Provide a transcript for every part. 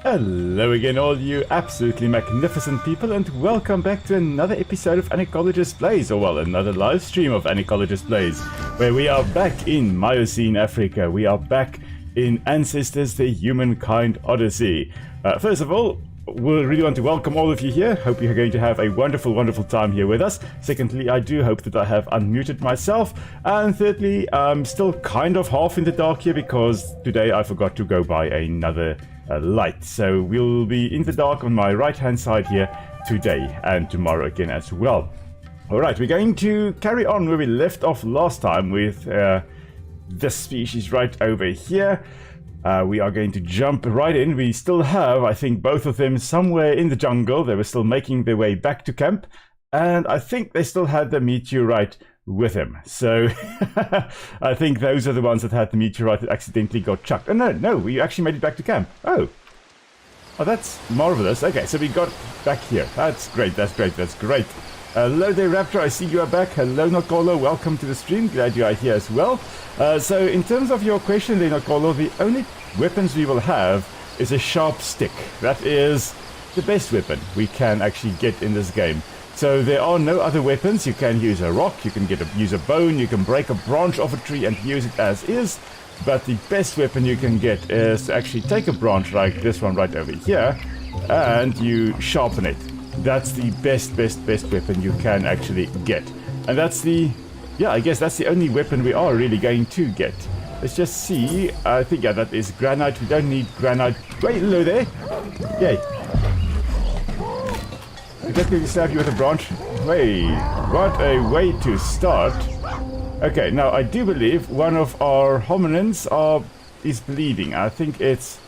Hello again, all you absolutely magnificent people, and welcome back to another episode of An Ecologist Plays, or well, another live stream of An Ecologist Plays, where we are back in Miocene Africa. We are back in Ancestors, the Humankind Odyssey. First of all, we really want to welcome all of you here. Hope you're going to have a wonderful, wonderful time here with us. Secondly, I do hope that I have unmuted myself. And thirdly, I'm still kind of half in the dark here because today I forgot to go buy another light. So we'll be in the dark on my right hand side here today and tomorrow again as well. Alright, we're going to carry on where we left off last time with this species right over here. We are going to jump right in. We still have, I think, both of them somewhere in the jungle. They were still making their way back to camp, and I think they still had the meteorite with him. So I think those are the ones that had the meteorite that accidentally got chucked. Oh, no, we actually made it back to camp. Oh, that's marvelous. Okay, so we got back here. That's great. Hello there, Raptor. I see you are back. Hello, Nokolo. Welcome to the stream. Glad you are here as well. So in terms of your question there, Nokolo, the only weapons we will have is a sharp stick. That is the best weapon we can actually get in this game. So there are no other weapons. You can use a rock, you can use a bone, you can break a branch off a tree and use it as is. But the best weapon you can get is to actually take a branch like this one right over here and you sharpen it. That's the best weapon you can actually get. And that's I guess that's the only weapon we are really going to get. Let's just see. I think, yeah, that is granite. We don't need granite. Wait, hello there. Yay. I'm just going to stab you with a branch. Wait, what a way to start. Okay, now I do believe one of our hominins is bleeding. I think it's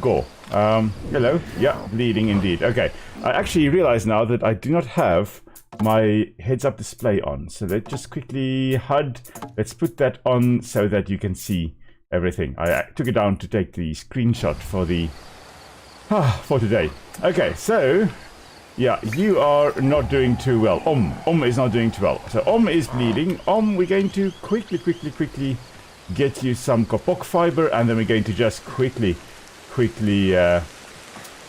Go. Hello. Yeah, bleeding indeed. Okay, I actually realize now that I do not have my heads-up display on. So let's just quickly HUD. Let's put that on so that you can see everything. I took it down to take the screenshot for for today. Okay, so yeah, you are not doing too well. is not doing too well. So is bleeding. We're going to quickly get you some kapok fiber, and then we're going to just quickly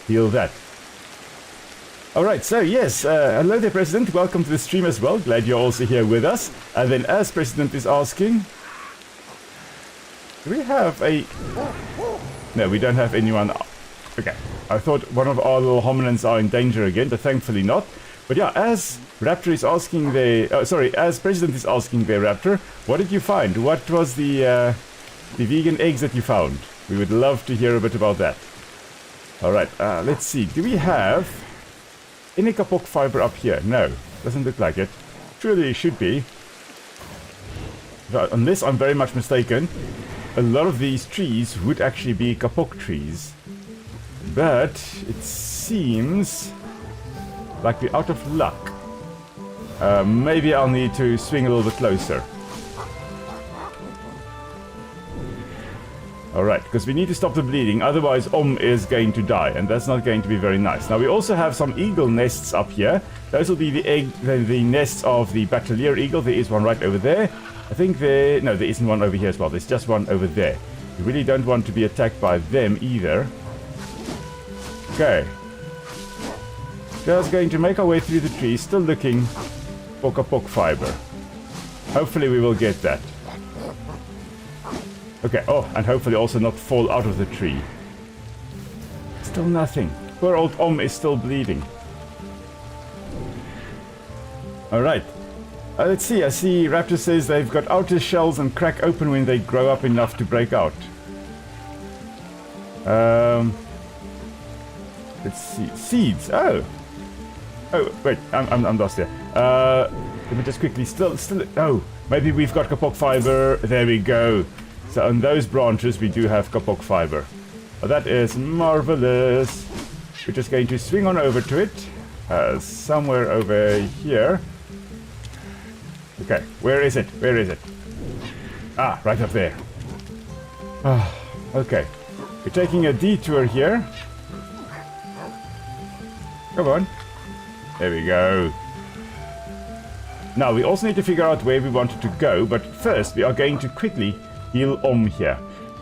heal that. Alright, so yes, hello there, President. Welcome to the stream as well. Glad you're also here with us. And then as President is asking, do we have a... No, we don't have anyone... Okay, I thought one of our little hominins are in danger again, but thankfully not. But yeah, as Raptor is asking as President is asking there, Raptor, what did you find? What was the vegan eggs that you found? We would love to hear a bit about that. Alright, let's see. Do we have any kapok fiber up here? No, doesn't look like it. Surely it should be. But unless I'm very much mistaken, a lot of these trees would actually be kapok trees. But it seems like we're out of luck. Maybe I'll need to swing a little bit closer. Alright, because we need to stop the bleeding, otherwise is going to die, and that's not going to be very nice. Now we also have some eagle nests up here. Those will be the nests of the battalier eagle. There is one right over there. I think there isn't one over here as well. There's just one over there. We really don't want to be attacked by them either. Okay. Just going to make our way through the trees, still looking for kapok fiber. Hopefully we will get that. Okay, and hopefully also not fall out of the tree. Still nothing. Poor old is still bleeding. Alright. Let's see, I see Raptor says they've got outer shells and crack open when they grow up enough to break out. Let's see. Seeds. Oh, wait, I'm lost here. Let me just quickly, maybe we've got kapok fiber. There we go. So on those branches we do have kapok fiber. Oh, that is marvelous. We're just going to swing on over to it. Somewhere over here. Okay, where is it? Ah, right up there. Okay. We're taking a detour here. Come on. There we go. Now we also need to figure out where we wanted to go, but first we are going to quickly heal here.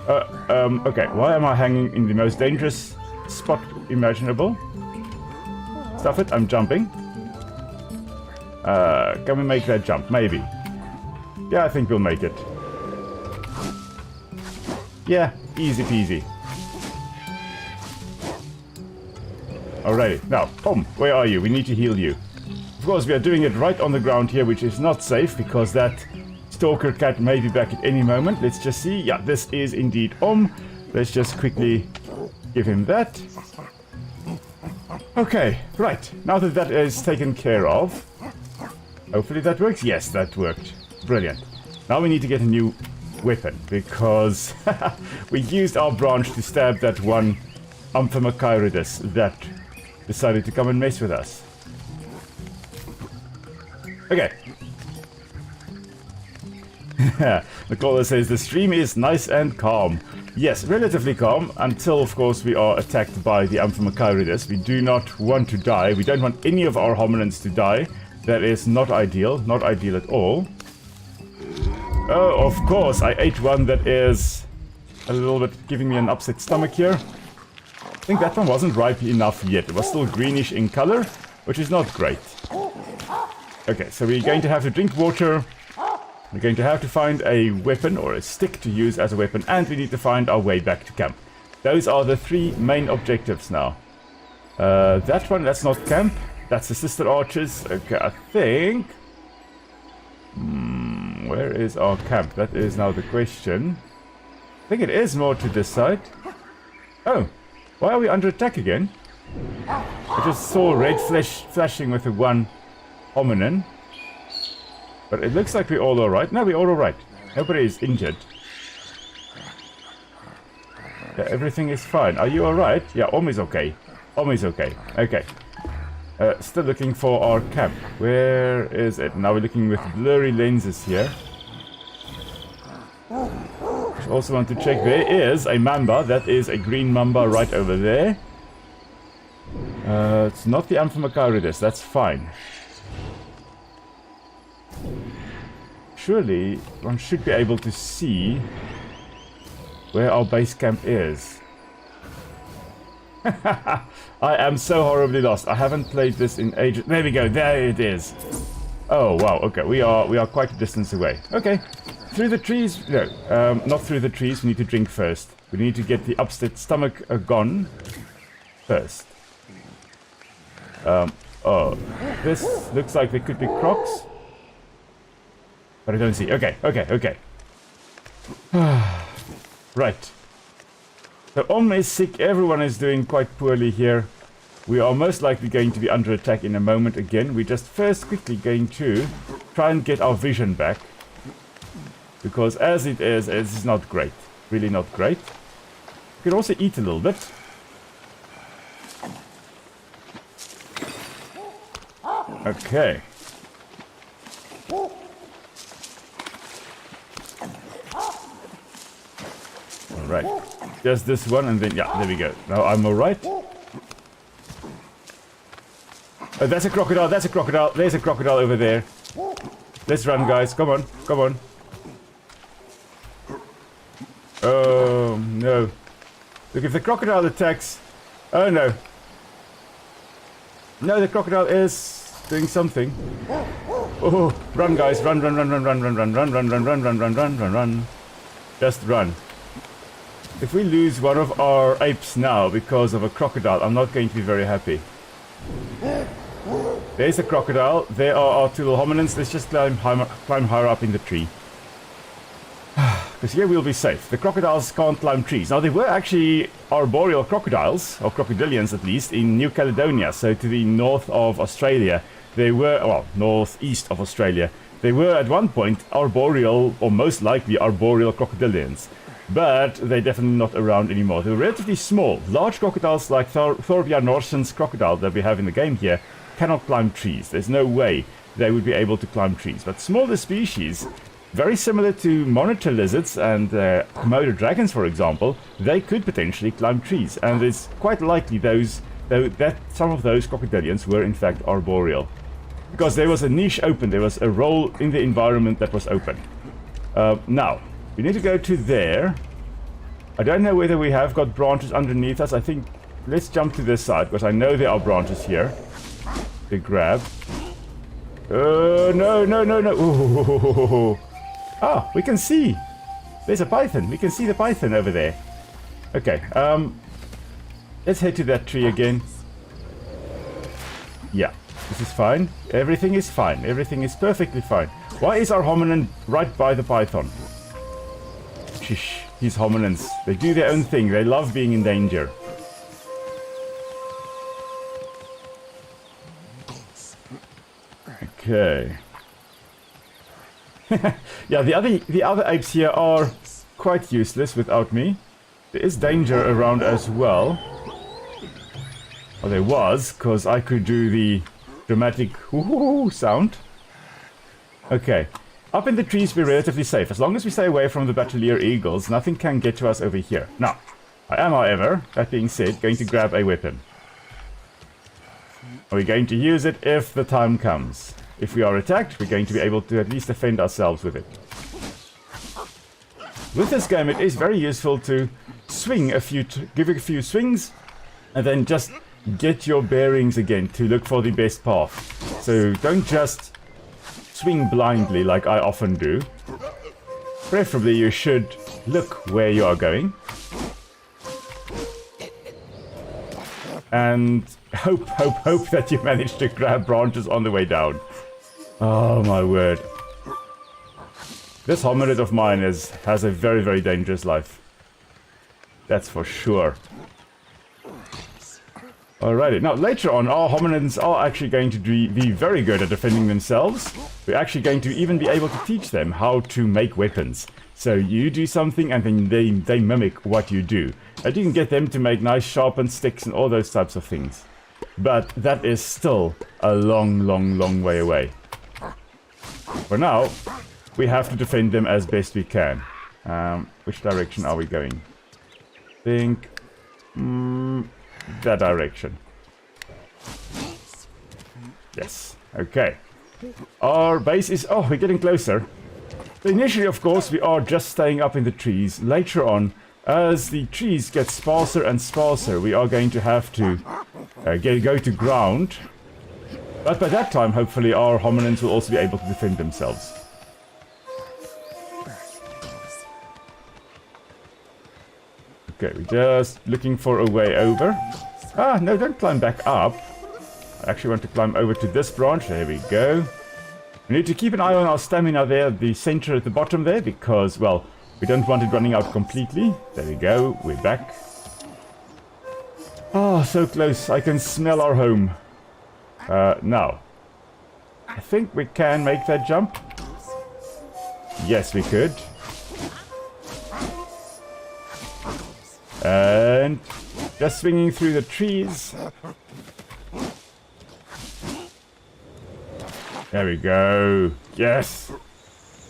Okay, why am I hanging in the most dangerous spot imaginable. Stuff it, I'm jumping. Can we make that jump? Maybe. Yeah, I think we'll make it. Yeah, easy peasy. Alrighty, now, Tom, where are you? We need to heal you. Of course, we are doing it right on the ground here, which is not safe, because that stalker cat may be back at any moment. Let's just see. Yeah, this is indeed Let's just quickly give him that. Okay, right. Now that that is taken care of, hopefully that works. Yes, that worked. Brilliant. Now we need to get a new weapon, because we used our branch to stab that one Amphimachiridus that decided to come and mess with us. Okay. Nicola says the stream is nice and calm. Yes, relatively calm, until of course we are attacked by the Amphimachiridus. We do not want to die. We don't want any of our hominins to die. That is not ideal. Not ideal at all. Oh, of course, I ate one that is a little bit giving me an upset stomach here. I think that one wasn't ripe enough yet. It was still greenish in color, which is not great. Okay, so we're going to have to drink water. We're going to have to find a weapon or a stick to use as a weapon, and we need to find our way back to camp. Those are the three main objectives now. That one, that's not camp. That's the sister archers. Okay, I think... where is our camp? That is now the question. I think it is more to this side. Oh, why are we under attack again? I just saw red flashing with the one hominin. But it looks like we're all alright. No, we're all alright. Nobody is injured. Yeah, everything is fine. Are you alright? Yeah, is okay. Is okay. Okay. Still looking for our camp. Where is it? Now we're looking with blurry lenses here. Also want to check. There is a mamba. That is a green mamba right over there. It's not the Amphimachiridus. That's fine. Surely one should be able to see where our base camp is. I am so horribly lost. I haven't played this in ages. There we go. There it is. Oh wow. Okay, we are quite a distance away. Okay, through the trees. No, not through the trees. We need to drink first. We need to get the upset stomach gone first. Oh, this looks like there could be crocs, but I don't see. Okay. Right. So is sick, everyone is doing quite poorly here. We are most likely going to be under attack in a moment again. We're just first quickly going to try and get our vision back. Because as it is not great. Really not great. We can also eat a little bit. Okay. Alright. Just this one and then, yeah, there we go. Now I'm alright. Oh, that's a crocodile, that's a crocodile. There's a crocodile over there. Let's run, guys. Come on, come on. Oh, no. Look, if the crocodile attacks... Oh, no. No, the crocodile is doing something. Oh, run, guys. Run. Just run. If we lose one of our apes now because of a crocodile, I'm not going to be very happy. There's a crocodile. There are our two little hominins. Let's just climb higher up in the tree. Because here we'll be safe. The crocodiles can't climb trees. Now, there were actually arboreal crocodiles, or crocodilians at least, in New Caledonia, so to the north of Australia. They were, well, northeast of Australia. They were at one point arboreal, or most likely arboreal crocodilians. But they're definitely not around anymore. They were relatively small. Large crocodiles like Thorbjorn Norsen's crocodile that we have in the game here cannot climb trees. There's no way they would be able to climb trees. But smaller species, very similar to monitor lizards and Komodo dragons, for example, they could potentially climb trees. And it's quite likely that some of those crocodilians were in fact arboreal. Because there was a niche open, there was a role in the environment that was open. Now, we need to go to there. I don't know whether we have got branches underneath us. I think let's jump to this side, because I know there are branches here to grab. No, no, no, no. Ooh. Ah, we can see. There's a python. We can see the python over there. Okay, let's head to that tree again. Yeah, this is fine. Everything is fine. Everything is perfectly fine. Why is our hominin right by the python? Shish, these hominins. They do their own thing. They love being in danger. Okay. Yeah, the other apes here are quite useless without me. There is danger around as well. Well, there was, because I could do the dramatic whoo sound. Okay. Up in the trees we're relatively safe. As long as we stay away from the battalier eagles, nothing can get to us over here. Now, I am, however, that being said, going to grab a weapon. We're going to use it if the time comes. If we are attacked, we're going to be able to at least defend ourselves with it. With this game, it is very useful to swing give a few swings, and then just get your bearings again to look for the best path. So don't just swing blindly like I often do. Preferably, you should look where you are going. And hope that you manage to grab branches on the way down. Oh my word. This hominid of mine has a very, very dangerous life. That's for sure. Alrighty, now later on our hominids are actually going to be very good at defending themselves. We're actually going to even be able to teach them how to make weapons. So you do something and then they mimic what you do. And you can get them to make nice sharpened sticks and all those types of things. But that is still a long, long, long way away. For now, we have to defend them as best we can. Which direction are we going? I think that direction. Yes. Okay. Our base is... Oh, we're getting closer. So initially, of course, we are just staying up in the trees. Later on, as the trees get sparser and sparser, we are going to have to go to ground. But by that time, hopefully, our hominins will also be able to defend themselves. Okay, we're just looking for a way over. Ah, no, don't climb back up. I actually want to climb over to this branch. There we go. We need to keep an eye on our stamina there, the center at the bottom there, because, well, we don't want it running out completely. There we go, we're back. Oh, so close. I can smell our home. Now, I think we can make that jump. Yes, we could. And just swinging through the trees. There we go. Yes.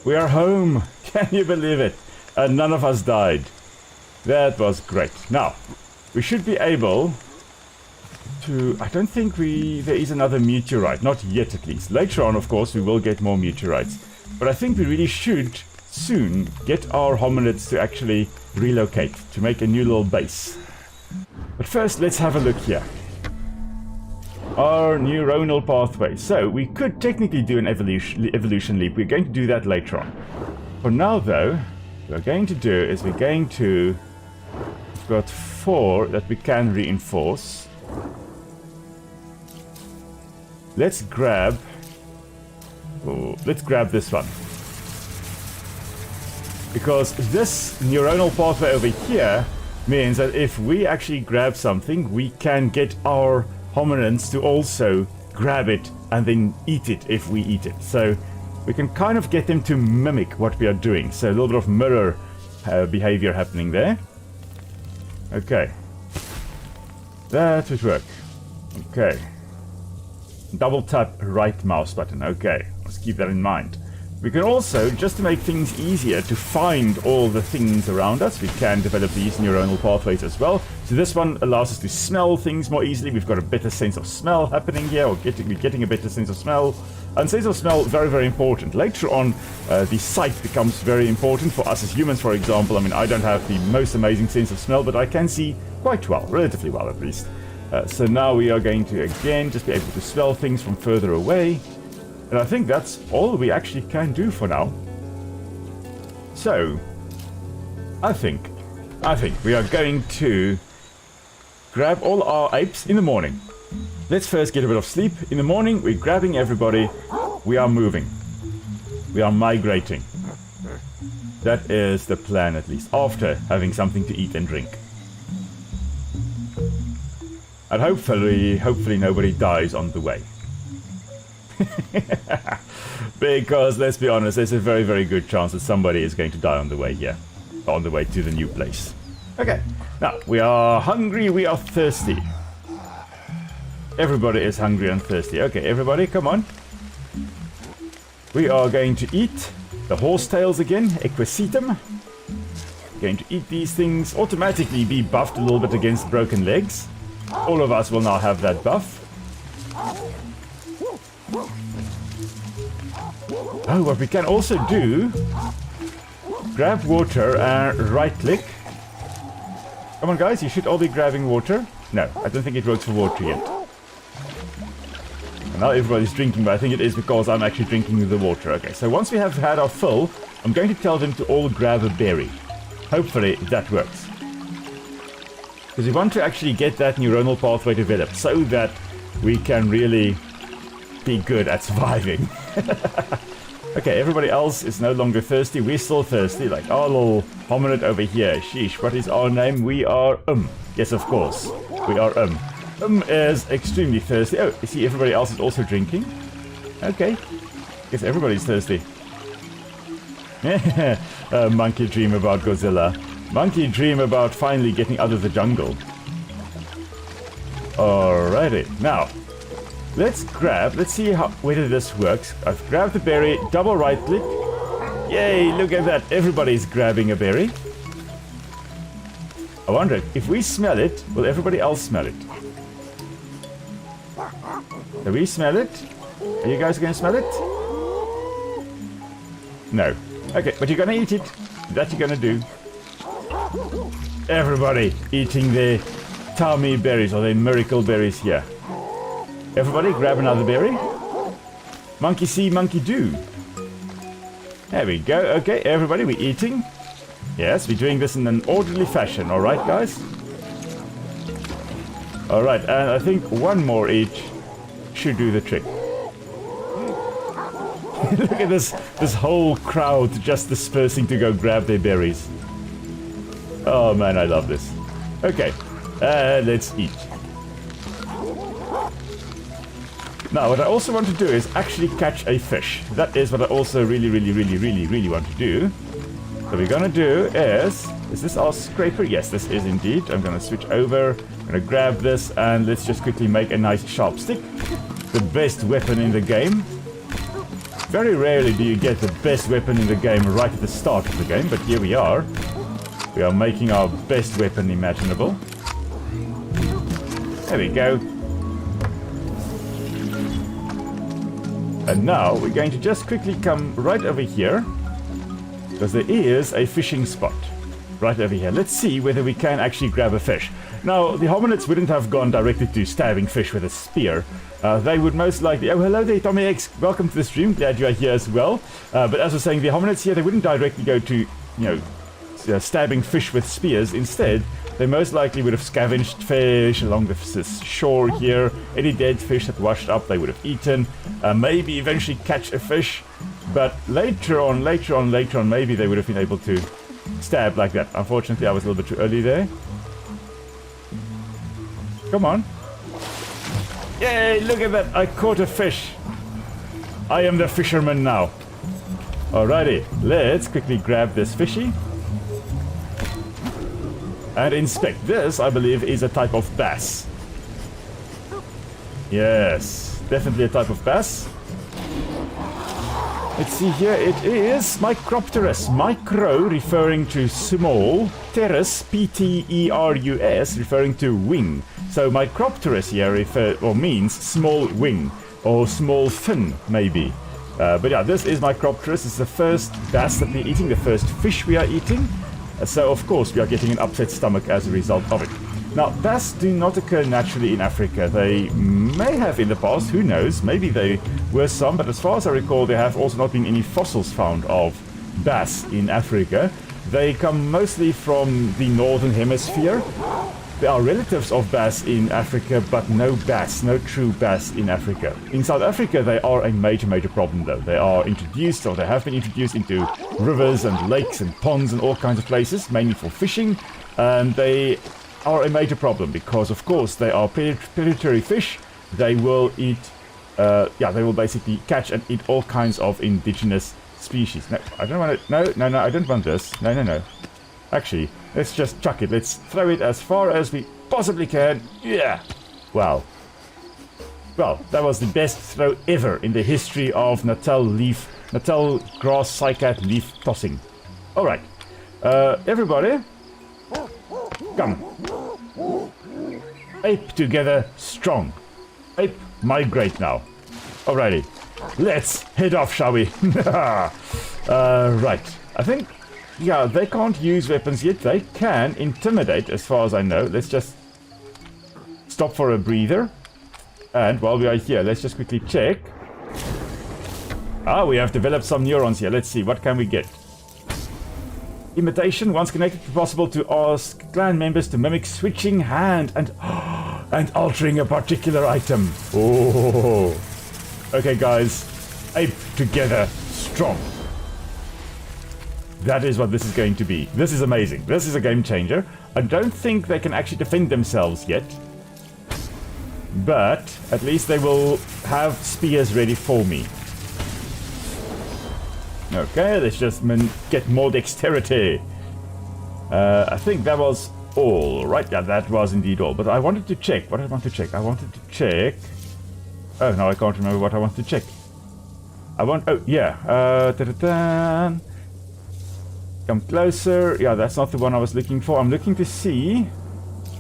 We are home. Can you believe it? And none of us died. That was great. Now, we should be able to... I don't think there is another meteorite. Not yet, at least. Later on, of course, we will get more meteorites. But I think we really should soon get our hominids to actually relocate, to make a new little base. But first, let's have a look here. Our neuronal pathway. So, we could technically do an evolution leap. We're going to do that later on. For now, though, what we're going to do is we're going to... We've got 4 that we can reinforce. Let's grab this one. Because this neuronal pathway over here means that if we actually grab something, we can get our hominins to also grab it and then eat it if we eat it. So we can kind of get them to mimic what we are doing. So a little bit of mirror behavior happening there. Okay. That would work. Okay. Double tap right mouse button. Okay. Let's keep that in mind. We can also, just to make things easier to find all the things around us, we can develop these neuronal pathways as well. So this one allows us to smell things more easily. We've got a better sense of smell happening here, or we're getting a better sense of smell. And sense of smell, very, very important. Later on, the sight becomes very important for us as humans, for example. I mean, I don't have the most amazing sense of smell, but I can see quite well, relatively well at least. So now we are going to, again, just be able to smell things from further away. And I think that's all we actually can do for now. So, I think we are going to grab all our apes in the morning. Let's first get a bit of sleep. In the morning, we're grabbing everybody. We are moving. We are migrating. That is the plan, at least, after having something to eat and drink. And hopefully nobody dies on the way. Because, let's be honest, there's a very, very good chance that somebody is going to die on the way here. On the way to the new place. Okay, now, we are hungry, we are thirsty. Everybody is hungry and thirsty. Okay, everybody, come on. We are going to eat the horsetails again, equisetum. Going to eat these things, automatically be buffed a little bit against broken legs. All of us will now have that buff. Oh, what we can also do, grab water and right click. Come on guys, you should all be grabbing water. No, I don't think it works for water yet. And now everybody's drinking, but I think it is because I'm actually drinking the water. Okay, so once we have had our fill, I'm going to tell them to all grab a berry. Hopefully that works. Because we want to actually get that neuronal pathway developed so that we can really be good at surviving. Okay, everybody else is no longer thirsty. We're still thirsty, like our little hominid over here. Sheesh, what is our name? We are Yes, of course. We are is extremely thirsty. Oh, you see, everybody else is also drinking. Okay. Guess everybody's thirsty. Monkey dream about Godzilla. Monkey dream about finally getting out of the jungle. Alrighty. Now, let's see whether this works. I've grabbed the berry, double right click. Yay, look at that. Everybody's grabbing a berry. I wonder, if we smell it, will everybody else smell it? Can we smell it? Are you guys going to smell it? No. Okay, but you're going to eat it. That you're going to do. Everybody eating their tummy berries, or their miracle berries here. Everybody grab another berry. Monkey see, monkey do. There we go. Okay, everybody, we're eating. Yes, we're doing this in an orderly fashion. Alright, guys? Alright, and I think one more each should do the trick. Look at this whole crowd just dispersing to go grab their berries. Oh man, I love this. Okay, let's eat. Now, what I also want to do is actually catch a fish. That is what I also really want to do. So we're gonna do is this our scraper? Yes, this is indeed. I'm gonna switch over, I'm gonna grab this, and let's just quickly make a nice sharp stick. The best weapon in the game. Very rarely do you get the best weapon in the game right at the start of the game, but here we are. We are making our best weapon imaginable. There we go. And now we're going to just quickly come right over here, because there is a fishing spot right over here. Let's see whether we can actually grab a fish. Now, the hominids wouldn't have gone directly to stabbing fish with a spear. They would most likely... Oh, hello there, Tommy X. Welcome to the stream. Glad you are here as well. But as I was saying, the hominids here, they wouldn't directly go to, stabbing fish with spears. Instead, they most likely would have scavenged fish along this shore here. Any dead fish that washed up, they would have eaten. Maybe eventually catch a fish. But later on, maybe they would have been able to stab like that. Unfortunately, I was a little bit too early there. Come on. Yay, look at that. I caught a fish. I am the fisherman now. Alrighty, let's quickly grab this fishy. And inspect. This, I believe, is a type of bass. Yes, definitely a type of bass. Let's see here, it is Micropterus. Micro referring to small, terus, P-T-E-R-U-S, referring to wing. So Micropterus here means small wing, or small fin, maybe. But yeah, this is Micropterus. It's the first bass that we're eating, the first fish we are eating. So of course we are getting an upset stomach as a result of it. Now, bass do not occur naturally in Africa. They may have in the past, who knows, maybe there were some, but as far as I recall, there have also not been any fossils found of bass in Africa. They come mostly from the northern hemisphere. There are relatives of bass in Africa, but no bass, no true bass in Africa. In South Africa, they are a major, major problem though. They are introduced, or they have been introduced into rivers and lakes and ponds and all kinds of places, mainly for fishing, and they are a major problem because, of course, they are predatory fish. They will eat, they will basically catch and eat all kinds of indigenous species. No, I don't want it. No, I don't want this. No. Actually, let's just chuck it. Let's throw it as far as we possibly can. Yeah. Wow. Well, that was the best throw ever in the history of Natal grass cycad leaf tossing. All right. Everybody, come. Ape together strong. Ape, migrate now. Alrighty. Let's head off, shall we? Right. I think, yeah, they can't use weapons yet. They can intimidate, as far as I know. Let's just stop for a breather. And while we are here, let's just quickly check. We have developed some neurons here. Let's see, what can we get? Imitation. Once connected, it's possible to ask clan members to mimic switching hand and altering a particular item. Oh. Okay, guys. Ape together strong. That is what this is going to be. This is amazing. This is a game changer. I don't think they can actually defend themselves yet. But at least they will have spears ready for me. Okay, let's just get more dexterity. I think that was all, right? Yeah, that was indeed all. But I wanted to check. What did I want to check? I wanted to check... Oh, no, I can't remember what I want to check. Oh, yeah. Come closer. Yeah, that's not the one I was looking for. I'm looking to see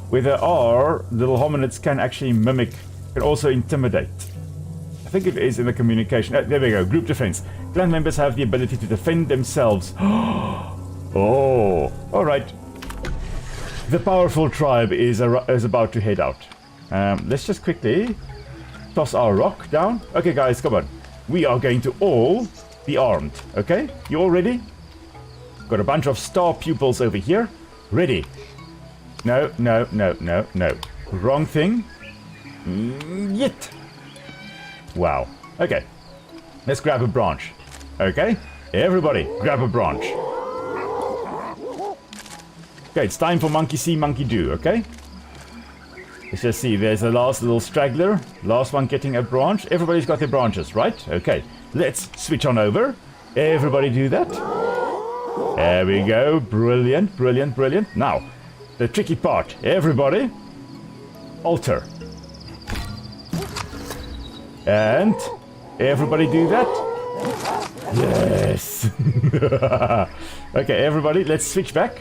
whether our little hominids can actually mimic, can also intimidate. I think it is in the communication. There we go. Group defense. Clan members have the ability to defend themselves. Oh, all right. The powerful tribe is about to head out. Let's just quickly toss our rock down. Okay, guys, come on. We are going to all be armed. Okay, you all ready? Got a bunch of star pupils over here. Ready? No. Wrong thing. Yet. Wow. Okay. Let's grab a branch. Okay? Everybody, grab a branch. Okay, it's time for monkey see, monkey do, okay? Let's just see, there's a last little straggler. Last one getting a branch. Everybody's got their branches, right? Okay, let's switch on over. Everybody do that. There we go. Brilliant. Now, the tricky part. Everybody, alter. And everybody do that. Yes. Okay, everybody, let's switch back.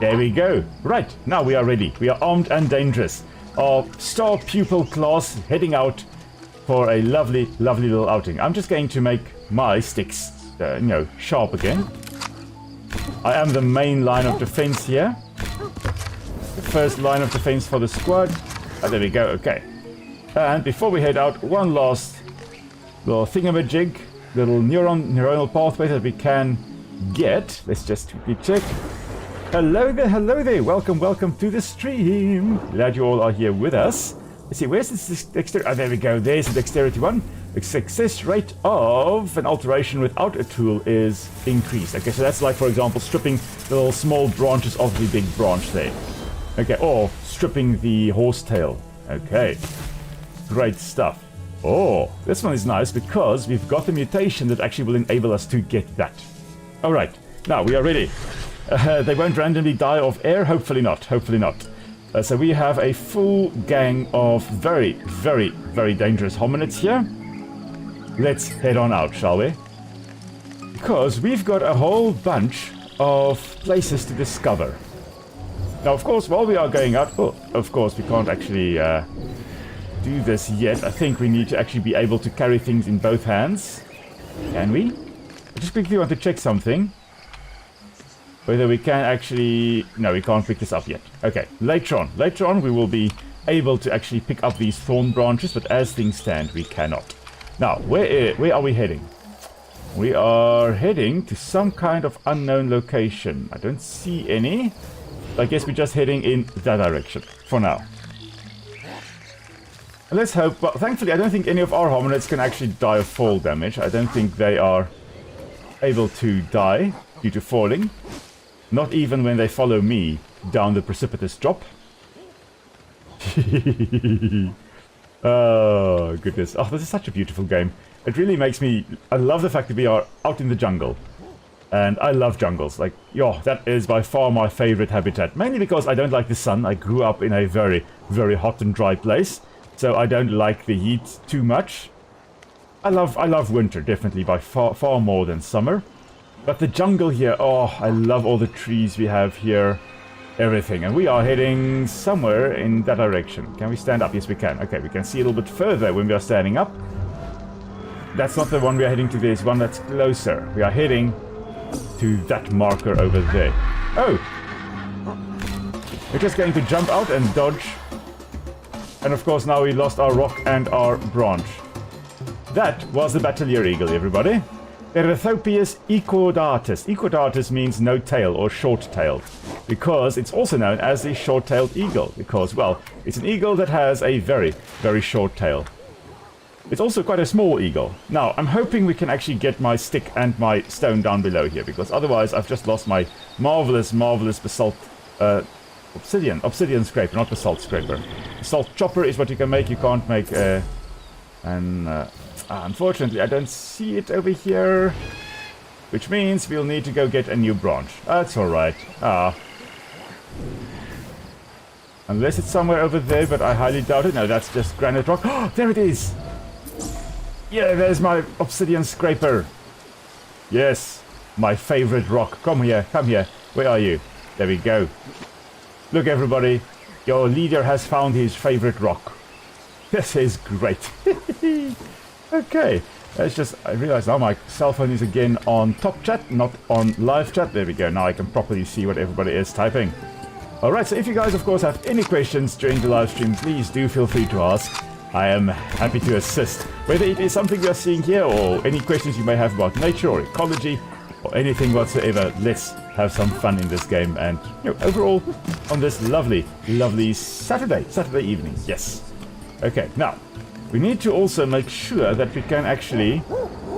There we go. Right, now we are ready. We are armed and dangerous. Our star pupil class heading out for a lovely, lovely little outing. I'm just going to make my sticks, sharp again. I am the main line of defense here. The first line of defense for the squad. There we go, okay. And before we head out, one last little thingamajig, little neuronal pathway that we can get. Let's just quickly check. Hello there, welcome to the stream. Glad you all are here with us. Let's see, where's this dexterity? Oh, there we go, there's the dexterity one. The success rate of an alteration without a tool is increased. Okay, so that's like, for example, stripping the little small branches of the big branch there. Okay, or stripping the horsetail. Okay, great stuff. Oh, this one is nice because we've got the mutation that actually will enable us to get that. All right, now we are ready. They won't randomly die of air, hopefully not, so we have a full gang of very, very, very dangerous hominids here. let's head on out, shall we? Because we've got a whole bunch of places to discover. Now, of course, while we are going out... Oh, of course, we can't actually do this yet. I think we need to actually be able to carry things in both hands. Can we? I just quickly want to check something. Whether we can actually... No, we can't pick this up yet. Okay, later on we will be able to actually pick up these thorn branches, but as things stand, we cannot. Now, where are we heading? We are heading to some kind of unknown location. I don't see any. I guess we're just heading in that direction for now. And let's hope... Well, thankfully, I don't think any of our hominids can actually die of fall damage. I don't think they are able to die due to falling. Not even when they follow me down the precipitous drop. Oh, goodness. Oh, this is such a beautiful game. It really makes me... I love the fact that we are out in the jungle. And I love jungles. Like, yo, that is by far my favorite habitat. Mainly because I don't like the sun. I grew up in a very, very hot and dry place. So I don't like the heat too much. I love winter, definitely, by far more than summer. But the jungle here, oh, I love all the trees we have here. Everything. And we are heading somewhere in that direction. Can we stand up? Yes, we can. Okay, we can see a little bit further when we are standing up. That's not the one we are heading to. There's one that's closer. We are heading to that marker over there. Oh! We're just going to jump out and dodge. And of course now we lost our rock and our branch. That was the Batelier eagle, everybody. Erythopius equaudatus. Equaudatus means no tail or short-tailed. Because it's also known as the short-tailed eagle. Because, well, it's an eagle that has a very, very short tail. It's also quite a small eagle. Now, I'm hoping we can actually get my stick and my stone down below here, because otherwise I've just lost my marvelous, marvelous basalt, obsidian scraper, not basalt scraper. Basalt chopper is what you can make. You can't make unfortunately, I don't see it over here, which means we'll need to go get a new branch. That's alright. Unless it's somewhere over there, but I highly doubt it. No, that's just granite rock. Oh, there it is! Yeah, there's my obsidian scraper. Yes, my favorite rock. Come here, come here. Where are you? There we go. Look, everybody. Your leader has found his favorite rock. This is great. Okay. That's just... I realize now my cell phone is again on top chat, not on live chat. There we go. Now I can properly see what everybody is typing. Alright, so if you guys, of course, have any questions during the live stream, please do feel free to ask. I am happy to assist. Whether it is something we are seeing here or any questions you may have about nature or ecology or anything whatsoever, let's have some fun in this game and, you know, overall on this lovely, lovely Saturday evening. Yes. Okay, now, we need to also make sure that we can actually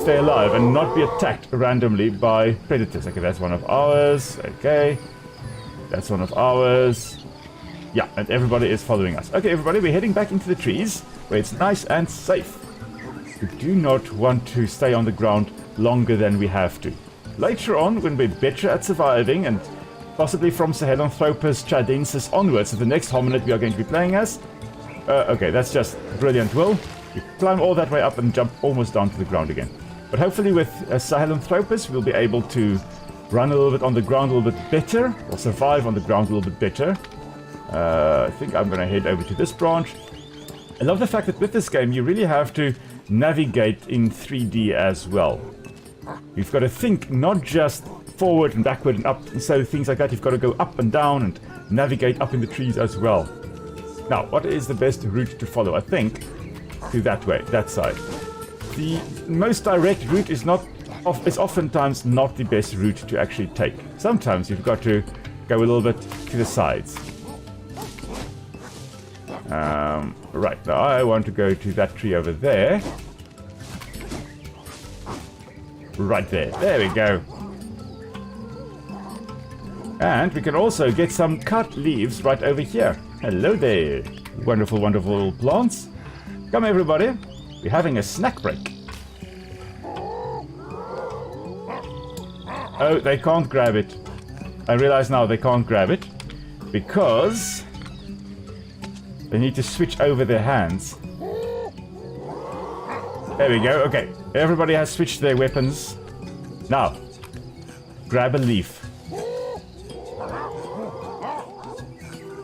stay alive and not be attacked randomly by predators. Okay, that's one of ours. Okay. That's one of ours. Yeah, and everybody is following us. Okay, everybody, we're heading back into the trees, where it's nice and safe. We do not want to stay on the ground longer than we have to. Later on, when we're better at surviving, and possibly from Sahelanthropus chadensis onwards, so the next hominid we are going to be playing as. Okay, that's just brilliant, Will. We climb all that way up and jump almost down to the ground again. But hopefully with Sahelanthropus, we'll be able to run a little bit on the ground a little bit better, or survive on the ground a little bit better. I think I'm going to head over to this branch. I love the fact that with this game you really have to navigate in 3D as well. You've got to think not just forward and backward and up and so things like that. You've got to go up and down and navigate up in the trees as well. Now, what is the best route to follow? I think to that way, that side. The most direct route is oftentimes not the best route to actually take. Sometimes you've got to go a little bit to the sides. Right, now I want to go to that tree over there. Right there. There we go. And we can also get some cut leaves right over here. Hello there. Wonderful, wonderful plants. Come everybody. We're having a snack break. Oh, they can't grab it. I realize now they can't grab it. Because they need to switch over their hands. There we go. Okay. everybody has switched their weapons. Now, grab a leaf.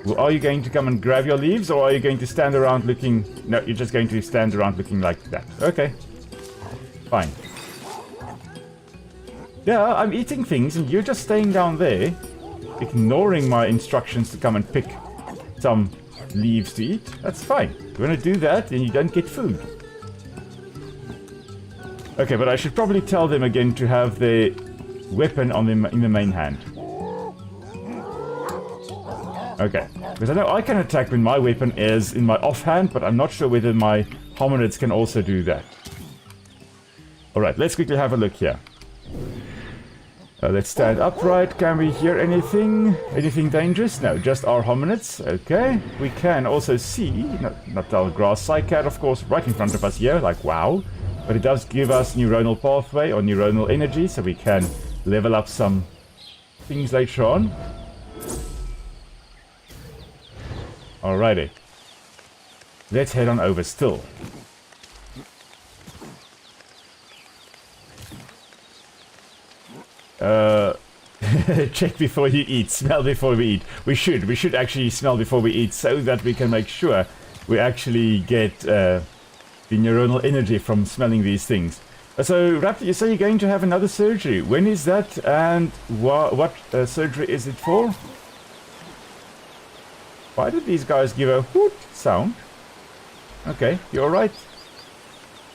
Well, are you going to come and grab your leaves, or are you going to stand around looking... No, you're just going to stand around looking like that. Okay. Fine. Yeah, I'm eating things, and you're just staying down there, ignoring my instructions to come and pick some leaves to eat. That's fine. You want to do that, then you don't get food. Okay, but I should probably tell them again to have their weapon on them in the main hand. Okay, because I know I can attack when my weapon is in my offhand, but I'm not sure whether my hominids can also do that. Alright, let's quickly have a look here. Let's stand upright. Can we hear anything? Anything dangerous? No, just our hominids. Okay, we can also see, not our grass cycad, of course, right in front of us here, like wow. But it does give us neuronal pathway or neuronal energy, so we can level up some things later on. Alrighty. Let's head on over still. Check before you eat, smell before we eat. We should actually smell before we eat so that we can make sure we actually get the neuronal energy from smelling these things. So, Raptor, you say you're going to have another surgery. When is that, and what surgery is it for? Why did these guys give a whoot sound? Okay, you alright?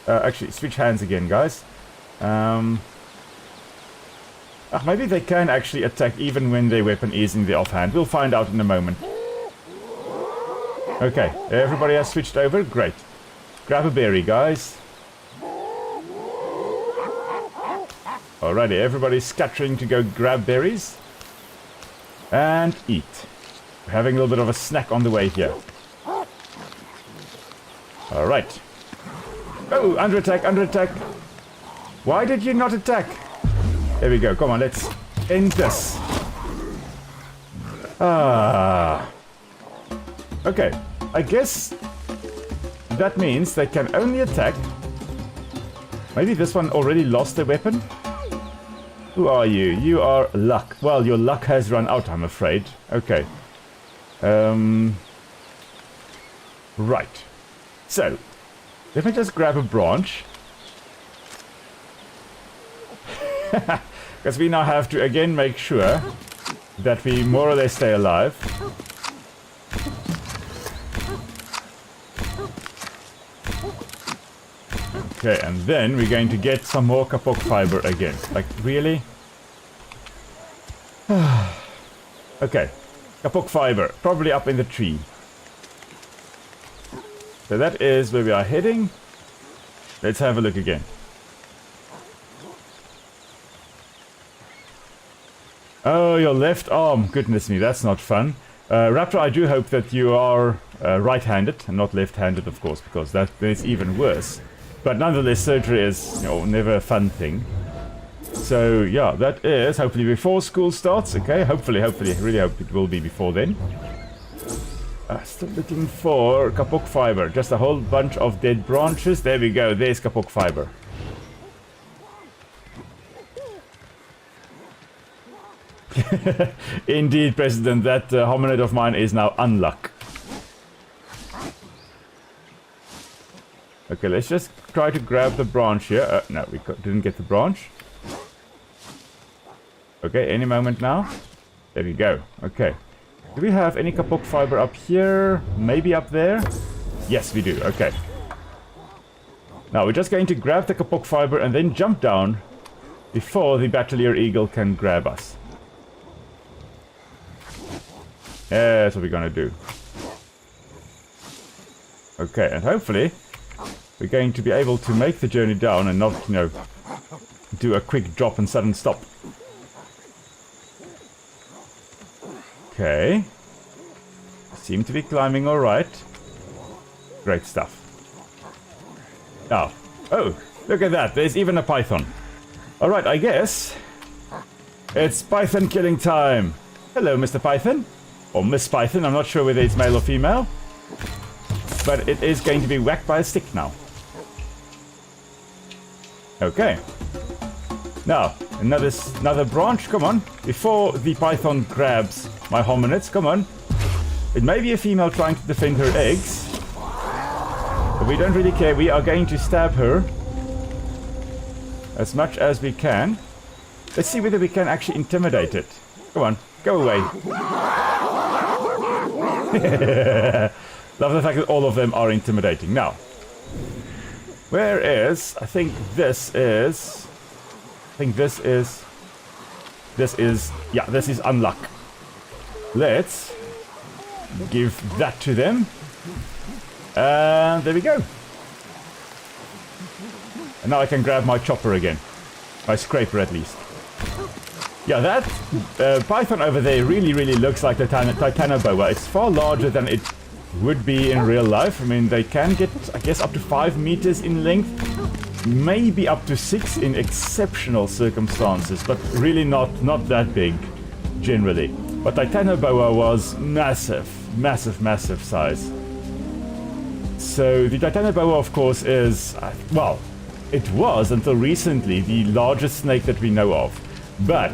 Actually, switch hands again, guys. Maybe they can actually attack even when their weapon is in the offhand. We'll find out in a moment. Okay, everybody has switched over. Great. Grab a berry, guys. Alrighty, everybody's scattering to go grab berries. And eat. We're having a little bit of a snack on the way here. Alright. Oh, under attack, under attack. Why did you not attack? There we go. Come on, let's end this. Okay. I guess that means they can only attack. Maybe this one already lost their weapon? Who are you? You are Luck. Well, your luck has run out, I'm afraid. Okay. Right. So, let me just grab a branch. Because we now have to again make sure that we more or less stay alive. Okay, and then we're going to get some more kapok fiber again. Like, really? Okay, kapok fiber, probably up in the tree. So that is where we are heading. Let's have a look again. Oh, your left arm. Goodness me, that's not fun. Raptor, I do hope that you are right-handed and not left-handed, of course, because that is even worse. But nonetheless, surgery is, you know, never a fun thing. So, yeah, that is hopefully before school starts, okay? Hopefully, really hope it will be before then. Still looking for kapok fiber. Just a whole bunch of dead branches. There we go, there's kapok fiber. Indeed, President, that hominid of mine is now unluck. Okay, let's just try to grab the branch here. No, we didn't get the branch. Okay, any moment now. There we go. Okay. Do we have any kapok fiber up here? Maybe up there? Yes, we do. Okay. Now, we're just going to grab the kapok fiber and then jump down before the Battalier Eagle can grab us. Yeah, that's what we're gonna do. Okay, and hopefully we're going to be able to make the journey down and not, you know, do a quick drop and sudden stop. Okay. Seem to be climbing alright. Great stuff. Now, oh, look at that, there's even a python. Alright, I guess it's python killing time. Hello, Mr. Python. Or Miss Python, I'm not sure whether it's male or female. But it is going to be whacked by a stick now. Okay. Now, another branch, come on. Before the python grabs my hominids, come on. It may be a female trying to defend her eggs. But we don't really care. We are going to stab her as much as we can. Let's see whether we can actually intimidate it. Come on, go away. Love the fact that all of them are intimidating. Now, where is... I think this is... Yeah, this is unluck. Let's give that to them. And there we go. And now I can grab my chopper again. My scraper at least. Yeah, that python over there really looks like the titanoboa. It's far larger than it would be in real life. I mean, they can get, I guess, up to 5 meters in length. Maybe up to 6 in exceptional circumstances. But really not that big, generally. But titanoboa was massive size. So the titanoboa, of course, is, well, it was until recently the largest snake that we know of. But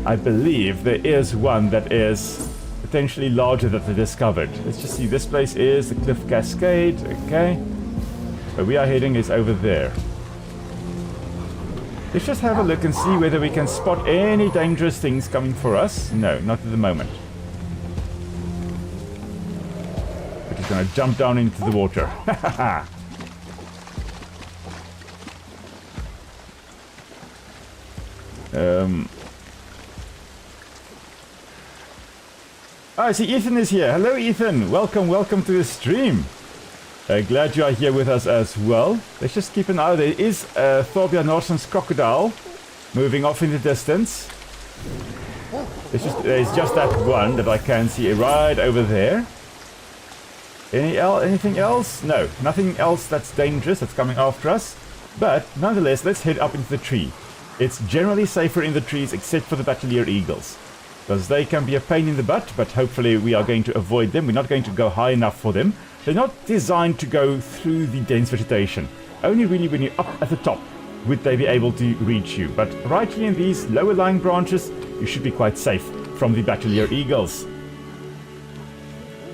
I believe there is one that is potentially larger that they discovered. Let's just see, this place is the Cliff Cascade, okay. Where we are heading is over there. Let's just have a look and see whether we can spot any dangerous things coming for us. No, not at the moment. We're just gonna jump down into the water. I see Ethan is here. Hello Ethan, welcome to the stream. Glad you are here with us as well. Let's just keep an eye. There is Thorbjorn Norsen's crocodile moving off in the distance. There's just that one that I can see right over there. Anything else? No, nothing else that's dangerous that's coming after us. But nonetheless, let's head up into the tree. It's generally safer in the trees except for the battalier eagles, because they can be a pain in the butt, but hopefully we are going to avoid them. We're not going to go high enough for them. They're not designed to go through the dense vegetation. Only really when you're up at the top would they be able to reach you. But right here in these lower lying branches, you should be quite safe from the battalier eagles.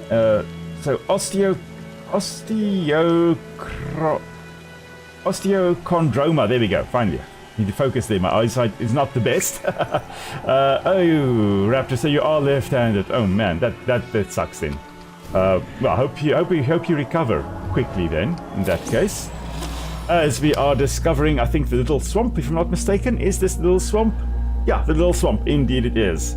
So osteochondroma, there we go, finally. Need to focus there, my eyesight is not the best. Oh, Raptor, so you are left-handed. Oh man, that sucks then. Well, I hope you recover quickly then, in that case. As we are discovering, I think the little swamp, if I'm not mistaken, is this little swamp? Yeah, the little swamp, indeed it is.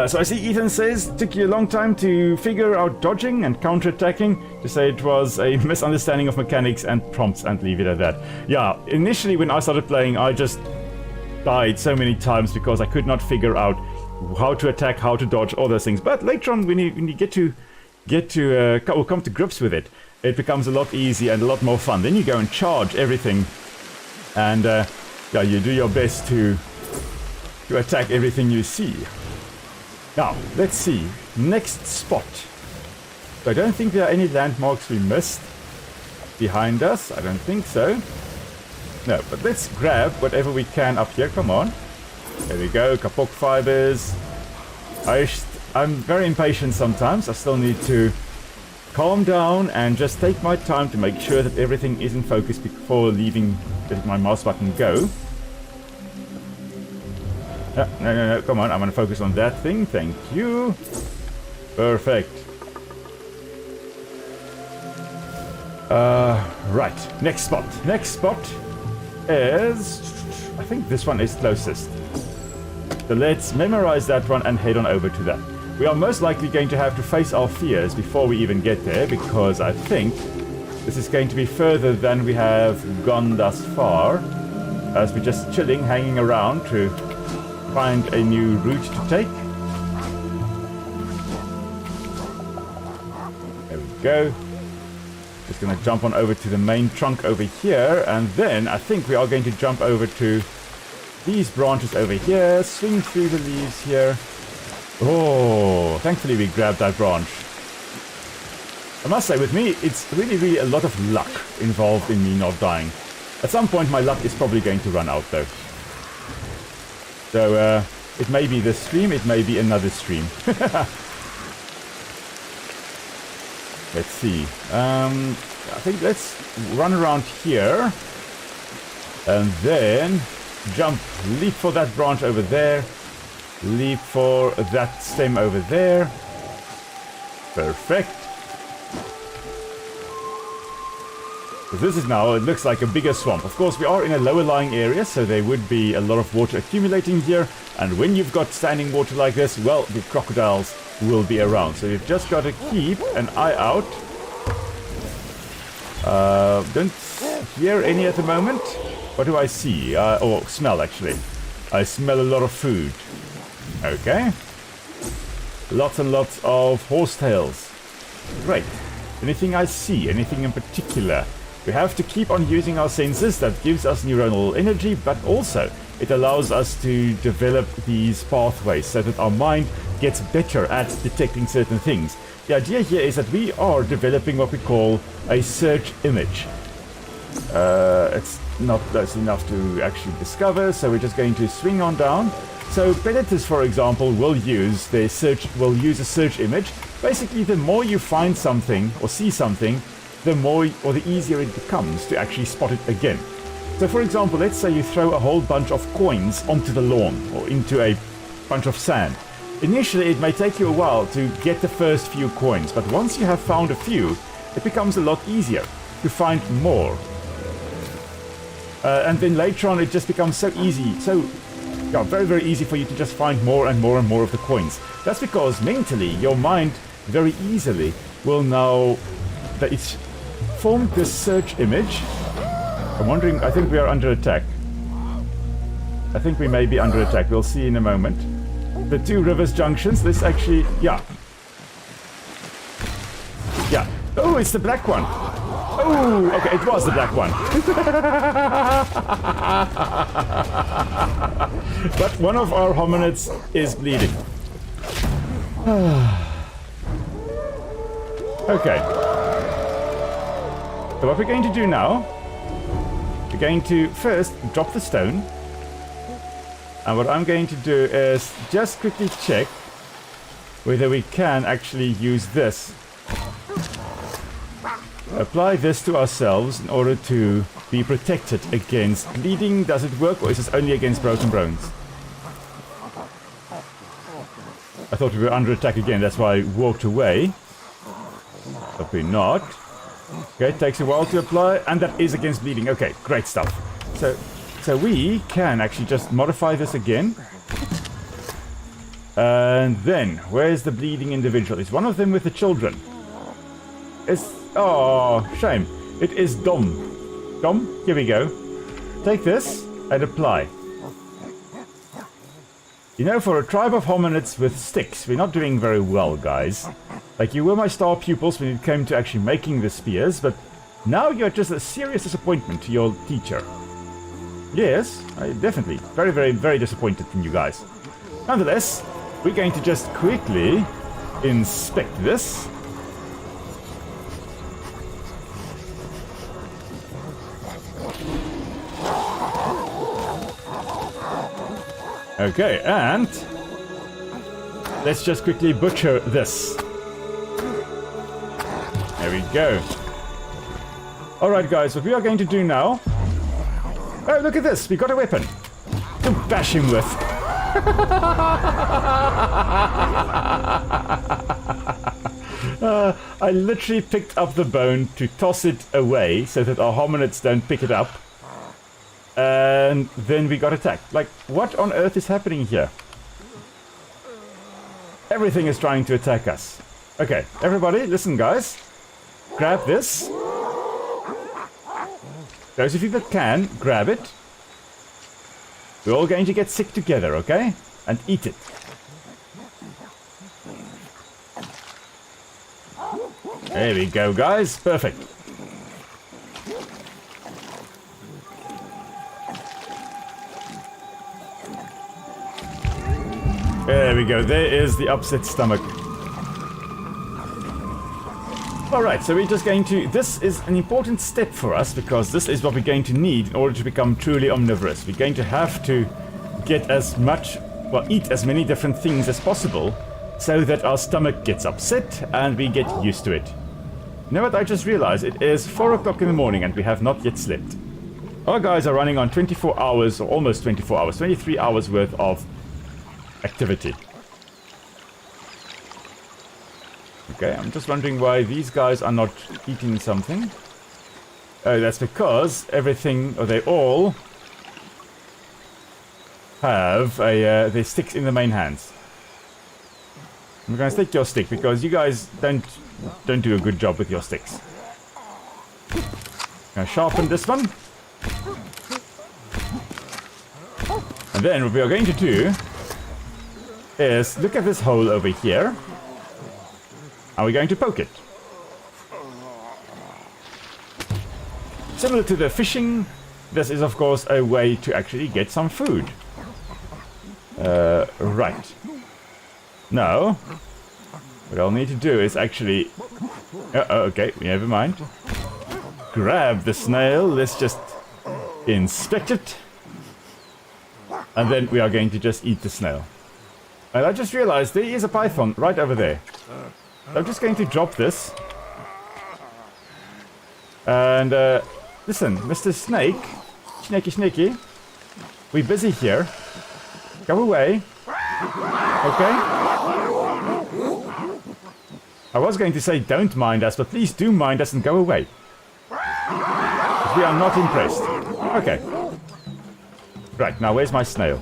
So I see Ethan says, took you a long time to figure out dodging and counter-attacking, to say it was a misunderstanding of mechanics and prompts, and leave it at that. Yeah, initially when I started playing, I just died so many times because I could not figure out how to attack, how to dodge, all those things. But later on, when you get to come to grips with it, it becomes a lot easier and a lot more fun. Then you go and charge everything, and yeah, you do your best to attack everything you see. Now, let's see. Next spot. So I don't think there are any landmarks we missed behind us. I don't think so. No, but let's grab whatever we can up here. Come on. There we go. Kapok fibers. I'm very impatient sometimes. I still need to calm down and just take my time to make sure that everything is in focus before letting my mouse button go. No, come on, I'm gonna focus on that thing, thank you. Perfect. Right, next spot is, I think this one is closest. So let's memorize that one and head on over to that. We are most likely going to have to face our fears before we even get there, because I think this is going to be further than we have gone thus far, as we're just chilling, hanging around to find a new route to take. There we go. Just gonna jump on over to the main trunk over here, and then I think we are going to jump over to these branches over here, swing through the leaves here. Oh, thankfully we grabbed that branch. I must say, with me, it's really a lot of luck involved in me not dying. At some point my luck is probably going to run out though. So it may be this stream, it may be another stream. Let's see. I think let's run around here. And then jump, leap for that branch over there. Leap for that stem over there. Perfect. So this is now, it looks like a bigger swamp. Of course, we are in a lower lying area, so there would be a lot of water accumulating here. And when you've got standing water like this, well, the crocodiles will be around. So you've just got to keep an eye out. Don't hear any at the moment. What do I see? Or smell, actually. I smell a lot of food. Okay. Lots and lots of horsetails. Great. Anything I see? Anything in particular? We have to keep on using our senses. That gives us neuronal energy, but also it allows us to develop these pathways so that our mind gets better at detecting certain things. The idea here is that we are developing what we call a search image. It's not close enough to actually discover, so we're just going to swing on down. So predators, for example, will use a search image. Basically, the more you find something or see something, the more or the easier it becomes to actually spot it again. So for example, let's say you throw a whole bunch of coins onto the lawn or into a bunch of sand. Initially, it may take you a while to get the first few coins, but once you have found a few, it becomes a lot easier to find more. And then later on, it just becomes so easy, very, very easy for you to just find more and more and more of the coins. That's because mentally, your mind very easily will know that it's formed this search image. I'm wondering, I think we are under attack. I think we may be under attack. We'll see in a moment. The two rivers junctions, this actually, yeah. Oh, it's the black one. Oh, okay, it was the black one. But one of our hominids is bleeding. Okay. So what we're going to do now, we're going to first drop the stone. And what I'm going to do is just quickly check whether we can actually use this. Apply this to ourselves in order to be protected against bleeding. Does it work, or is this only against broken bones? I thought we were under attack again, that's why I walked away. But we're not. Okay, it takes a while to apply, and that is against bleeding. Okay, great stuff. So we can actually just modify this again. And then, where's the bleeding individual? Is one of them with the children? Oh, shame. It is Dom. Dom, here we go. Take this and apply. You know, for a tribe of hominids with sticks, we're not doing very well, guys. Like, you were my star pupils when it came to actually making the spears, but now you're just a serious disappointment to your teacher. Yes, definitely. Very, very, very disappointed in you guys. Nonetheless, we're going to just quickly inspect this. Okay, and let's just quickly butcher this. There we go. Alright guys, what we are going to do now... Oh, look at this, we got a weapon to bash him with. I literally picked up the bone to toss it away so that our hominids don't pick it up. And then we got attacked. Like, what on earth is happening here? Everything is trying to attack us. Okay, everybody, listen guys. Grab this. Those of you that can, grab it. We're all going to get sick together, okay? And eat it. There we go, guys. Perfect. There we go. There is the upset stomach. Alright, so we're just going to... This is an important step for us, because this is what we're going to need in order to become truly omnivorous. We're going to have to get as much... Well, eat as many different things as possible, so that our stomach gets upset and we get used to it. You know what I just realized? It is 4 o'clock in the morning and we have not yet slept. Our guys are running on 24 hours, or almost 24 hours, 23 hours worth of activity. Okay, I'm just wondering why these guys are not eating something. Oh, that's because everything, or they all have their sticks in the main hands. I'm gonna take your stick because you guys don't do a good job with your sticks. Gonna sharpen this one. And then what we are going to do is look at this hole over here. And we're going to poke it. Similar to the fishing, this is of course a way to actually get some food. Right. Now, what I'll need to do is actually... okay, never mind. Grab the snail, let's just inspect it. And then we are going to just eat the snail. And I just realized there is a python right over there. I'm just going to drop this. And, listen, Mr. Snake. Snaky. We're busy here. Go away. Okay? I was going to say don't mind us, but please do mind us and go away. We are not impressed. Okay. Right, now where's my snail?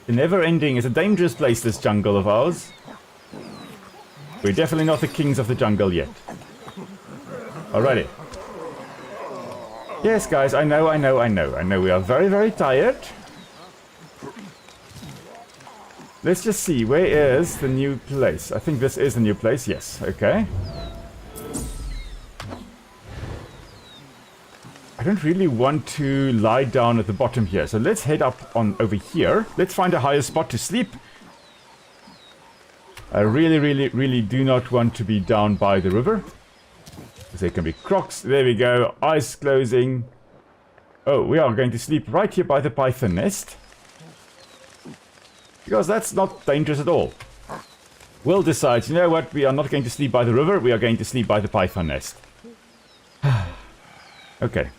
The never-ending is a dangerous place, this jungle of ours. We're definitely not the kings of the jungle yet. Alrighty. Yes, guys, I know. We are very, very tired. Let's just see, where is the new place? I think this is the new place, yes, okay. I don't really want to lie down at the bottom here, so let's head up on over here. Let's find a higher spot to sleep. I really do not want to be down by the river. There can be crocs. There we go. Eyes closing. Oh, we are going to sleep right here by the python nest. Because that's not dangerous at all. Will decides, you know what, we are not going to sleep by the river, we are going to sleep by the python nest. Okay.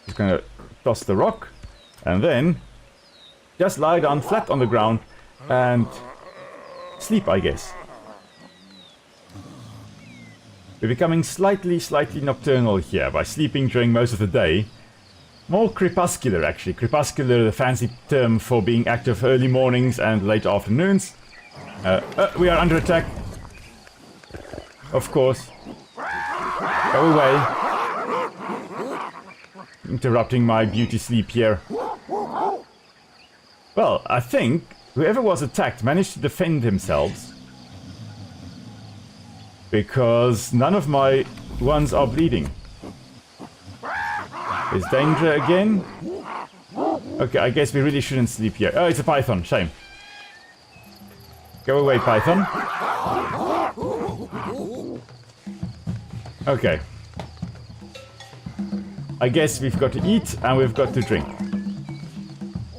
Just gonna toss the rock, and then just lie down flat on the ground and sleep, I guess. We're becoming slightly nocturnal here by sleeping during most of the day. More crepuscular, actually. Crepuscular, the fancy term for being active early mornings and late afternoons. We are under attack. Of course. Go away. Interrupting my beauty sleep here. Well, I think whoever was attacked managed to defend themselves. Because none of my ones are bleeding. Is danger again? Okay, I guess we really shouldn't sleep here. Oh, it's a python. Shame. Go away, python. Okay. I guess we've got to eat and we've got to drink.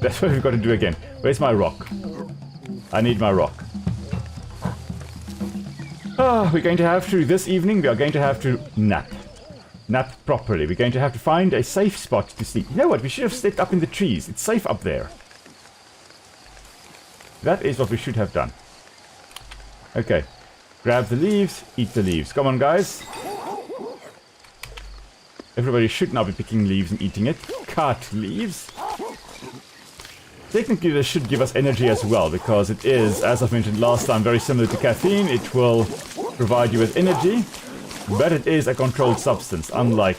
That's what we've got to do again. Where's my rock? I need my rock. We're going to have to, this evening, we are going to have to nap. Nap properly. We're going to have to find a safe spot to sleep. You know what? We should have slept up in the trees. It's safe up there. That is what we should have done. Okay. Grab the leaves. Eat the leaves. Come on, guys. Everybody should now be picking leaves and eating it. Cut leaves. Technically, this should give us energy as well, because it is, as I've mentioned last time, very similar to caffeine. It will provide you with energy. But it is a controlled substance, unlike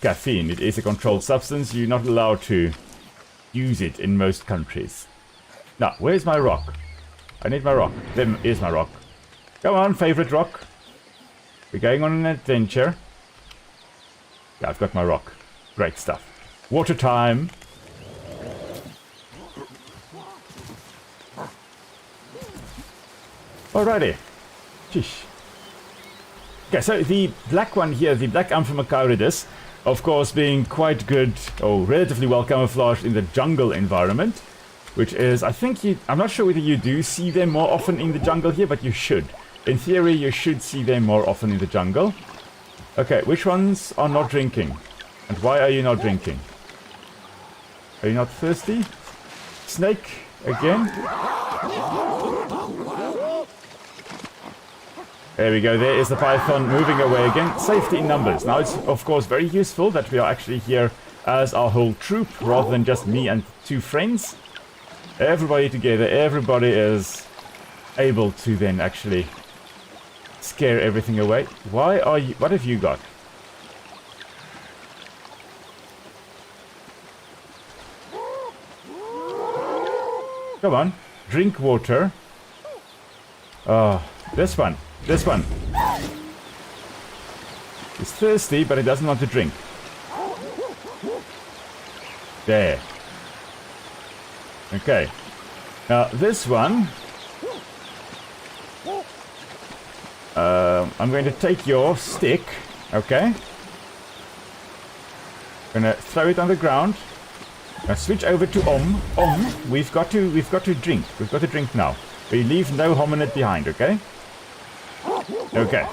caffeine. It is a controlled substance. You're not allowed to use it in most countries. Now, where's my rock? I need my rock. There is my rock. Come on, favorite rock. We're going on an adventure. Yeah, I've got my rock. Great stuff. Water time. Alrighty. Sheesh. Okay, so the black one here, the black Amphimacauridus, of course being quite good, or relatively well camouflaged in the jungle environment, which is, I think I'm not sure whether you do see them more often in the jungle here, but you should. In theory, you should see them more often in the jungle. Okay, which ones are not drinking? And why are you not drinking? Are you not thirsty? Snake, again. There we go, there is the python moving away again. Safety in numbers. Now it's of course very useful that we are actually here as our whole troop, rather than just me and 2 friends. Everybody together, everybody is able to then actually scare everything away. Why are you... what have you got? Come on, drink water. Oh, this one. This one. He's thirsty, but he doesn't want to drink. There. Okay. Now, this one... I'm going to take your stick. Okay. Gonna throw it on the ground. Now switch over to We've got to drink. We've got to drink now. We leave no hominid behind, okay? Okay.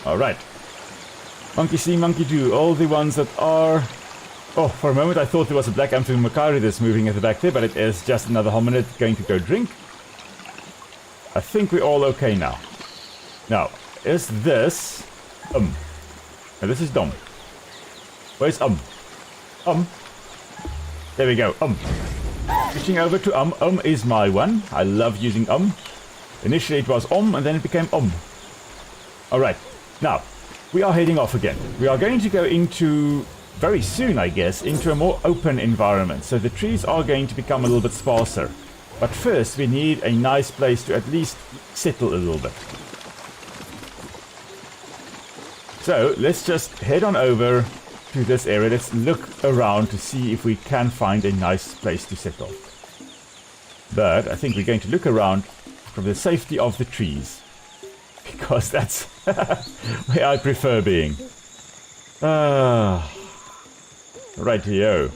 Alright. Monkey see, monkey do. All the ones that are... oh, for a moment I thought there was a black Amphimacauridus moving at the back there, but it is just another hominid going to go drink. I think we're all okay now. Now, is this... now this is Dom. Where's there we go, Switching over to is my one. I love using Initially it was and then it became Alright, now, we are heading off again. We are going to go into, very soon I guess, into a more open environment. So the trees are going to become a little bit sparser. But first we need a nice place to at least settle a little bit. So let's just head on over to this area. Let's look around to see if we can find a nice place to settle. But I think we're going to look around from the safety of the trees, because that's where I prefer being. Rightio.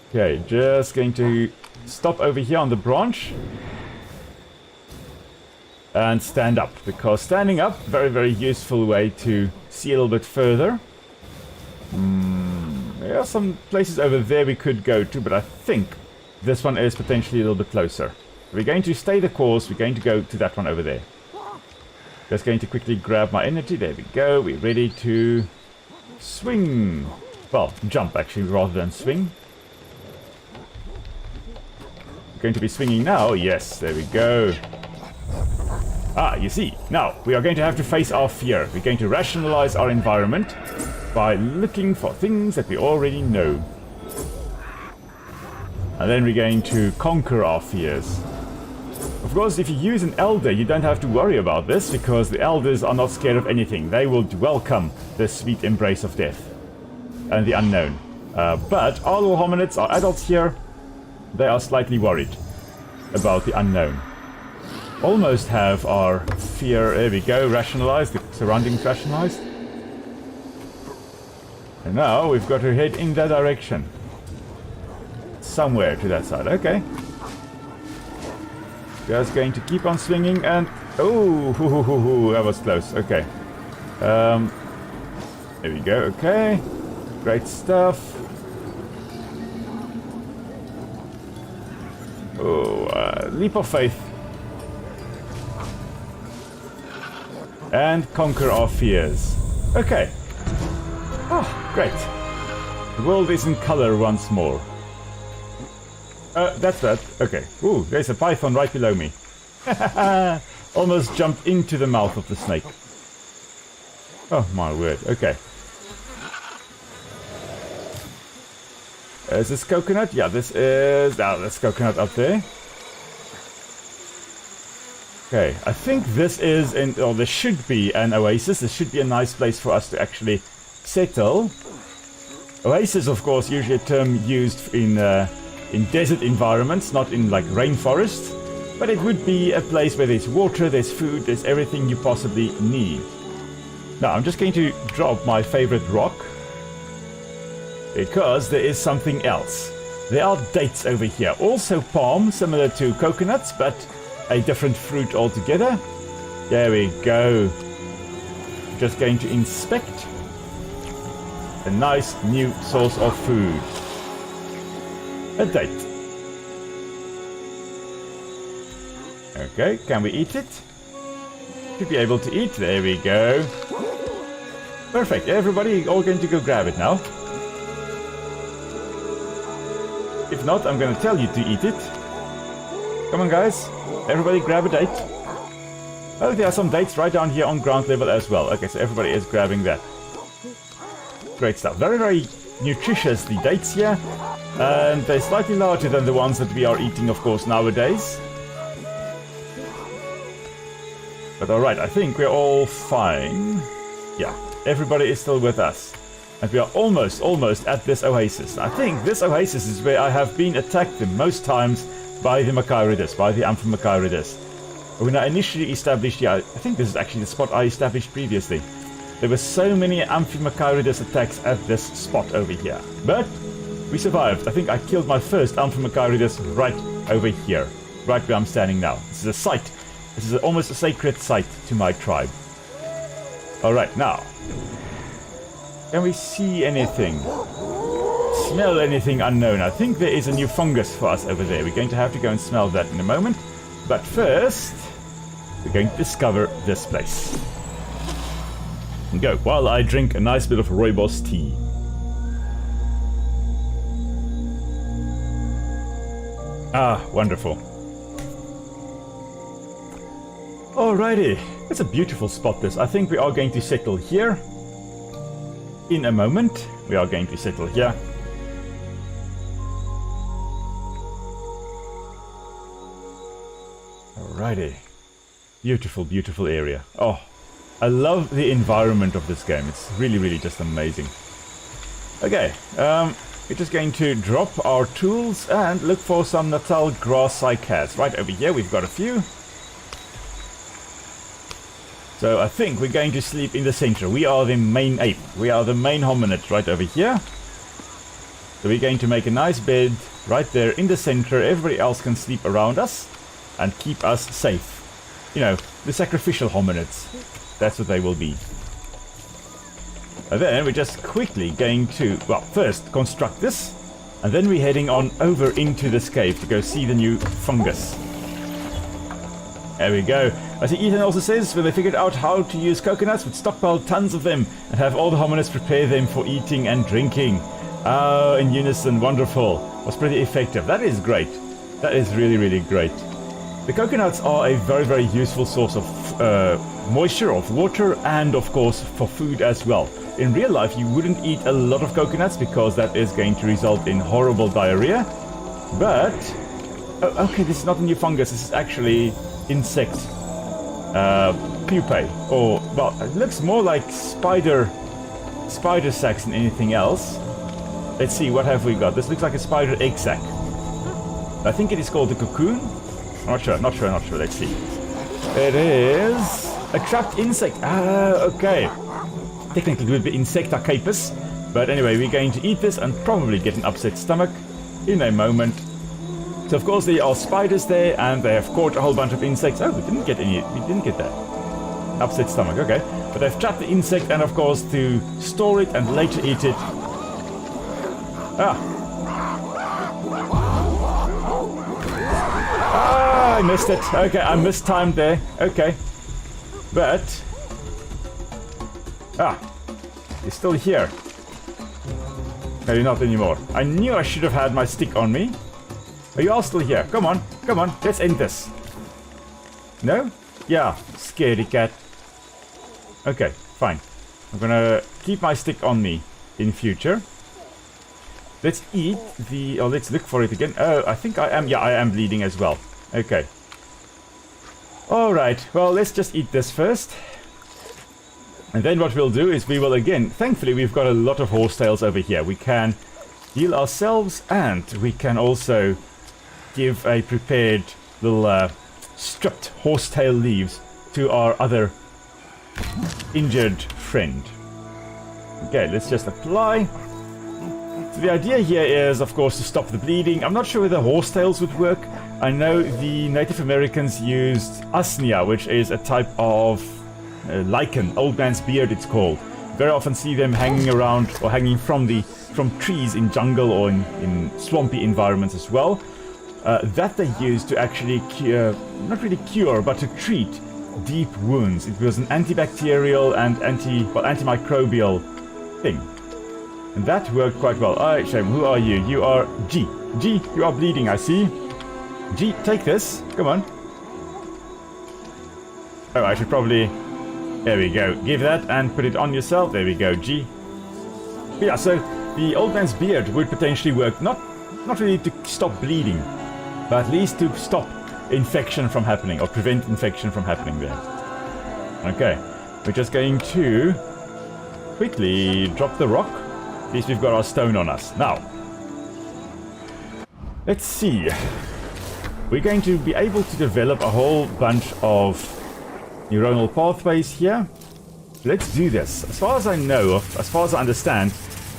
Okay, just going to stop over here on the branch and stand up, because standing up, very, very useful way to see a little bit further. There are some places over there we could go to, but I think this one is potentially a little bit closer. We're going to stay the course. We're going to go to that one over there. Just going to quickly grab my energy. There we go. We're ready to swing. Well, jump actually, rather than swing. We're going to be swinging now. Yes, there we go. You see, now we are going to have to face our fear. We're going to rationalize our environment by looking for things that we already know. And then we're going to conquer our fears. Of course, if you use an elder, you don't have to worry about this, because the elders are not scared of anything. They will welcome the sweet embrace of death and the unknown. But our little hominids, our adults here, they are slightly worried about the unknown. Almost have our fear, there we go, rationalized, the surroundings rationalized. And now we've got to head in that direction. Somewhere to that side, okay. Just going to keep on swinging and... oh, that was close, okay. There we go, okay. Great stuff. Oh, leap of faith. And conquer our fears. Okay. Oh, great. The world is in color once more. That's that. Okay. Ooh, there's a python right below me. Almost jumped into the mouth of the snake. Oh, my word. Okay. Is this coconut? Yeah, this is... oh, this coconut up there. Okay, I think this is, or there should be an oasis. This should be a nice place for us to actually settle. Oasis, of course, usually a term used in in desert environments, not in like rainforests. But it would be a place where there's water, there's food, there's everything you possibly need. Now, I'm just going to drop my favorite rock, because there is something else. There are dates over here. Also palm, similar to coconuts, but a different fruit altogether. There we go. Just going to inspect a nice new source of food. A date. Okay, can we eat it? Should be able to eat. There we go. Perfect. Everybody all going to go grab it now. If not, I'm going to tell you to eat it. Come on, guys. Everybody grab a date. Oh, there are some dates right down here on ground level as well. Okay, so everybody is grabbing that. Great stuff. Very, very nutritious, the dates here. And they're slightly larger than the ones that we are eating, of course, nowadays. But alright, I think we're all fine. Yeah, everybody is still with us. And we are almost at this oasis. I think this oasis is where I have been attacked the most times by the Machaeridus, by the Amphimachaeridus. When I initially established, yeah, I think this is actually the spot I established previously. There were so many Amphimachaeridus attacks at this spot over here. But we survived. I think I killed my first Amphimachaeridus right over here. Right where I'm standing now. This is a site. This is almost a sacred site to my tribe. Alright, now. Can we see anything? Smell anything unknown? I think there is a new fungus for us over there. We're going to have to go and smell that in a moment. But first, we're going to discover this place. And go, while I drink a nice bit of rooibos tea. Ah, wonderful. Alrighty, it's a beautiful spot this. I think we are going to settle here. In a moment, we are going to settle here. Alrighty. Beautiful, beautiful area. Oh, I love the environment of this game. It's really, really just amazing. Okay, we're just going to drop our tools and look for some Natal grass cycads. Right over here, we've got a few. So I think we're going to sleep in the center. We are the main ape. We are the main hominid right over here. So we're going to make a nice bed right there in the center. Everybody else can sleep around us and keep us safe. You know, the sacrificial hominids. That's what they will be. And then we're just quickly going to, well, first construct this. And then we're heading on over into this cave to go see the new fungus. There we go. As Ethan also says, when they figured out how to use coconuts, would stockpile tons of them and have all the hominids prepare them for eating and drinking. Oh, in unison, wonderful. Was pretty effective. That is great. That is really, really great. The coconuts are a very, very useful source of moisture, of water, and of course for food as well. In real life, you wouldn't eat a lot of coconuts because that is going to result in horrible diarrhea. But, oh, okay, this is not a new fungus. This is actually insect pupae, or well, it looks more like spider sacs than anything else. Let's see, what have we got? This looks like a spider egg sac. I think it is called a cocoon. Not sure. Let's see. It is a trapped insect. Ah, okay. Technically it would be Insecta capus, but anyway, we're going to eat this and probably get an upset stomach in a moment. So of course there are spiders there, and they have caught a whole bunch of insects. Oh, we didn't get that. Upset stomach, okay. But they've trapped the insect, and of course to store it and later eat it. I missed it. Okay, I mistimed there. Okay. But... you're still here. Maybe not anymore. I knew I should have had my stick on me. Are you all still here? Come on, let's end this. No? Yeah, scaredy cat. Okay, fine. I'm gonna keep my stick on me in future. Let's eat the... oh, let's look for it again. Oh, I think I am... yeah, I am bleeding as well. Okay. Alright, well, let's just eat this first. And then what we'll do is we will again... thankfully, we've got a lot of horsetails over here. We can heal ourselves, and we can also give a prepared little stripped horsetail leaves to our other injured friend. Okay, let's just apply. So the idea here is, of course, to stop the bleeding. I'm not sure whether horsetails would work. I know the Native Americans used usnea, which is a type of lichen, old man's beard it's called. Very often see them hanging around or hanging from trees in jungle or in swampy environments as well. That they used to actually cure, not really cure, but to treat deep wounds. It was an antibacterial and antimicrobial thing. And that worked quite well. Alright, Shame, who are you? You are G. G, you are bleeding, I see. G, take this. Come on. Oh, I should probably... There we go. Give that and put it on yourself. There we go, G. But yeah, so the old man's beard would potentially work, not really to stop bleeding, but at least to stop infection from happening, or prevent infection from happening there. Okay, we're just going to quickly drop the rock. At least we've got our stone on us. Now, let's see. We're going to be able to develop a whole bunch of neuronal pathways here. Let's do this. As far as I know, as far as I understand,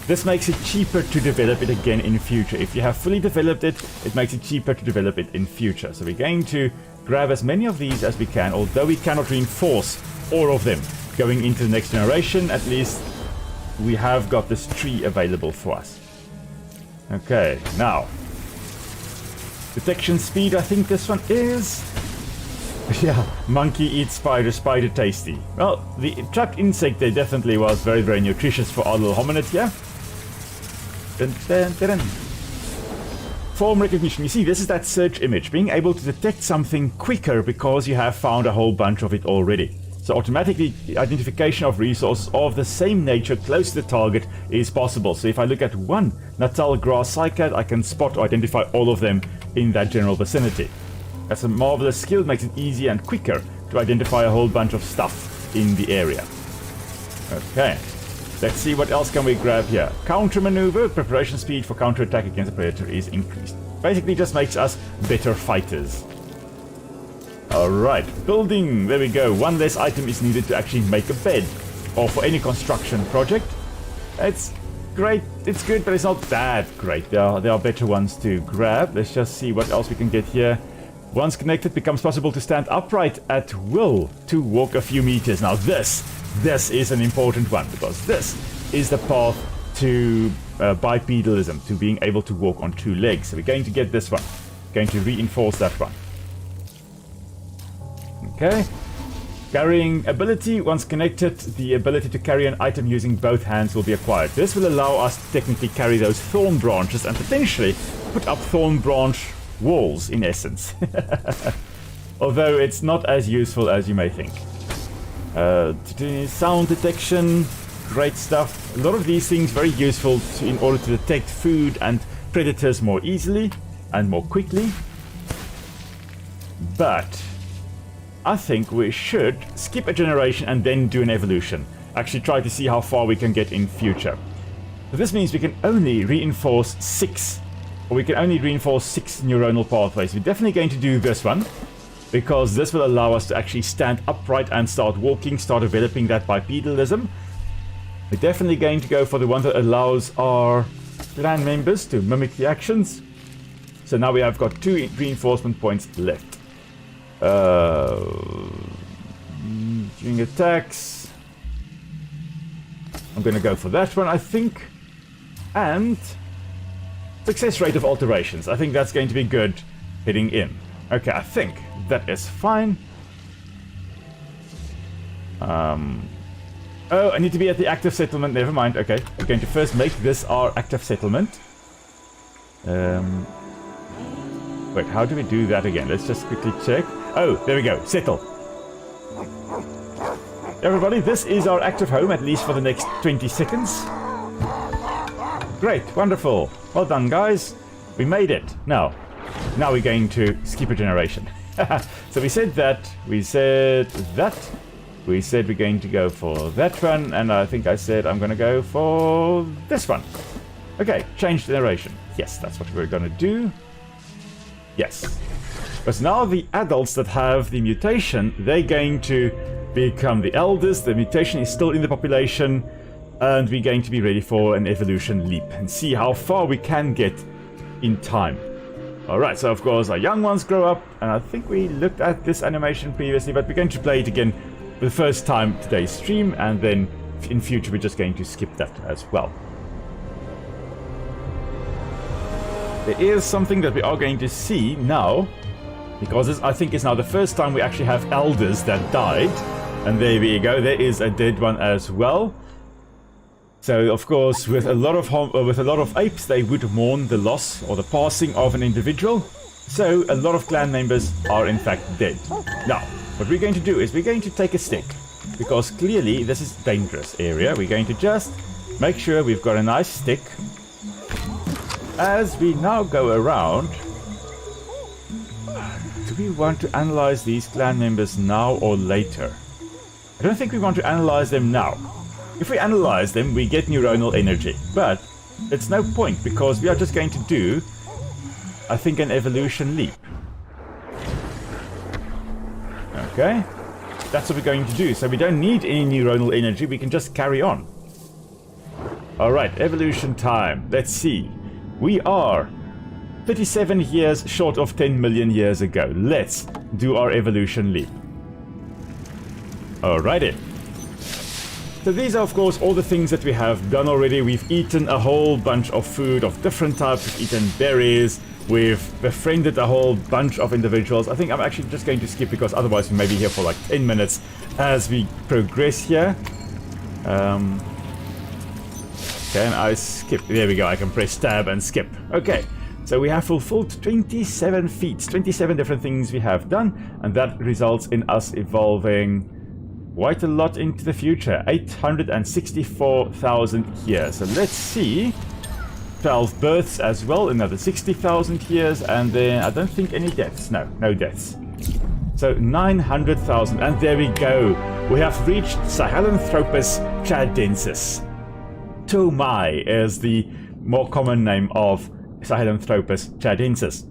this makes it cheaper to develop it again in future. If you have fully developed it, it makes it cheaper to develop it in future. So we're going to grab as many of these as we can, although we cannot reinforce all of them. Going into the next generation, at least we have got this tree available for us. Okay, now. Detection speed, I think this one is... Yeah, monkey eats spider, spider tasty. Well, the trapped insect there definitely was very, very nutritious for our little hominid here. Dun, dun, dun, dun. Form recognition. You see, this is that search image. Being able to detect something quicker because you have found a whole bunch of it already. So automatically, identification of resources of the same nature close to the target is possible. So if I look at one Natal grass cycad, I can spot or identify all of them in that general vicinity. That's a marvelous skill, makes it easier and quicker to identify a whole bunch of stuff in the area. Okay, let's see what else can we grab here. Counter maneuver, preparation speed for counter attack against a predator is increased. Basically just makes us better fighters. Alright, building, there we go. One less item is needed to actually make a bed, or for any construction project. It's great, it's good, but it's not that great. There are better ones to grab. Let's just see what else we can get here. Once connected, becomes possible to stand upright at will to walk a few meters. Now this is an important one, because this is the path to bipedalism, to being able to walk on two legs. So we're going to get this one. Going to reinforce that one. Okay. Carrying ability. Once connected, the ability to carry an item using both hands will be acquired. This will allow us to technically carry those thorn branches and potentially put up thorn branch walls, in essence. Although it's not as useful as you may think. Sound detection, great stuff. A lot of these things very useful in order to detect food and predators more easily and more quickly. But I think we should skip a generation and then do an evolution. Actually try to see how far we can get in future. So this means we can only reinforce 6 neuronal pathways. We're definitely going to do this one, because this will allow us to actually stand upright and start walking, start developing that bipedalism. We're definitely going to go for the one that allows our clan members to mimic the actions. So now we have got 2 reinforcement points left. Doing attacks. I'm going to go for that one, I think. And success rate of alterations. I think that's going to be good heading in. Okay, I think that is fine. Oh, I need to be at the active settlement. Never mind. Okay, we're going to first make this our active settlement. Wait, how do we do that again? Let's just quickly check. Oh, there we go. Settle. Everybody, this is our active home, at least for the next 20 seconds. Great, wonderful. Well done, guys. We made it. Now we're going to skip a generation. So we said that, we said that, we said we're going to go for that one, and I think I said I'm going to go for this one. Okay, change generation. Yes, that's what we're gonna do. Yes. Because now the adults that have the mutation, they're going to become the elders. The mutation is still in the population, and we're going to be ready for an evolution leap and see how far we can get in time. Alright, so of course our young ones grow up, and I think we looked at this animation previously, but we're going to play it again for the first time today's stream, and then in future we're just going to skip that as well. There is something that we are going to see now, because this, I think, is now the first time we actually have elders that died. And there we go, there is a dead one as well. So of course, with a lot of apes, they would mourn the loss or the passing of an individual. So a lot of clan members are in fact dead. Now, what we're going to do is we're going to take a stick, because clearly this is a dangerous area. We're going to just make sure we've got a nice stick. As we now go around, do we want to analyze these clan members now or later? I don't think we want to analyze them now. If we analyze them, we get neuronal energy, but it's no point, because we are just going to do, I think, an evolution leap. Okay, that's what we're going to do, so we don't need any neuronal energy, we can just carry on. Alright, evolution time. Let's see. We are 37 years short of 10 million years ago. Let's do our evolution leap. Alrighty. So these are of course all the things that we have done already. We've eaten a whole bunch of food of different types. We've eaten berries. We've befriended a whole bunch of individuals. I think I'm actually just going to skip, because otherwise we may be here for like 10 minutes as we progress here. Can I skip? There we go, I can press tab and skip. Okay, so we have fulfilled 27 feats, 27 different things we have done, and that results in us evolving quite a lot into the future, 864,000 years. So let's see, 12 births as well, another 60,000 years, and then I don't think any deaths. No deaths. So 900,000, and there we go. We have reached Sahelanthropus chadensis. Tomai is the more common name of Sahelanthropus chadensis.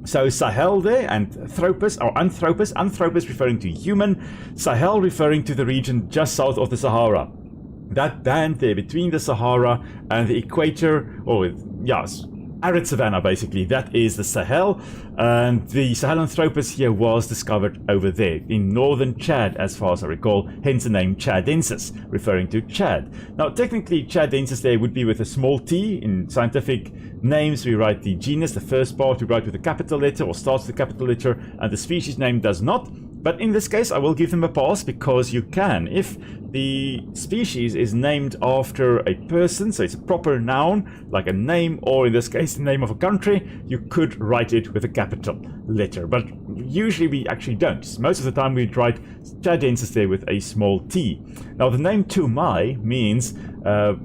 So Sahel there, and Anthropus, or Anthropus referring to human, Sahel referring to the region just south of the Sahara. That band there between the Sahara and the equator, or yes, arid savanna basically, that is the Sahel, and the Sahelanthropus here was discovered over there in northern Chad, as far as I recall, hence the name Chadensis, referring to Chad. Now technically Chadensis there would be with a small t. In scientific names we write the genus, the first part we write with a capital letter or starts with a capital letter, and the species name does not. But in this case I will give them a pass, because you can, if the species is named after a person, so it's a proper noun, like a name, or in this case the name of a country, you could write it with a capital letter. But usually we actually don't. Most of the time we'd write Chadensis there with a small t. Now the name Tomai means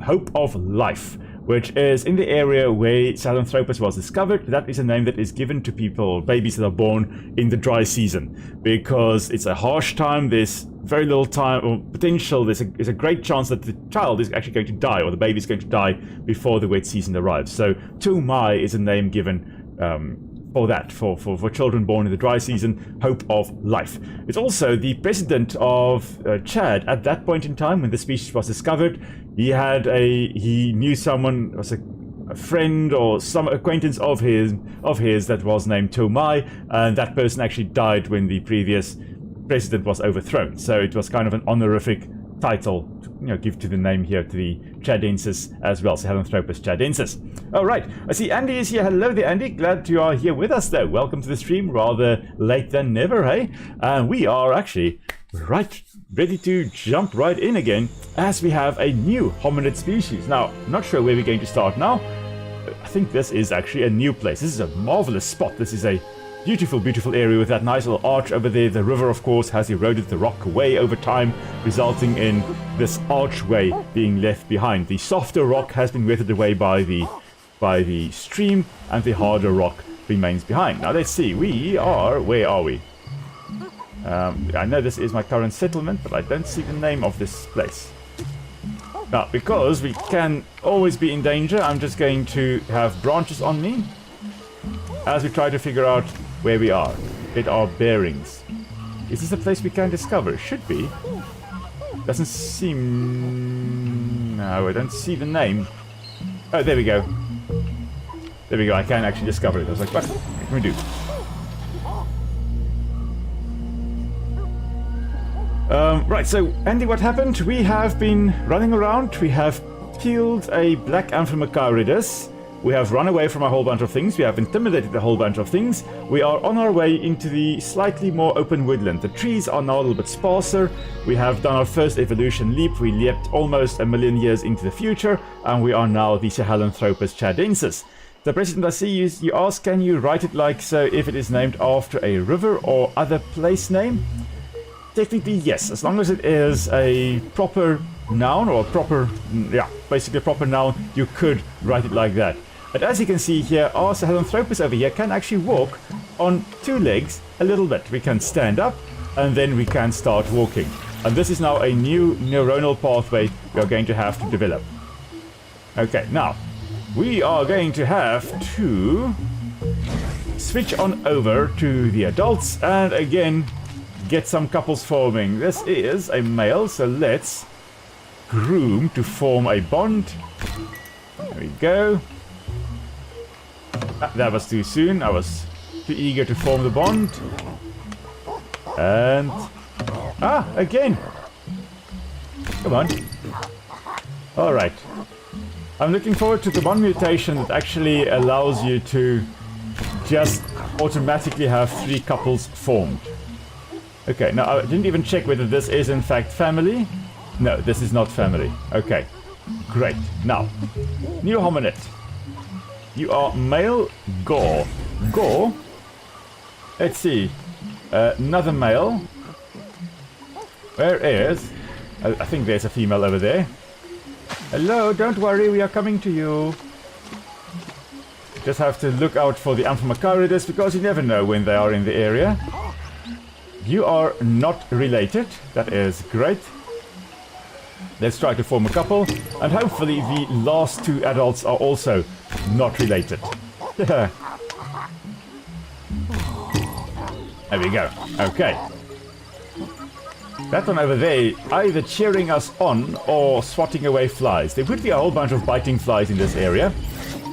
hope of life, which is in the area where Sahelanthropus was discovered. That is a name that is given to people, babies that are born in the dry season, because it's a harsh time, there's very little time or potential, there's a great chance that the child is actually going to die, or the baby is going to die before the wet season arrives. So Tomai is a name given for that, for children born in the dry season, hope of life. It's also the president of Chad at that point in time when the species was discovered. He knew someone, was a friend or some acquaintance of his that was named Tomai, and that person actually died when the previous president was overthrown. So it was kind of an honorific title to, give to the name here, to the Chadensis as well, Sahelanthropus chadensis. All right, I see Andy is here. Hello there, Andy. Glad you are here with us, though. Welcome to the stream. Rather late than never, hey? And we are actually ready to jump right in again, as we have a new hominid species. Now, I'm not sure where we're going to start now. I think this is actually a new place. This is a marvelous spot. This is a beautiful, beautiful area with that nice little arch over there. The river, of course, has eroded the rock away over time, resulting in this archway being left behind. The softer rock has been weathered away by the stream, and the harder rock remains behind. Now let's see. Where are we? I know this is my current settlement, but I don't see the name of this place. Now, because we can always be in danger, I'm just going to have branches on me as we try to figure out where we are. Get our bearings. Is this a place we can discover? Should be. Doesn't seem... No, I don't see the name. Oh, there we go. There we go, I can actually discover it. I was like, what can we do? Right, so Andy, what happened? We have been running around. We have killed a black Amphimacharides. We have run away from a whole bunch of things. We have intimidated a whole bunch of things. We are on our way into the slightly more open woodland. The trees are now a little bit sparser. We have done our first evolution leap. We leapt almost 1 million years into the future, and we are now the Sahelanthropus chadensis. So, President, I see you ask, can you write it like so if it is named after a river or other place name? Technically, yes, as long as it is a proper noun or a proper, basically a proper noun, you could write it like that. But as you can see here, our Sahelanthropus over here can actually walk on 2 legs a little bit. We can stand up and then we can start walking. And this is now a new neuronal pathway we are going to have to develop. Okay, now we are going to have to switch on over to the adults and again get some couples forming. This is a male, so let's groom to form a bond. There we go. That was too soon. I was too eager to form the bond. And... again! Come on. Alright. I'm looking forward to the one mutation that actually allows you to just automatically have 3 couples formed. Okay, now I didn't even check whether this is in fact family. No, this is not family. Okay, great. Now, new hominid. You are male Gore. Gore? Let's see. Another male. Where is... I think there's a female over there. Hello, don't worry, we are coming to you. Just have to look out for the Amphimacharides because you never know when they are in the area. You are not related. That is great. Let's try to form a couple. And hopefully the last 2 adults are also not related. There we go. Okay. That one over there either cheering us on or swatting away flies. There would be a whole bunch of biting flies in this area.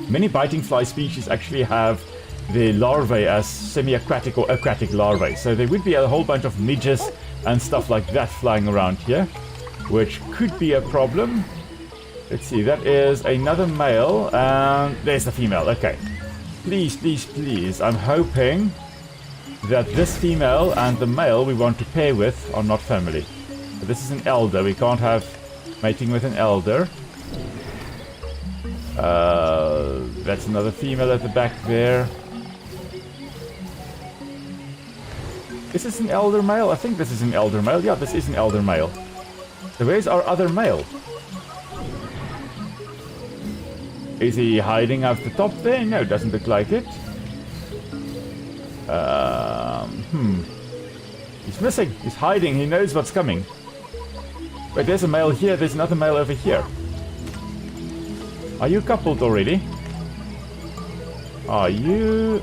Many biting fly species actually have the larvae as semi-aquatic or aquatic larvae. So there would be a whole bunch of midges and stuff like that flying around here, which could be a problem. Let's see, that is another male, and there's the female. Okay. Please, please, please. I'm hoping that this female and the male we want to pair with are not family. But this is an elder. We can't have mating with an elder. That's another female at the back there. Is this an elder male? I think this is an elder male. Yeah, this is an elder male. So where's our other male? Is he hiding at the top there? No, doesn't look like it. He's missing. He's hiding. He knows what's coming. Wait, there's a male here. There's another male over here. Are you coupled already? Are you...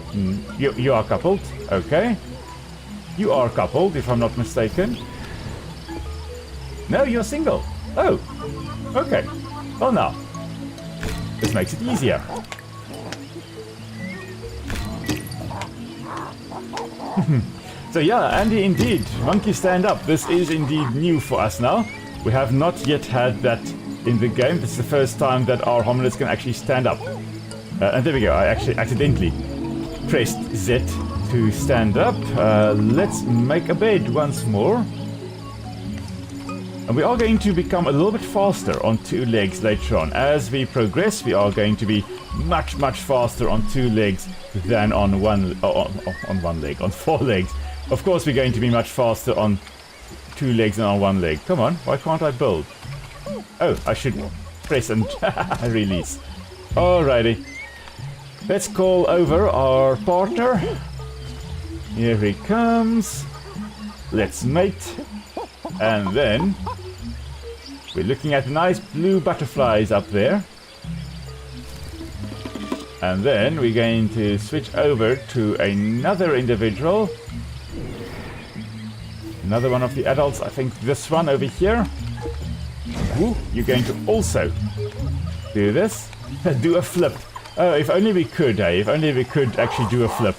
You are coupled. Okay. You are coupled, if I'm not mistaken. No, you're single. Oh. Okay. Well, now. This makes it easier. So yeah, Andy, indeed. Monkey stand up. This is indeed new for us now. We have not yet had that in the game. This is the first time that our hominids can actually stand up. And there we go. I actually accidentally pressed Z to stand up. Let's make a bed once more. And we are going to become a little bit faster on 2 legs later on. As we progress, we are going to be much, much faster on 2 legs than on on 4 legs. Of course, we're going to be much faster on 2 legs than on 1 leg. Come on, why can't I build? Oh, I should press and release. Alrighty. Let's call over our partner. Here he comes. Let's mate. And then We're looking at nice blue butterflies up there. And then we're going to switch over to another individual. Another one of the adults, I think this one over here. Ooh, you're going to also do this. Do a flip. Oh, if only we could, eh? If only we could actually do a flip.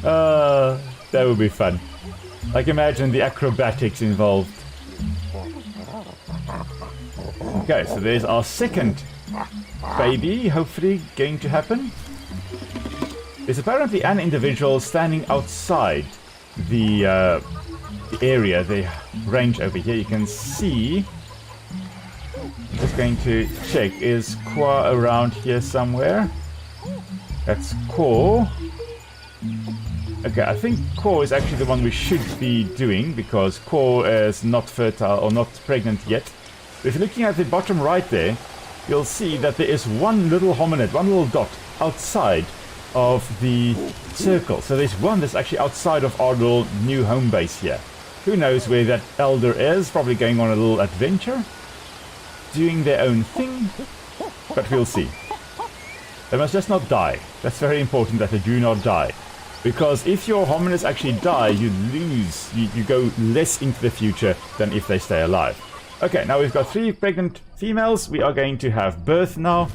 That would be fun. Like, imagine the acrobatics involved. Okay, so there's our second baby, hopefully going to happen. There's apparently an individual standing outside the area, the range over here. You can see. I'm just going to check. Is Kwa around here somewhere? That's Kwa. Okay, I think Kwa is actually the one we should be doing, because Kwa is not fertile or not pregnant yet. If you're looking at the bottom right there, you'll see that there is one little hominid, one little dot outside of the circle. So there's one that's actually outside of our little new home base here. Who knows where that elder is? Probably going on a little adventure, doing their own thing, but we'll see. They must just not die. That's very important that they do not die. Because if your hominids actually die, you lose, you go less into the future than if they stay alive. Okay, now we've got 3 pregnant females. We are going to have birth now.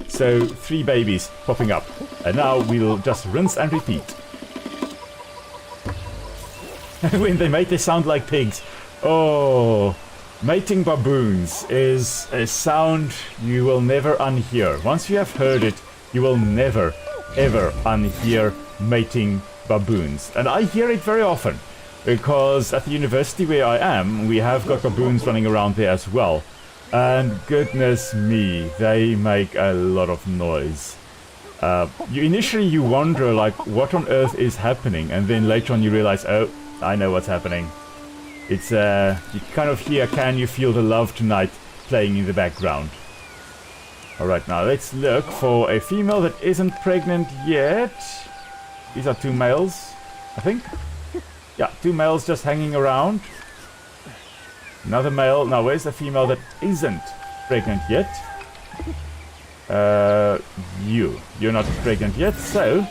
So 3 babies popping up. And now we'll just rinse and repeat. When they mate, they sound like pigs. Oh, mating baboons is a sound you will never unhear. Once you have heard it, you will never, ever unhear mating baboons. And I hear it very often, because at the university where I am, we have got baboons running around there as well. And goodness me, they make a lot of noise. Initially you wonder, like, what on earth is happening? And then later on you realize, oh, I know what's happening. It's, you kind of hear Can You Feel the Love Tonight playing in the background. Alright, now let's look for a female that isn't pregnant yet. These are 2 males, I think. Yeah, 2 males just hanging around. Another male. Now, where's the female that isn't pregnant yet? You're not pregnant yet, so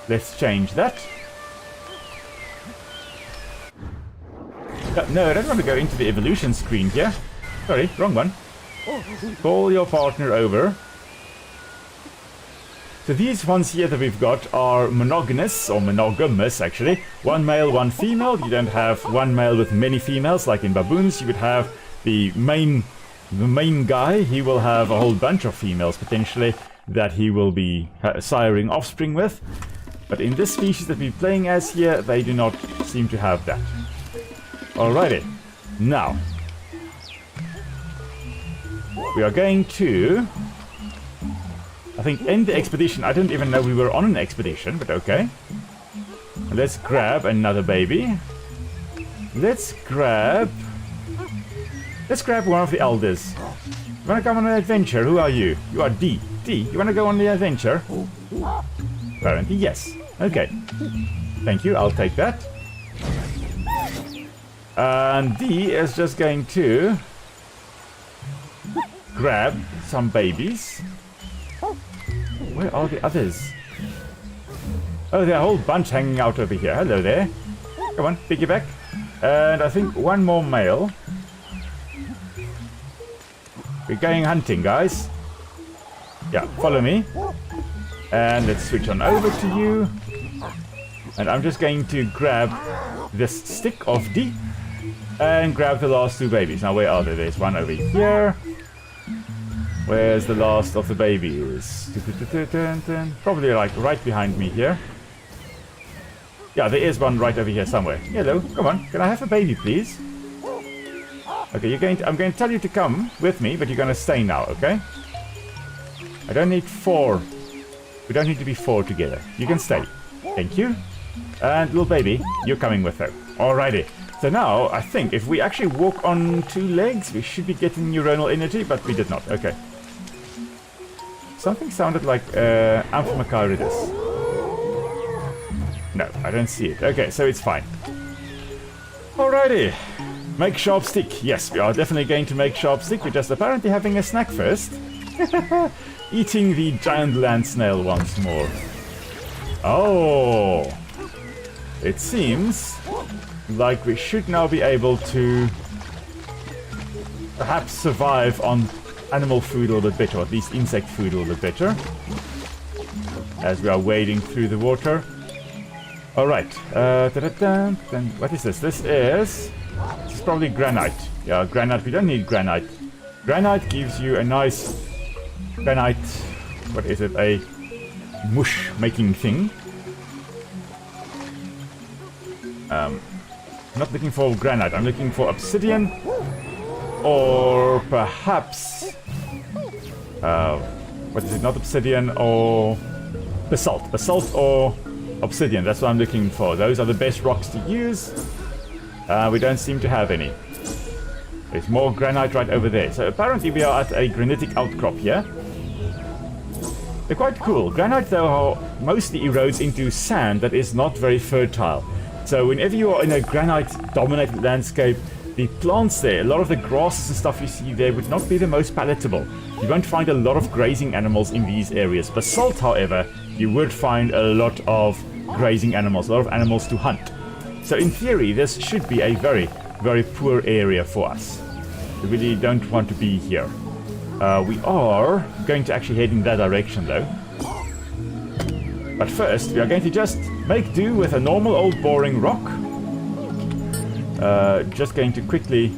let's change that. No, I don't want to go into the evolution screen here. Sorry, wrong one. Call your partner over. So these ones here that we've got are monogamous, or monogamous actually. 1 male, 1 female. You don't have 1 male with many females like in baboons. You would have the main guy. He will have a whole bunch of females potentially that he will be siring offspring with. But in this species that we're playing as here, they do not seem to have that. Alrighty. Now, we are going to, I think, end the expedition. I didn't even know we were on an expedition, but okay. Let's grab another baby. Let's grab one of the elders. You wanna come on an adventure? Who are you? You are D. D, you wanna go on the adventure? Apparently, yes. Okay. Thank you, I'll take that. And D is just going to grab some babies. Where are the others? Oh, there are a whole bunch hanging out over here. Hello there. Come on, piggyback. And I think 1 more male. We're going hunting, guys. Yeah, follow me. And let's switch on over to you. And I'm just going to grab this stick of D and grab the last 2 babies. Now, where are they? There's one over here. Where's the last of the babies? Probably like right behind me here. Yeah, there is one right over here somewhere. Hello, come on. Can I have a baby, please? Okay, I'm going to tell you to come with me, but you're going to stay now, okay? I don't need 4. We don't need to be 4 together. You can stay. Thank you. And little baby, you're coming with her. Alrighty. So now, I think if we actually walk on 2 legs, we should be getting neuronal energy, but we did not. Okay. Something sounded like Amphimacharides. No, I don't see it. Okay, so it's fine. Alrighty. Make sharp stick. Yes, we are definitely going to make sharp stick. We're just apparently having a snack first. Eating the giant land snail once more. Oh! It seems like we should now be able to perhaps survive on animal food a little bit better, or at least insect food a little bit better, as we are wading through the water. Alright, then what is this? This is probably granite. Yeah, granite. We don't need granite. Granite gives you a nice granite, what is it, a mush making thing. I'm not looking for granite, I'm looking for obsidian, or perhaps what is it, not obsidian, or basalt or obsidian. That's what I'm looking for. Those are the best rocks to use. We don't seem to have any. There's more granite right over there. So apparently we are at a granitic outcrop here. They're quite cool. Granite, though, mostly erodes into sand that is not very fertile. So whenever you are in a granite-dominated landscape, the plants there, a lot of the grasses and stuff you see there would not be the most palatable. You won't find a lot of grazing animals in these areas. Basalt, however, you would find a lot of grazing animals, a lot of animals to hunt. So in theory, this should be a very, very poor area for us. We really don't want to be here. We are going to actually head in that direction, though. But first, we are going to just make do with a normal old boring rock. Just going to quickly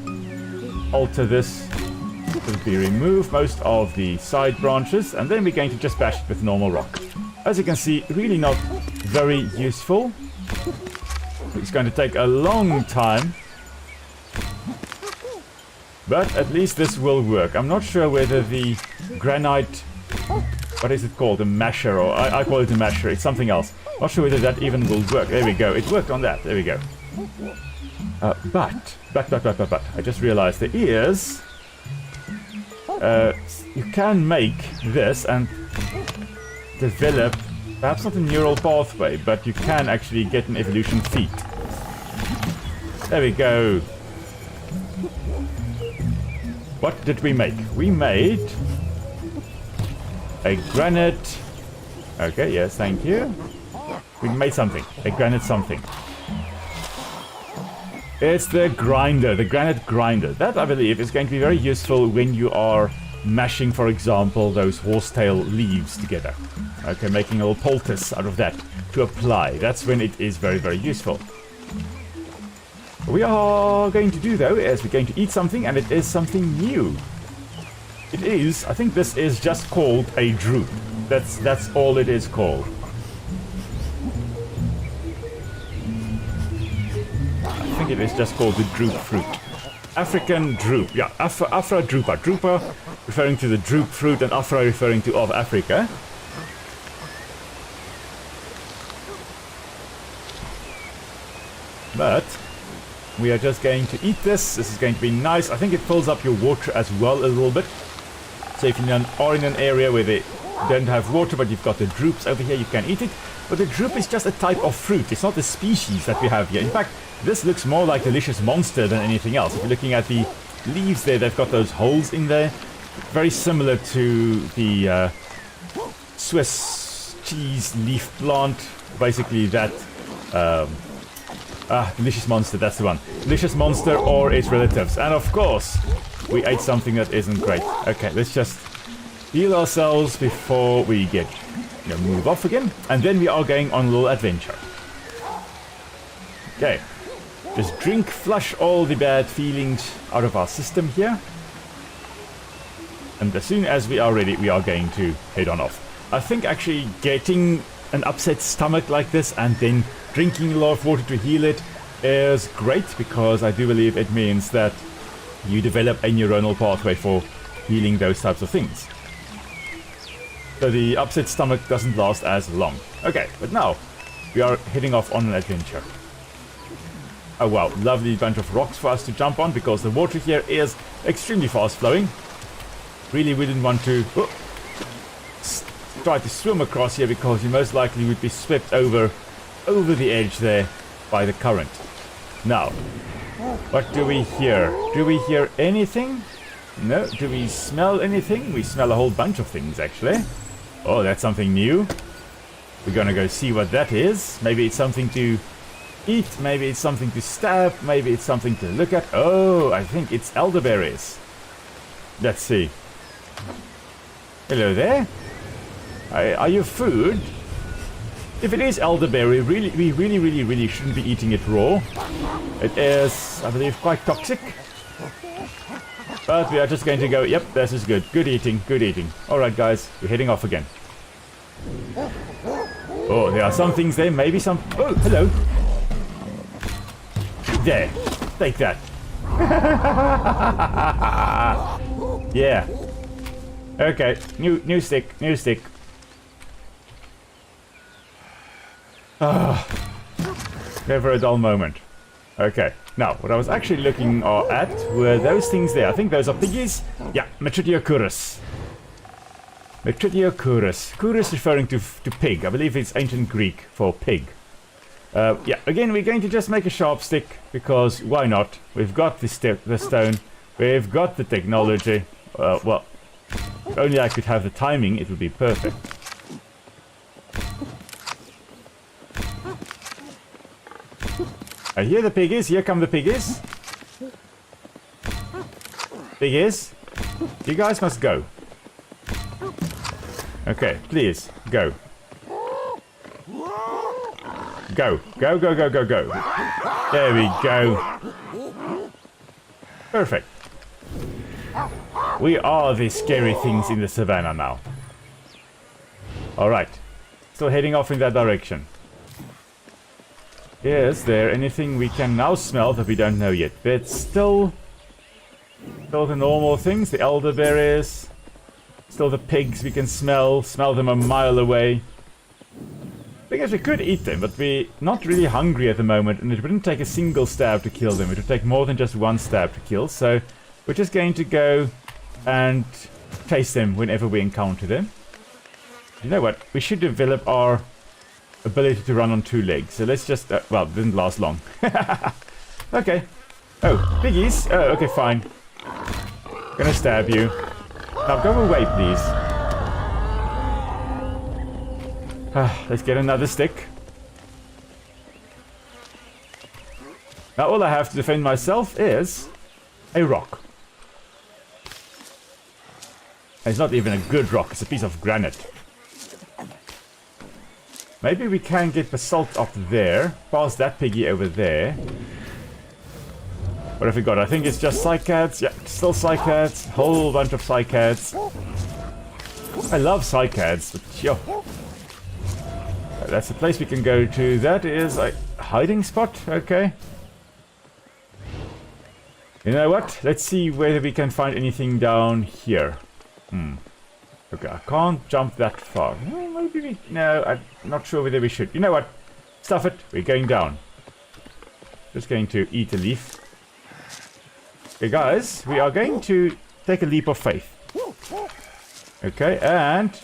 alter this. Will be remove most of the side branches, and then we're going to just bash it with normal rock. As you can see, really not very useful. It's going to take a long time, but at least this will work. I'm not sure whether the granite, what is it called, a masher, or I call it a masher, it's something else. Not sure whether that even will work. There we go, it worked on that, there we go. But, I just realized there is, you can make this and develop, perhaps not a neural pathway, but you can actually get an evolution feat. There we go. What did we make? We made a granite. Okay, yes, thank you. We made something. A granite something. It's the grinder, the granite grinder. That, I believe, is going to be very useful when you are mashing, for example, those horsetail leaves together. Okay, making a little poultice out of that to apply. That's when it is very, very useful. What we are going to do, though, is we're going to eat something, and it is something new. It is, I think this is just called a drupe. That's all it is called. I think it is just called the drupe fruit. African drupe, yeah, Afra drupa. Drupa referring to the drupe fruit, and Afra referring to of Africa. But we are just going to eat this. This is going to be nice. I think it fills up your water as well a little bit. So if you are in an area where they don't have water, but you've got the drupes over here, you can eat it. But the drupe is just a type of fruit. It's not the species that we have here. In fact, this looks more like delicious monster than anything else. If you're looking at the leaves there, they've got those holes in there. Very similar to the Swiss cheese leaf plant. Basically that... delicious monster, that's the one. Delicious monster or its relatives. And of course, we ate something that isn't great. Okay, let's just heal ourselves before we get move off again. And then we are going on a little adventure. Okay. Just drink, flush all the bad feelings out of our system here. And as soon as we are ready, we are going to head on off. I think actually getting an upset stomach like this and then drinking a lot of water to heal it is great, because I do believe it means that you develop a neuronal pathway for healing those types of things. So the upset stomach doesn't last as long. Okay, but now we are heading off on an adventure. Oh wow, lovely bunch of rocks for us to jump on, because the water here is extremely fast flowing. Really wouldn't want to try to swim across here, because you most likely would be swept over the edge there by the current. Now, What do we hear? Do we hear anything? No. Do we smell anything? We smell a whole bunch of things, actually. Oh, that's something new. We're gonna go see what that is. Maybe it's something to eat. Maybe it's something to stab. Maybe it's something to look at. Oh, I think it's elderberries. Let's see. Hello there. Are you food? If it is elderberry, we really shouldn't be eating it raw. It is, I believe, quite toxic. But we are just going to go, yep, this is good. Good eating, good eating. Alright guys, we're heading off again. Oh, there are some things there, maybe some... Oh, hello. There, take that. Yeah. Okay, new stick, new stick. Ah, never a dull moment. Okay, now what I was actually looking at were those things there. I think those are piggies. Yeah, Metrithiochurus. Metrithiochurus. Churus referring to pig. I believe it's ancient Greek for pig. Yeah, again we're going to just make a sharp stick because why not? We've got the stone. We've got the technology. Well, if only I could have the timing, it would be perfect. I hear the piggies. Here come the piggies. Piggies, you guys must go. Okay, please, go. Go. Go, go, go, go, go. There we go. Perfect. We are the scary things in the savannah now. Alright. Still heading off in that direction. Is there anything we can now smell that we don't know yet? But still the normal things, the elderberries. Still the pigs we can smell them a mile away. Because we could eat them, but we're not really hungry at the moment, and it wouldn't take a single stab to kill them. It would take more than just one stab to kill, so we're just going to go and taste them whenever we encounter them. You know what? We should develop our ability to run on two legs. So let's just... well, it didn't last long. Okay. Oh, piggies. Oh, okay, fine. Gonna stab you. Now go away, please. Let's get another stick. Now all I have to defend myself is a rock. It's not even a good rock, it's a piece of granite. Maybe we can get basalt up there, past that piggy over there. What have we got? I think it's just cycads. Yeah, still cycads. Whole bunch of cycads. I love cycads, but yo. That's the place we can go to. That is a hiding spot. Okay. You know what? Let's see whether we can find anything down here. Okay, I can't jump that far. Well, maybe we... No, I'm not sure whether we should. You know what? Stuff it. We're going down. Just going to eat a leaf. Okay, guys. We are going to take a leap of faith. Okay, and...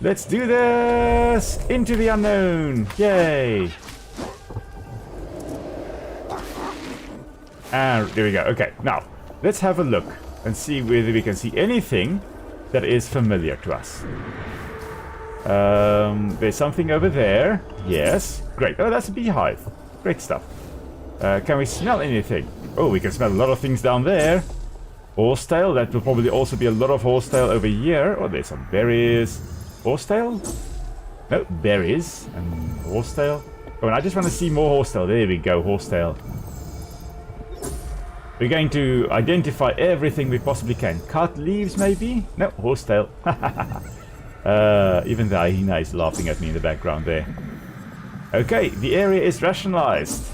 let's do this! Into the unknown! Yay! And there we go. Okay, now, let's have a look and see whether we can see anything that is familiar to us. There's something over there. Yes. Great. Oh, that's a beehive. Great stuff. Can we smell anything? Oh, we can smell a lot of things down there. Horsetail. That will probably also be a lot of horsetail over here. Oh, there's some berries. Horsetail? No, berries and horsetail. Oh, and I just want to see more horsetail. There we go, horsetail. We're going to identify everything we possibly can. Cut leaves, maybe? No, horsetail. Even the hyena is laughing at me in the background there. Okay, the area is rationalized.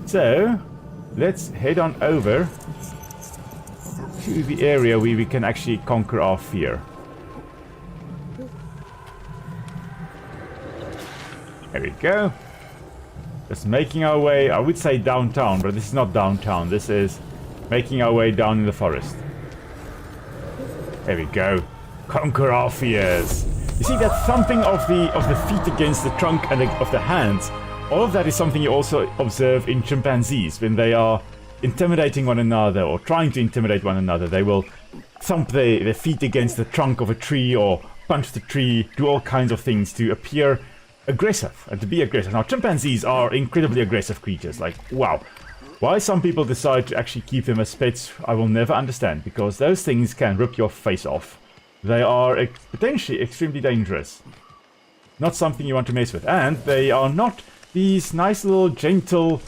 So, let's head on over to the area where we can actually conquer our fear. There we go. Just making our way, I would say downtown, but this is not downtown. This is making our way down in the forest. There we go. Conquer our fears. You see that thumping of the feet against the trunk and of the hands? All of that is something you also observe in chimpanzees when they are intimidating one another or trying to intimidate one another. They will thump their feet against the trunk of a tree or punch the tree, do all kinds of things to appear aggressive and to be aggressive. Now, chimpanzees are incredibly aggressive creatures. Like, wow. Why some people decide to actually keep them as pets, I will never understand, because those things can rip your face off. They are potentially extremely dangerous. Not something you want to mess with. And they are not these nice little gentle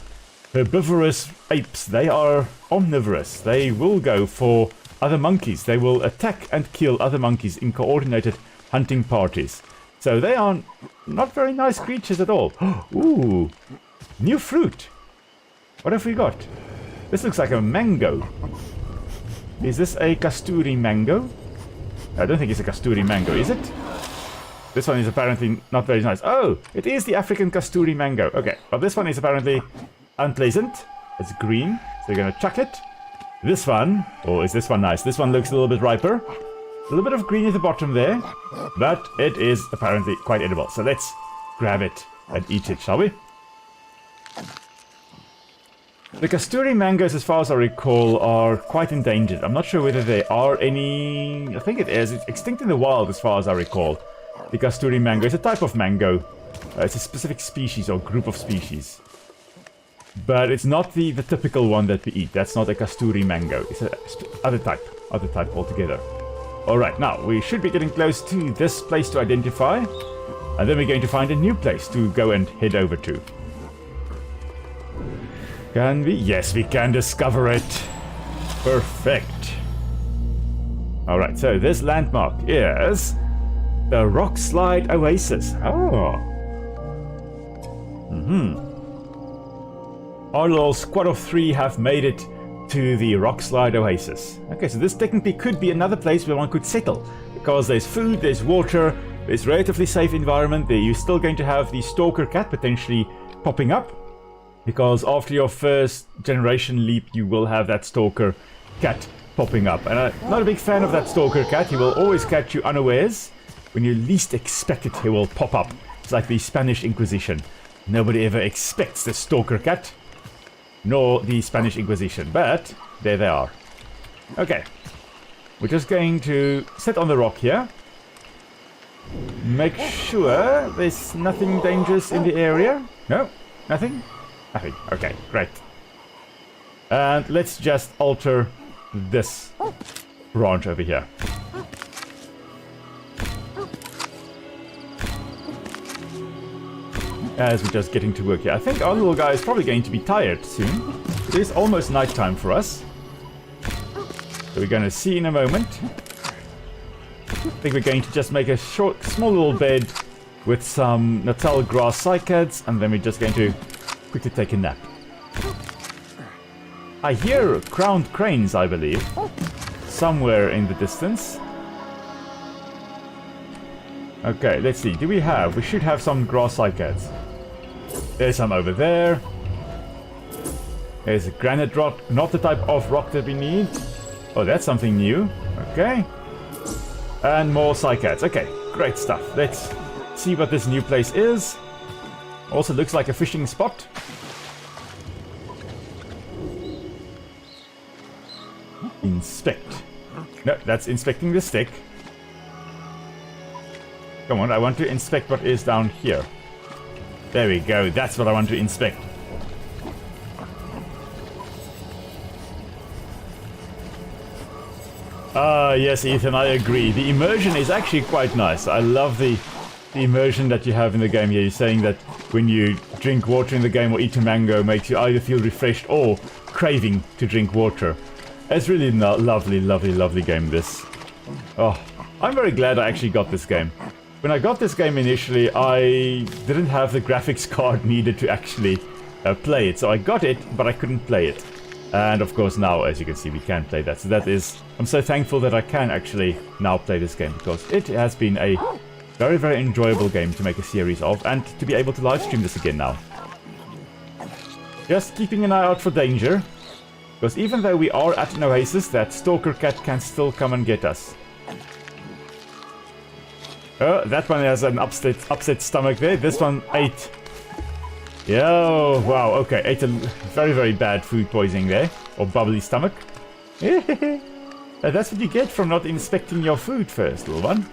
herbivorous apes. They are omnivorous. They will go for other monkeys. They will attack and kill other monkeys in coordinated hunting parties. So they are not very nice creatures at all. Ooh, new fruit. What have we got? This looks like a mango. Is this a kasturi mango? I don't think it's a kasturi mango, is it? This one is apparently not very nice. Oh, it is the African kasturi mango. Okay, but this one is apparently unpleasant. It's green, so we're gonna chuck it. This one, oh, is this one nice? This one looks a little bit riper. A little bit of green at the bottom there, but it is apparently quite edible. So let's grab it and eat it, shall we? The kasturi mangoes, as far as I recall, are quite endangered. I'm not sure whether there are any... I think it is. It's extinct in the wild, as far as I recall. The kasturi mango is a type of mango. It's a specific species or group of species. But it's not the typical one that we eat. That's not a kasturi mango. It's a other type altogether. Alright, now we should be getting close to this place to identify. And then we're going to find a new place to go and head over to. Can we? Yes, we can discover it. Perfect. Alright, so this landmark is the Rock Slide Oasis. Oh. Our little squad of 3 have made it to the Rock Slide Oasis. Okay, so this technically could be another place where one could settle. Because there's food, there's water, there's relatively safe environment. There you're still going to have the stalker cat potentially popping up. Because after your first generation leap, you will have that stalker cat popping up. And I'm not a big fan of that stalker cat. He will always catch you unawares. When you least expect it, he will pop up. It's like the Spanish Inquisition. Nobody ever expects the stalker cat. Nor the Spanish Inquisition. But there they are. Okay. We're just going to sit on the rock here. Make sure there's nothing dangerous in the area. No? Nothing? Nothing. Okay, great. And let's just alter this branch over here. As we're just getting to work here. I think our little guy is probably going to be tired soon. It is almost nighttime for us. So we're going to see in a moment. I think we're going to just make a small little bed with some Natal grass cycads, and then we're just going to quickly take a nap. I hear crowned cranes, I believe, somewhere in the distance. Okay, let's see. Do we have? We should have some grass cycads. There's some over there. There's a granite rock, not the type of rock that we need. Oh, that's something new. Okay. And more cycads. Okay, great stuff. Let's see what this new place is. Also looks like a fishing spot. Inspect. No, that's inspecting the stick. Come on, I want to inspect what is down here. There we go, that's what I want to inspect. Yes, Ethan, I agree. The immersion is actually quite nice. I love the immersion that you have in the game here. You're saying that when you drink water in the game or eat a mango, makes you either feel refreshed or craving to drink water. It's really lovely, lovely, lovely game, this. Oh, I'm very glad I actually got this game. When I got this game initially, I didn't have the graphics card needed to actually play it. So I got it, but I couldn't play it. And of course now, as you can see, we can play that. So that is... I'm so thankful that I can actually now play this game, because it has been a very, very enjoyable game to make a series of, and to be able to live stream this again now. Just keeping an eye out for danger. Because even though we are at an oasis, that stalker cat can still come and get us. Oh, that one has an upset stomach there. This one ate... Yeah, wow, okay. Ate a very, very bad food poisoning there. Or bubbly stomach. That's what you get from not inspecting your food first, little one.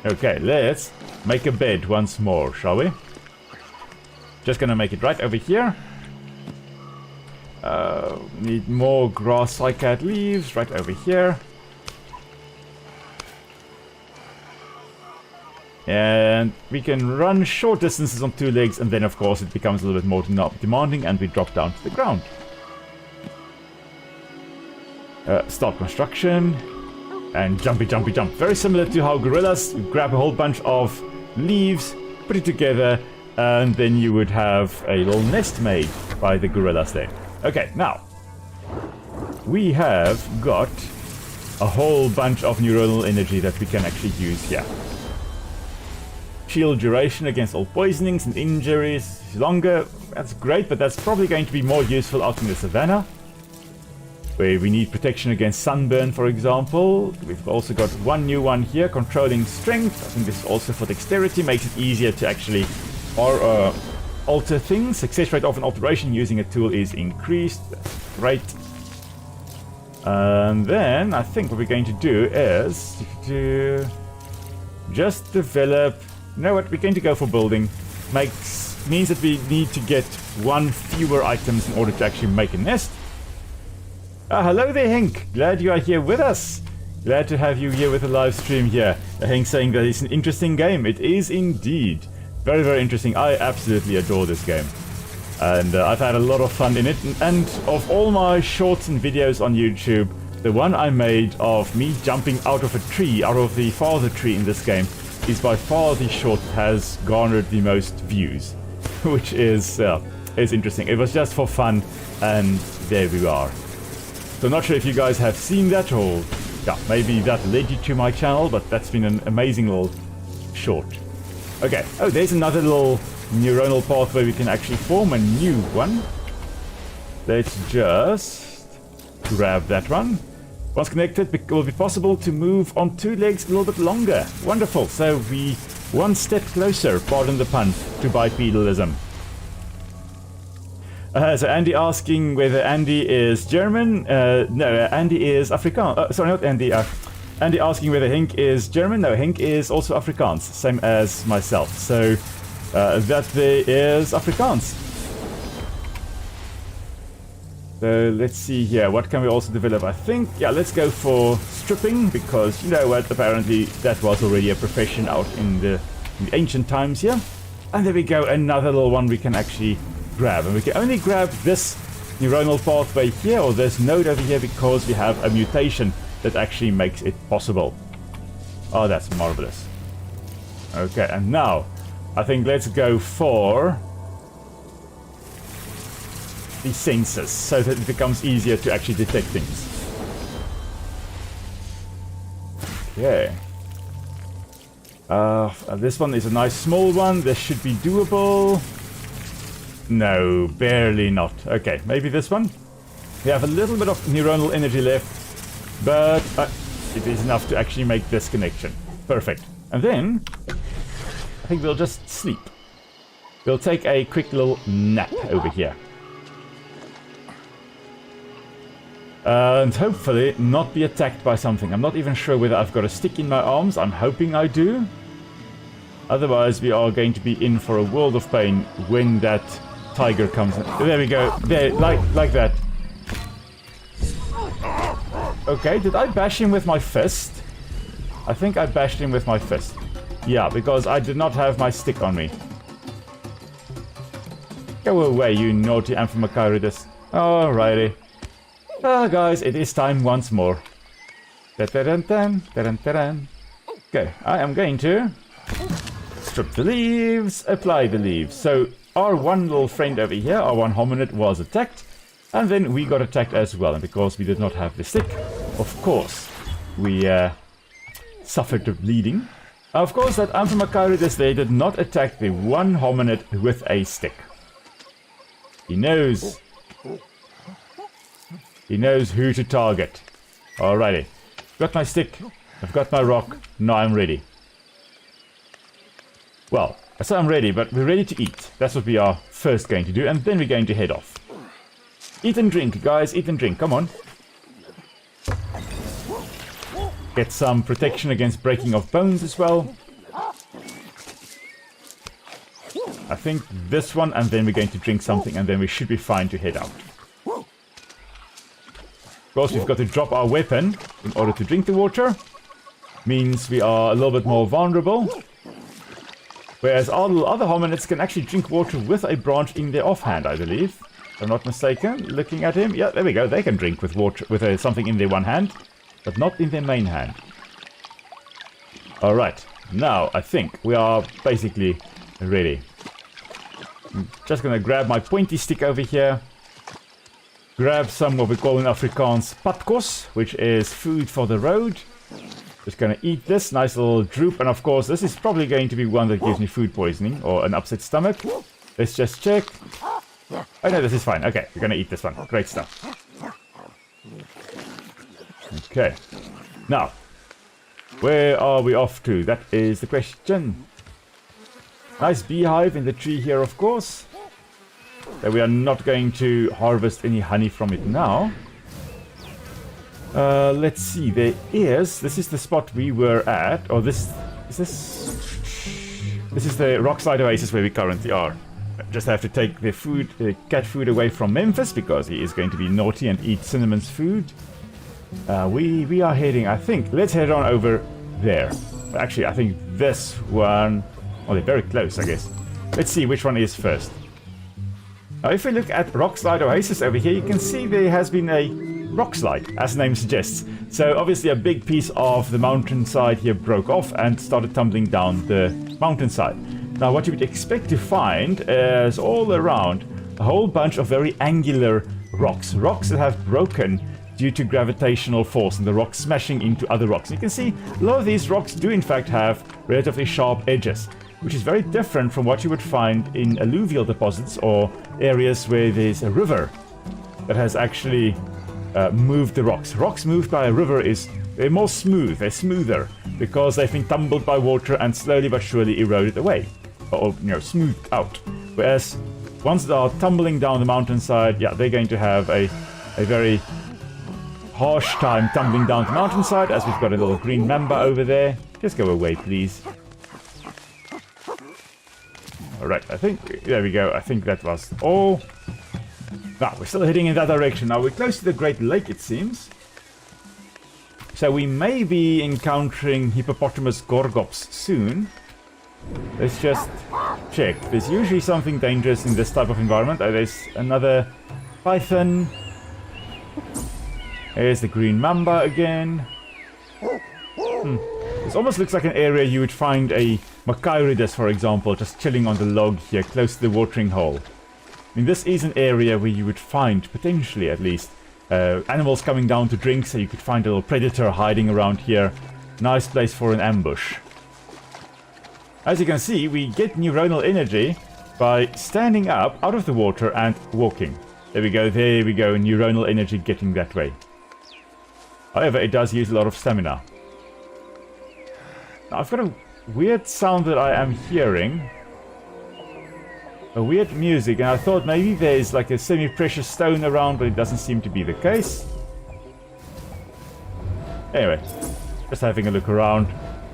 Okay, let's make a bed once more, shall we? Just gonna make it right over here. Need more grass cycad leaves right over here. And we can run short distances on 2 legs, and then of course it becomes a little bit more demanding and we drop down to the ground. Start construction. And jumpy, jumpy, jump. Very similar to how gorillas grab a whole bunch of leaves, put it together, and then you would have a little nest made by the gorillas there. Okay, now, we have got a whole bunch of neuronal energy that we can actually use here. Shield duration against all poisonings and injuries longer. That's great, but that's probably going to be more useful out in the savanna, where we need protection against sunburn, for example. We've also got one new one here, controlling strength. I think this is also for dexterity, makes it easier to actually alter things. Success rate of an alteration using a tool is increased. That's great. And then I think what we're going to do is to just develop. You know what? We're going to go for building. Means that we need to get 1 fewer items in order to actually make a nest. Hello there, Henk. Glad you are here with us. Glad to have you here with the live stream here. Henk saying that it's an interesting game. It is indeed. Very, very interesting. I absolutely adore this game. And I've had a lot of fun in it. And of all my shorts and videos on YouTube, the one I made of me jumping out of a tree, out of the father tree in this game, is by far the short that has garnered the most views. Which is interesting. It was just for fun, and there we are. So not sure if you guys have seen that, or yeah, maybe that led you to my channel, but that's been an amazing little short. Okay, oh, there's another little neuronal pathway we can actually form, a new one. Let's just grab that one. Once connected, it will be possible to move on 2 legs a little bit longer. Wonderful, so we one step closer, pardon the pun, to bipedalism. So Andy asking whether Andy is German. No, Andy is Afrikaans. Sorry, not Andy. Andy asking whether Henk is German. No, Henk is also Afrikaans, same as myself. So that there is Afrikaans. So let's see here. What can we also develop? I think, yeah, let's go for stripping, because you know what? Apparently that was already a profession out in the ancient times here. And there we go. Another little one we can actually grab, and we can only grab this neuronal pathway here, or this node over here, because we have a mutation that actually makes it possible. Oh, that's marvelous. Okay, and now I think let's go for the sensors, so that it becomes easier to actually detect things. Okay. This one is a nice small one. This should be doable. No, barely not. Okay, maybe this one. We have a little bit of neuronal energy left, but it is enough to actually make this connection. Perfect. And then I think we'll just sleep. We'll take a quick little nap over here. And hopefully not be attacked by something. I'm not even sure whether I've got a stick in my arms. I'm hoping I do. Otherwise we are going to be in for a world of pain when that tiger comes in. There we go. There, like that. Okay, did I bash him with my fist? I think I bashed him with my fist. Yeah, because I did not have my stick on me. Go away, you naughty Amphimacarides. Alrighty. Guys, it is time once more. Okay, I am going to strip the leaves, apply the leaves. So our one little friend over here, our one hominid, was attacked, and then we got attacked as well. And because we did not have the stick, of course, we suffered the bleeding. Of course, that Amphimacarides, they did not attack the one hominid with a stick. He knows who to target. Alrighty. Got my stick. I've got my rock. Now I'm ready. Well, I say I'm ready, but we're ready to eat. That's what we are first going to do, and then we're going to head off. Eat and drink, guys. Eat and drink. Come on. Get some protection against breaking of bones as well. I think this one, and then we're going to drink something, and then we should be fine to head out. Of course, we've got to drop our weapon in order to drink the water. Means we are a little bit more vulnerable. Whereas all the other hominids can actually drink water with a branch in their offhand, I believe. If I'm not mistaken. Looking at him. Yeah, there we go. They can drink with water with something in their one hand, but not in their main hand. Alright. Now, I think we are basically ready. I'm just going to grab my pointy stick over here. Grab some what we call in Afrikaans patkos, which is food for the road. Just gonna eat this nice little droop, and of course this is probably going to be one that gives me food poisoning or an upset stomach. Let's just check. Oh no, this is fine. Okay, we're gonna eat this one. Great stuff. Okay. Now, where are we off to? That is the question. Nice beehive in the tree here, of course. We are not going to harvest any honey from it now. Let's see, this is the spot we were at, or this is the rockslide oasis where we currently are. Just have to take the cat food away from Memphis, because he is going to be naughty and eat Cinnamon's food. We are heading, I think, let's head on over there. Actually, I think this one, oh, they're very close, I guess. Let's see which one is first. Now, if we look at Rockslide Oasis over here, you can see there has been a rockslide, as the name suggests. So obviously a big piece of the mountainside here broke off and started tumbling down the mountainside. Now, what you would expect to find is all around a whole bunch of very angular rocks. Rocks that have broken due to gravitational force and the rocks smashing into other rocks. You can see a lot of these rocks do in fact have relatively sharp edges, which is very different from what you would find in alluvial deposits or areas where there's a river that has actually moved the rocks. Rocks moved by a river they're more smooth, they're smoother, because they've been tumbled by water and slowly but surely eroded away, or smoothed out. Whereas ones that are tumbling down the mountainside, yeah, they're going to have a very harsh time tumbling down the mountainside, as we've got a little green mamba over there. Just go away, please. Alright, I think, there we go, I think that was all. Now, we're still heading in that direction. Now, we're close to the Great Lake, it seems. So we may be encountering hippopotamus gorgops soon. Let's just check. There's usually something dangerous in this type of environment. Oh, there's another python. There's the green mamba again. This almost looks like an area you would find a Macairidus, for example, just chilling on the log here, close to the watering hole. I mean, this is an area where you would find, potentially at least, animals coming down to drink, so you could find a little predator hiding around here. Nice place for an ambush. As you can see, we get neuronal energy by standing up out of the water and walking. There we go, neuronal energy getting that way. However, it does use a lot of stamina. Now, I've got a weird sound that I am hearing. A weird music, and I thought maybe there's like a semi-precious stone around, but it doesn't seem to be the case. Anyway, just having a look around,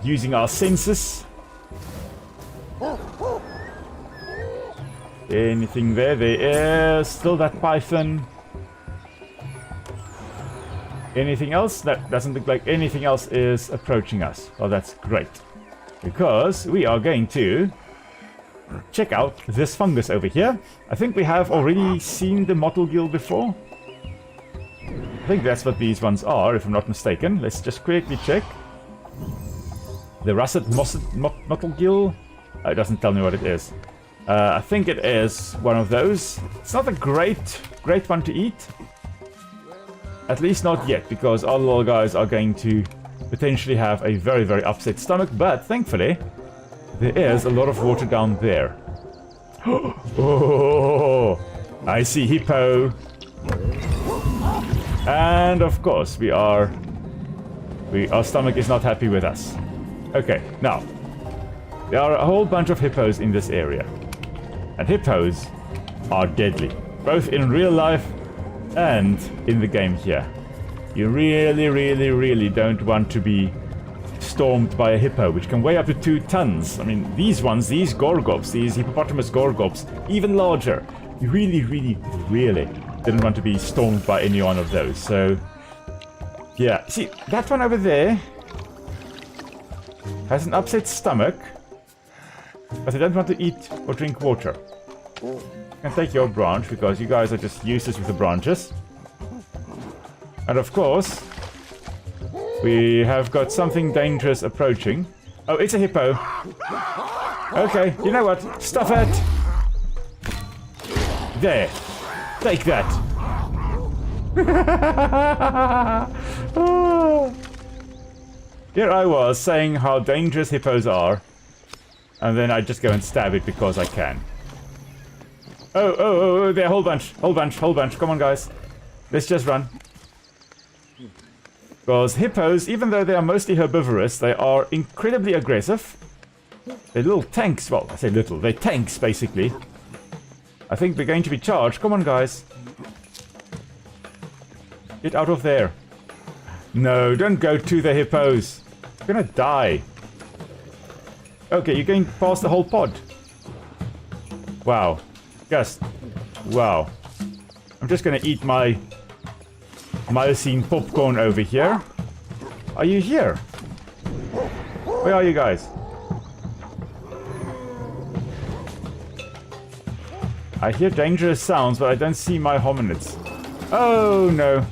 using our senses. Anything there? There is still that python. Anything else? That doesn't look like anything else is approaching us. Well, that's great, because we are going to check out this fungus over here. I think we have already seen the mottle gill before. I think that's what these ones are, if I'm not mistaken. Let's just quickly check. The russet mottle gill. It doesn't tell me what it is. I think it is one of those. It's not a great one to eat. At least not yet, because our little guys are going to potentially have a very, very upset stomach. But thankfully, there is a lot of water down there. Oh, I see hippo. And of course, our stomach is not happy with us. Okay, now, there are a whole bunch of hippos in this area. And hippos are deadly, both in real life And in the game here, you really, really, really don't want to be stormed by a hippo, which can weigh up to 2 tons. I mean, these ones, these gorgops, these hippopotamus gorgops, even larger. You really, really, really didn't want to be stormed by any one of those. So, yeah. See, that one over there has an upset stomach, but they don't want to eat or drink water. You can take your branch, because you guys are just useless with the branches. And of course, we have got something dangerous approaching. Oh, it's a hippo. Okay, you know what? Stuff it! There. Take that. Oh. Here I was saying how dangerous hippos are, and then I just go and stab it because I can. Oh, there, whole bunch. Come on, guys. Let's just run. Because hippos, even though they are mostly herbivorous, they are incredibly aggressive. They're little tanks. Well, I say little. They're tanks, basically. I think they're going to be charged. Come on, guys. Get out of there. No, don't go to the hippos. You're gonna die. Okay, you're going past the whole pod. Wow. Just, wow. I'm just gonna eat my Miocene popcorn over here. Are you here? Where are you guys? I hear dangerous sounds, but I don't see my hominids. Oh no.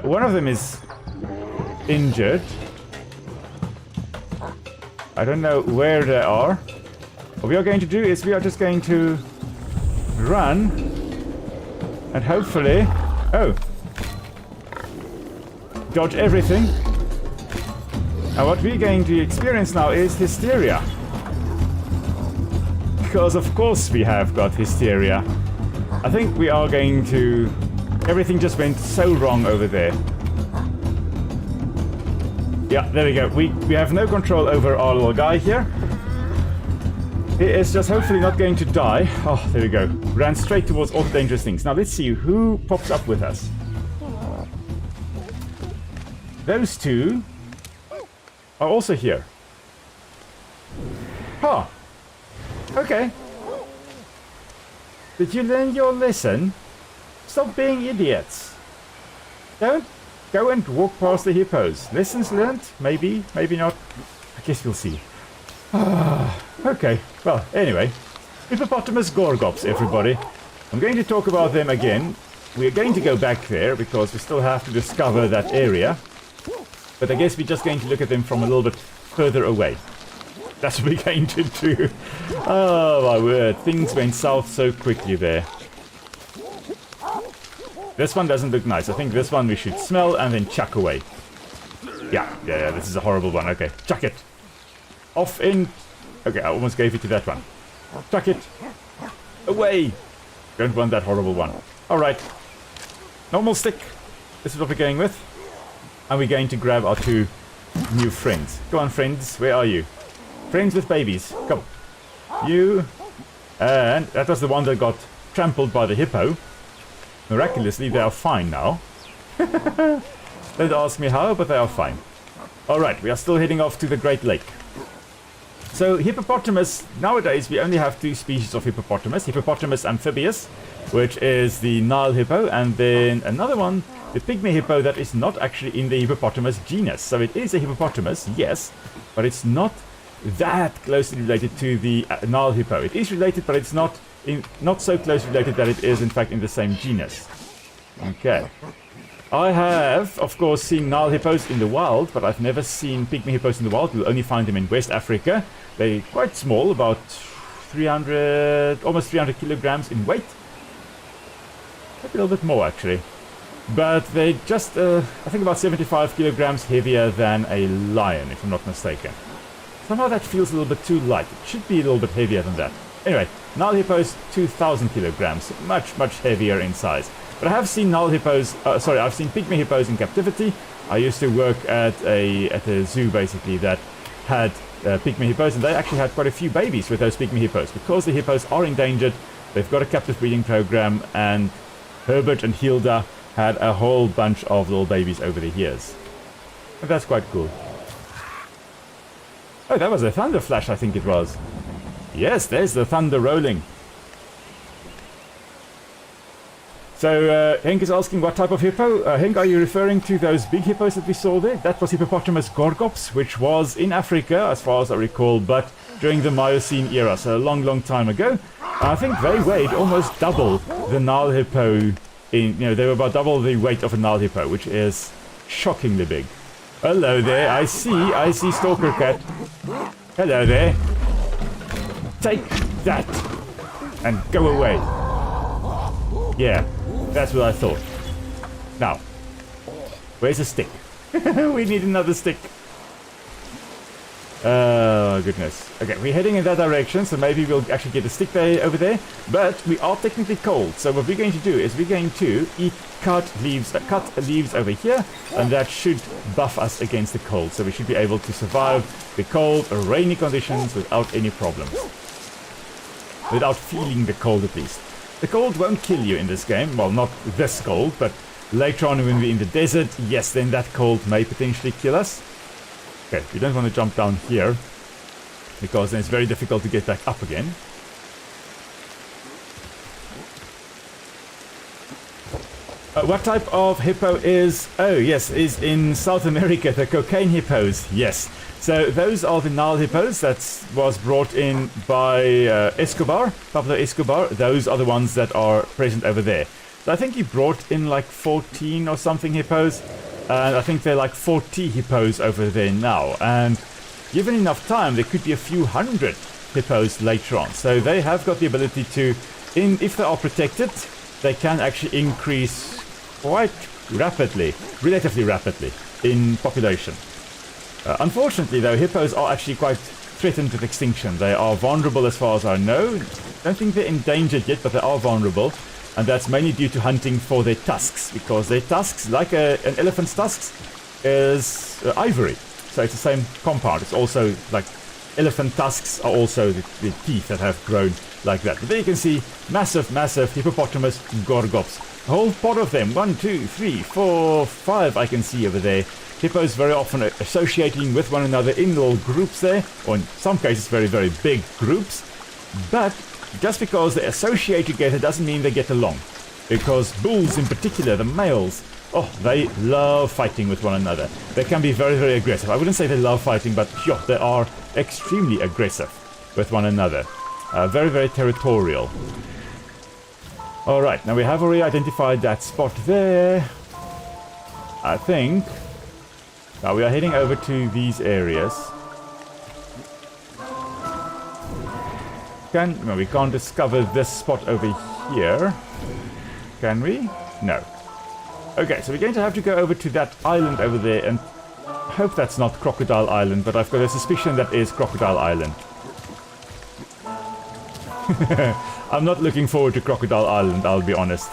One of them is injured. I don't know where they are. What we are going to do is we are just going to run and hopefully... Oh! Dodge everything. And what we're going to experience now is hysteria. Because of course we have got hysteria. I think we are going to... Everything just went so wrong over there. Yeah, there we go. We have no control over our little guy here. He is just hopefully not going to die. Oh, there we go. Ran straight towards all the dangerous things. Now let's see who pops up with us. Those two are also here. Huh. Okay. Did you learn your lesson? Stop being idiots. Don't go and walk past the hippos. Lessons learned? Maybe, maybe not. I guess we'll see. Okay, well, anyway. Hippopotamus gorgops, everybody. I'm going to talk about them again. We're going to go back there because we still have to discover that area. But I guess we're just going to look at them from a little bit further away. That's what we're going to do. Oh my word, things went south so quickly there. This one doesn't look nice. I think this one we should smell and then chuck away. Yeah, this is a horrible one. Okay, chuck it. Off in... Okay, I almost gave it to that one. Chuck it. Away. Don't want that horrible one. Alright. Normal stick. This is what we're going with. And we're going to grab our 2 new friends. Go on, friends. Where are you? Friends with babies. Come. You. And that was the one that got trampled by the hippo. Miraculously, they are fine now. Don't ask me how, but they are fine. Alright, we are still heading off to the Great Lake. So, hippopotamus, nowadays we only have 2 species of hippopotamus. Hippopotamus amphibius, which is the Nile hippo, and then another one, the pygmy hippo, that is not actually in the hippopotamus genus. So it is a hippopotamus, yes, but it's not that closely related to the Nile hippo. It is related, but it's not so close related that it is in fact in the same genus. Okay. I have, of course, seen Nile hippos in the wild, but I've never seen pygmy hippos in the wild. You'll only find them in West Africa. They're quite small, about 300, almost 300 kilograms in weight. Maybe a little bit more, actually. But they're just, I think about 75 kilograms heavier than a lion, if I'm not mistaken. Somehow that feels a little bit too light. It should be a little bit heavier than that. Anyway, Nile hippos, 2,000 kilograms. Much, much heavier in size. But I have seen Nile hippos, I've seen pygmy hippos in captivity. I used to work at a zoo, basically, that had pygmy hippos, and they actually had quite a few babies with those pygmy hippos. Because the hippos are endangered, They've got a captive breeding program, and Herbert and Hilda had a whole bunch of little babies over the years. And that's quite cool. Oh, that was a thunder flash, I think it was. Yes, there's the thunder rolling. So, Henk is asking what type of hippo. Henk, are you referring to those big hippos that we saw there? That was Hippopotamus gorgops, which was in Africa, as far as I recall, but during the Miocene era, so a long, long time ago. I think they weighed almost double the Nile hippo. They were about double the weight of a Nile hippo, which is shockingly big. Hello there, I see Stalker Cat. Hello there. Take that and go away. Yeah. That's what I thought. Now, where's the stick? We need another stick. Oh, goodness. Okay, we're heading in that direction, so maybe we'll actually get a stick there over there. But we are technically cold, so what we're going to do is we're going to cut leaves over here, and that should buff us against the cold. So we should be able to survive the cold or rainy conditions without any problems. Without feeling the cold, at least. The cold won't kill you in this game. Well, not this cold, but later on when we're in the desert, yes, then that cold may potentially kill us. Okay, we don't want to jump down here, because then it's very difficult to get back up again. What type of hippo is... Oh, yes, is in South America, the cocaine hippos, yes. So those are the Nile hippos that was brought in by Pablo Escobar. Those are the ones that are present over there. So I think he brought in like 14 or something hippos. And I think they're like 40 hippos over there now. And given enough time, there could be a few hundred hippos later on. So they have got the ability to, if they are protected, they can actually increase quite rapidly, relatively rapidly, in population. Unfortunately, though, hippos are actually quite threatened with extinction. They are vulnerable as far as I know. Don't think they're endangered yet, but they are vulnerable. And that's mainly due to hunting for their tusks, because their tusks, like an elephant's tusks, is ivory. So it's the same compound. It's also like elephant tusks are also the teeth that have grown like that. But there you can see massive, massive hippopotamus gorgops. A whole pod of them. 1, 2, 3, 4, 5 I can see over there. Hippos very often associating with one another in little groups there, or in some cases very, very big groups. But just because they associate together doesn't mean they get along. Because bulls in particular, the males, oh, they love fighting with one another. They can be very, very aggressive. I wouldn't say they love fighting, but sure, they are extremely aggressive with one another. Very, very territorial. Alright, now we have already identified that spot there. I think... Now we are heading over to these areas. No, we can't discover this spot over here. Can we? No. Okay, so we're going to have to go over to that island over there, and I hope that's not Crocodile Island, but I've got a suspicion that is Crocodile Island. I'm not looking forward to Crocodile Island, I'll be honest.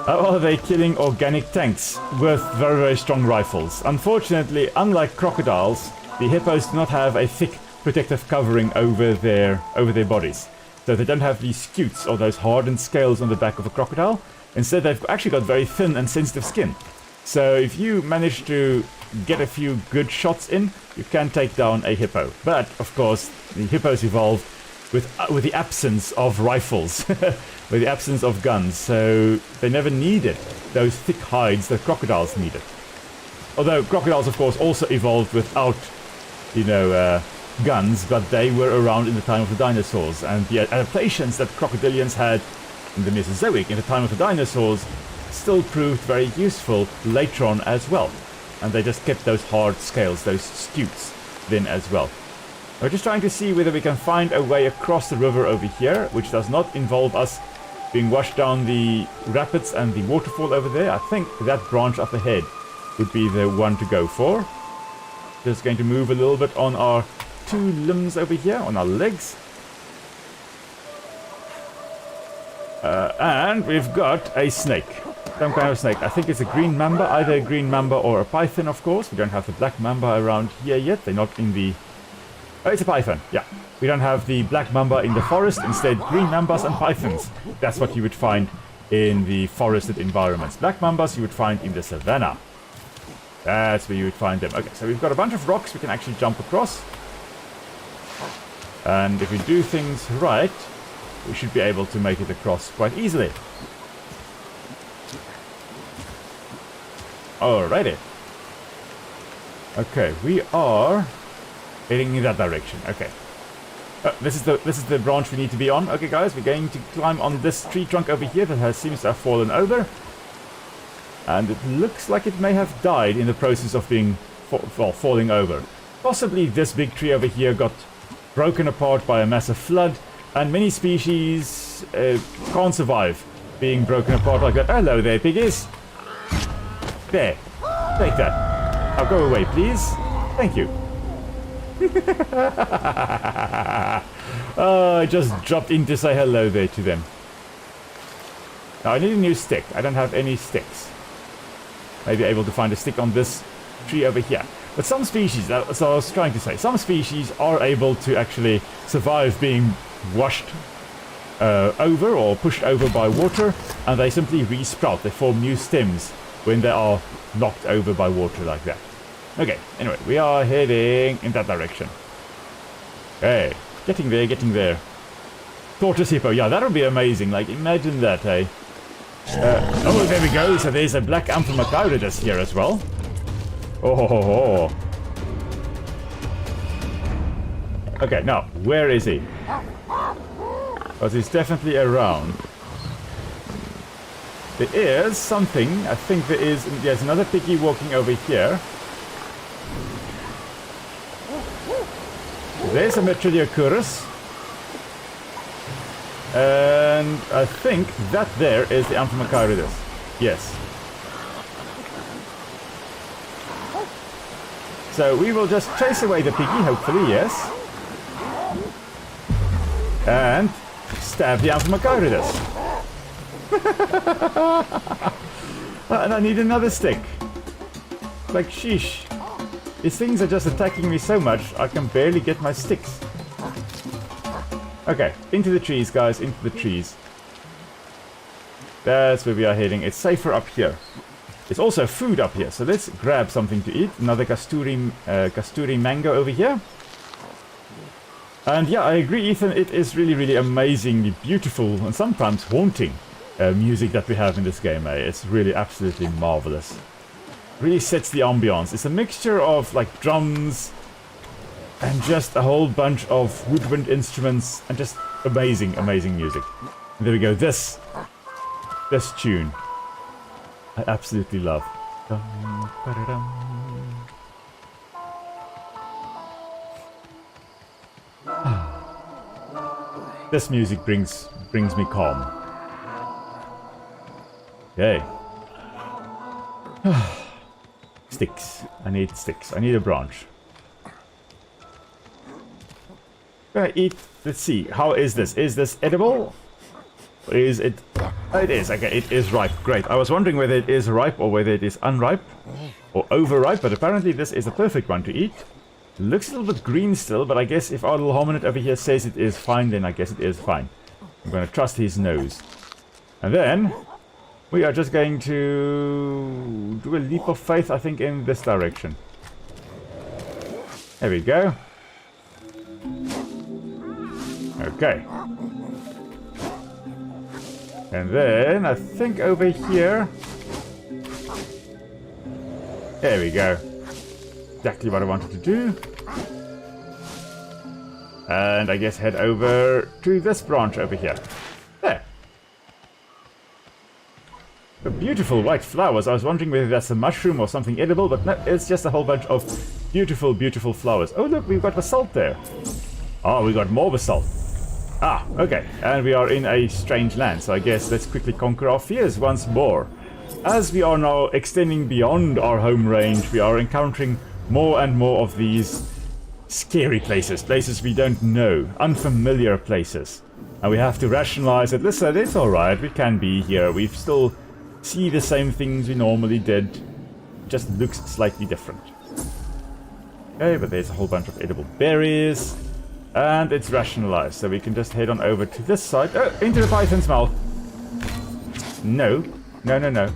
How are they killing organic tanks with very, very strong rifles? Unfortunately, unlike crocodiles, the hippos do not have a thick protective covering over their bodies. So they don't have these scutes or those hardened scales on the back of a crocodile. Instead, they've actually got very thin and sensitive skin. So if you manage to get a few good shots in, you can take down a hippo. But, of course, the hippos evolved with the absence of rifles, with the absence of guns, so they never needed those thick hides that crocodiles needed. Although crocodiles, of course, also evolved without, guns, but they were around in the time of the dinosaurs, and the adaptations that crocodilians had in the Mesozoic, in the time of the dinosaurs, still proved very useful later on as well. And they just kept those hard scales, those scutes, then as well. We're just trying to see whether we can find a way across the river over here, which does not involve us being washed down the rapids and the waterfall over there. I think that branch up ahead would be the one to go for. Just going to move a little bit on our two limbs over here, on our legs. And we've got a snake. Some kind of snake. I think it's a green mamba, either a green mamba or a python, of course. We don't have the black mamba around here yet. They're not in the... Oh, it's a python, yeah. We don't have the black mamba in the forest, instead green mambas and pythons. That's what you would find in the forested environments. Black mambas you would find in the savanna. That's where you would find them. Okay, so we've got a bunch of rocks we can actually jump across. And if we do things right, we should be able to make it across quite easily. Alrighty. Okay, we are heading in that direction. Okay. This is the branch we need to be on. Okay, guys, we're going to climb on this tree trunk over here that seems to have fallen over. And it looks like it may have died in the process of being falling over. Possibly this big tree over here got broken apart by a massive flood, and many species can't survive being broken apart like that. Hello there, piggies. There. Take that. Now go away, please. Thank you. I just dropped in to say hello there to them. Now I need a new stick. I don't have any sticks. Maybe able to find a stick on this tree over here. But some species, that's what I was trying to say, some species are able to actually survive being washed over or pushed over by water, and they simply re-sprout. They form new stems when they are knocked over by water like that. Okay, anyway, we are heading in that direction. Okay, getting there, getting there. Tortoise hippo, yeah, that would be amazing. Like, imagine that, eh? Oh, there we go. So there's a black Amphimachauridus here as well. Oh, ho, ho, ho. Okay, now, where is he? Because he's definitely around. There is something. I think there's another piggy walking over here. There's a Metriliocurus. And I think that there is the Amphimachauridus. Yes. So we will just chase away the piggy, hopefully, yes. And stab the Amphimachauridus. And I need another stick. Like, sheesh. These things are just attacking me so much, I can barely get my sticks. Okay, into the trees, guys, into the trees. That's where we are heading. It's safer up here. There's also food up here, so let's grab something to eat. Another Kasturi mango over here. And yeah, I agree, Ethan, it is really, really amazingly beautiful and sometimes haunting music that we have in this game. It's really absolutely marvelous. Really sets the ambiance. It's a mixture of like drums and just a whole bunch of woodwind instruments and just amazing, amazing music. And there we go. This tune I absolutely love. This music brings me calm. Okay. Sticks. I need sticks. I need a branch. Gonna eat. Let's see. How is this? Is this edible? Or is it? Oh, it is. Okay, it is ripe. Great. I was wondering whether it is ripe or whether it is unripe or overripe, but apparently this is the perfect one to eat. Looks a little bit green still, but I guess if our little hominid over here says it is fine, then I guess it is fine. I'm going to trust his nose. And then we are just going to do a leap of faith, I think, in this direction. There we go. Okay. And then I think over here. There we go. Exactly what I wanted to do. And I guess head over to this branch over here. There. The beautiful white flowers. I was wondering whether that's a mushroom or something edible, but no, it's just a whole bunch of beautiful, beautiful flowers. Oh, look, we've got basalt there. Oh, we got more basalt. Ah, okay. And we are in a strange land, so I guess let's quickly conquer our fears once more. As we are now extending beyond our home range, we are encountering more and more of these scary places, places we don't know, unfamiliar places. And we have to rationalize that, listen, it's alright, we can be here, we still see the same things we normally did, just looks slightly different. Okay, but there's a whole bunch of edible berries. And it's rationalized, so we can just head on over to this side. Oh, into the python's mouth. No. No, no, no.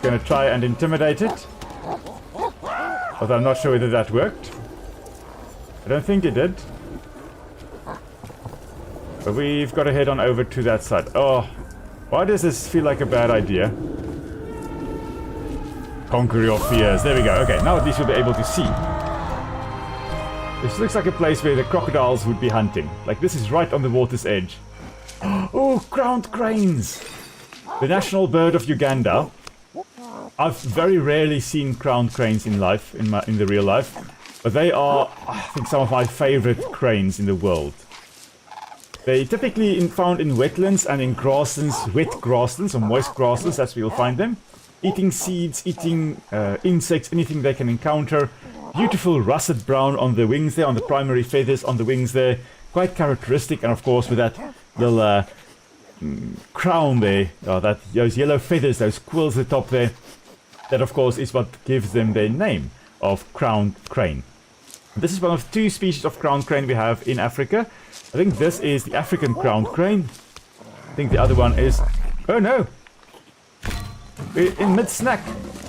Gonna try and intimidate it. Although I'm not sure whether that worked. I don't think it did. But we've got to head on over to that side. Oh, why does this feel like a bad idea? Conquer your fears. There we go. Okay, now at least we'll be able to see. This looks like a place where the crocodiles would be hunting. Like, this is right on the water's edge. Oh, crowned cranes! The national bird of Uganda. I've very rarely seen crowned cranes in life, in the real life. But they are, I think, some of my favorite cranes in the world. They typically found in wetlands and in grasslands, wet grasslands or moist grasslands, that's where you'll find them. Eating seeds, eating insects, anything they can encounter. Beautiful russet brown on the wings there, on the primary feathers on the wings there. Quite characteristic, and of course with that little crown there, those yellow feathers, those quills at the top there. That of course is what gives them their name of crowned crane. This is one of two species of crowned crane we have in Africa. I think this is the African crowned crane. I think the other one is... Oh no! We're in mid-snack.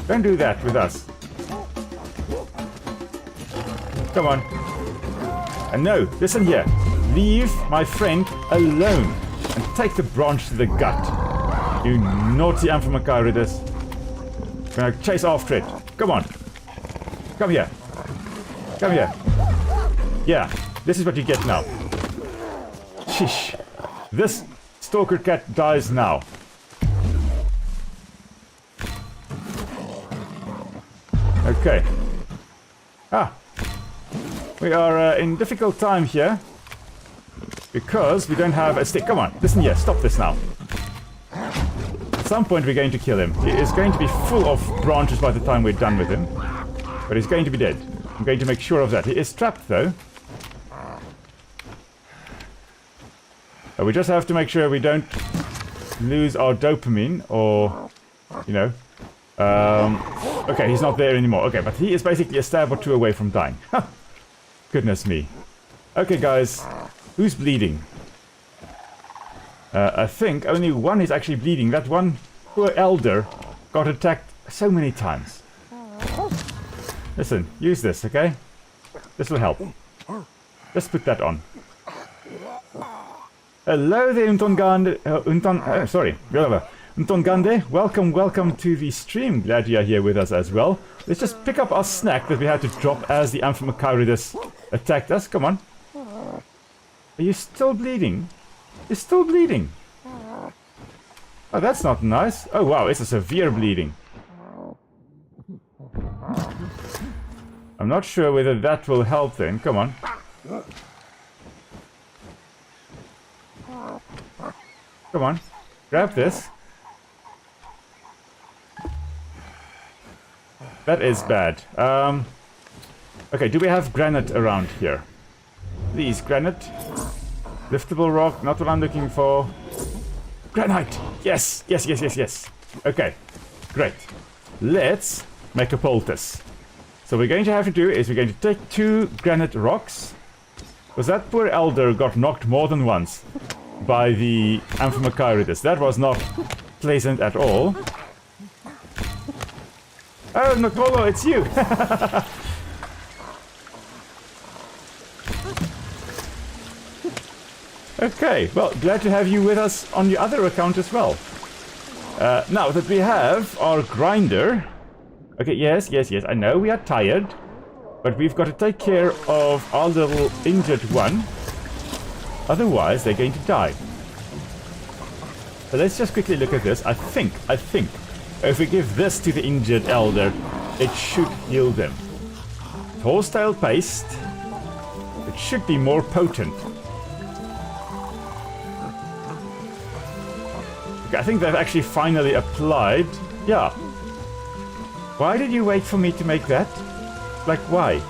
Don't do that with us. Come on. And no, listen here. Leave my friend alone. And take the branch to the gut. You naughty Amphimachiridas. Gonna chase after it. Come on. Come here. Come here. Yeah, this is what you get now. Shish. This stalker cat dies now. Okay. Ah. We are in difficult time here. Because we don't have a stick. Come on, listen here, stop this now. At some point we're going to kill him. He is going to be full of branches by the time we're done with him. But he's going to be dead. I'm going to make sure of that. He is trapped though. We just have to make sure we don't lose our dopamine or, you know. Okay, he's not there anymore. Okay, but he is basically a stab or two away from dying. Goodness me. Okay, guys. Who's bleeding? I think only one is actually bleeding. That one poor elder got attacked so many times. Listen, use this, okay? This will help. Just put that on. Hello there, Untongande. Untongande, welcome to the stream. Glad you are here with us as well. Let's just pick up our snack that we had to drop as the Amphimachiridas attacked us. Come on. Are you still bleeding? You're still bleeding. Oh, that's not nice. Oh, wow, it's a severe bleeding. I'm not sure whether that will help then. Come on. Come on. Grab this. That is bad. Okay, do we have granite around here? Please, granite. Liftable rock, not what I'm looking for. Granite! Yes, yes, yes, yes, yes. Okay, great. Let's make a poultice. So what we're going to have to do is we're going to take 2 granite rocks. Because that poor elder got knocked more than once by the Amphimachiridas. That was not pleasant at all. Oh, Nicolo, it's you! Okay, well, glad to have you with us on the other account as well. Now that we have our grinder... Okay, yes, I know we are tired. But we've got to take care of our little injured one. Otherwise, they're going to die. So let's just quickly look at this. I think, if we give this to the injured elder, it should heal them. Horsetail paste. It should be more potent. Okay, I think they've actually finally applied. Yeah. Why did you wait for me to make that? Like, why?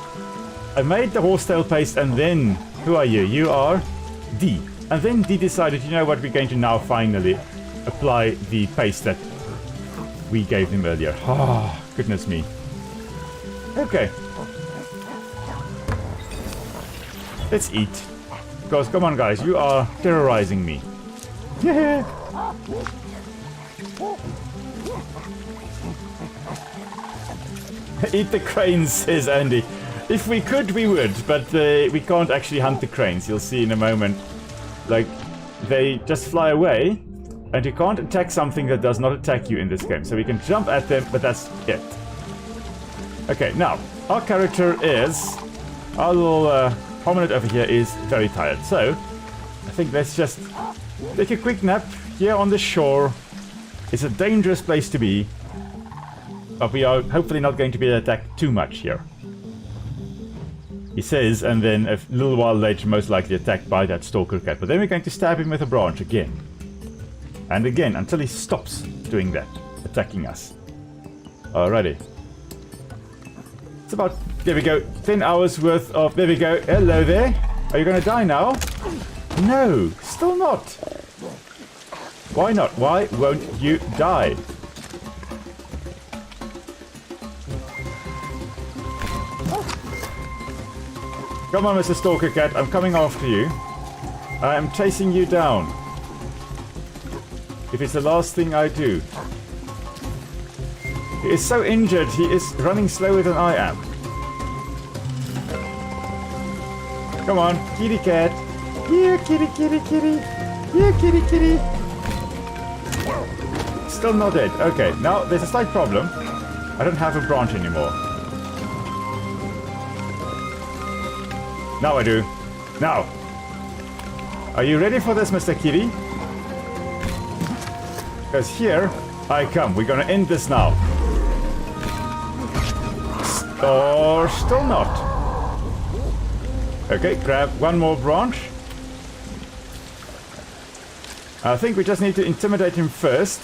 I made the horsetail paste and then... Who are you? You are D. And then D decided, you know what, we're going to now finally apply the paste that we gave them earlier. Oh, goodness me. Okay. Let's eat. Because, come on guys, you are terrorizing me. Yeah. Eat the cranes, says Andy. If we could, we would, but we can't actually hunt the cranes. You'll see in a moment. Like, they just fly away, and you can't attack something that does not attack you in this game. So we can jump at them, but that's it. Okay, now, our character is... Our little hominid over here is very tired. So, I think let's just take a quick nap here on the shore. It's a dangerous place to be. But we are hopefully not going to be attacked too much here. He says, and then a little while later most likely attacked by that stalker cat. But then we're going to stab him with a branch again. And again, until he stops doing that, attacking us. Alrighty. It's about, there we go, 10 hours worth of, there we go, hello there. Are you gonna die now? No, still not. Why not? Why won't you die? Come on, Mr. Stalker Cat, I'm coming after you. I am chasing you down. If it's the last thing I do. He is so injured, he is running slower than I am. Come on, kitty cat. Here, kitty, kitty, kitty. Here, kitty, kitty. Still not dead. Okay, now there's a slight problem. I don't have a branch anymore. Now I do. Now. Are you ready for this, Mr. Kitty? Because here I come. We're gonna end this now. Or still not. Okay, grab one more branch. I think we just need to intimidate him first.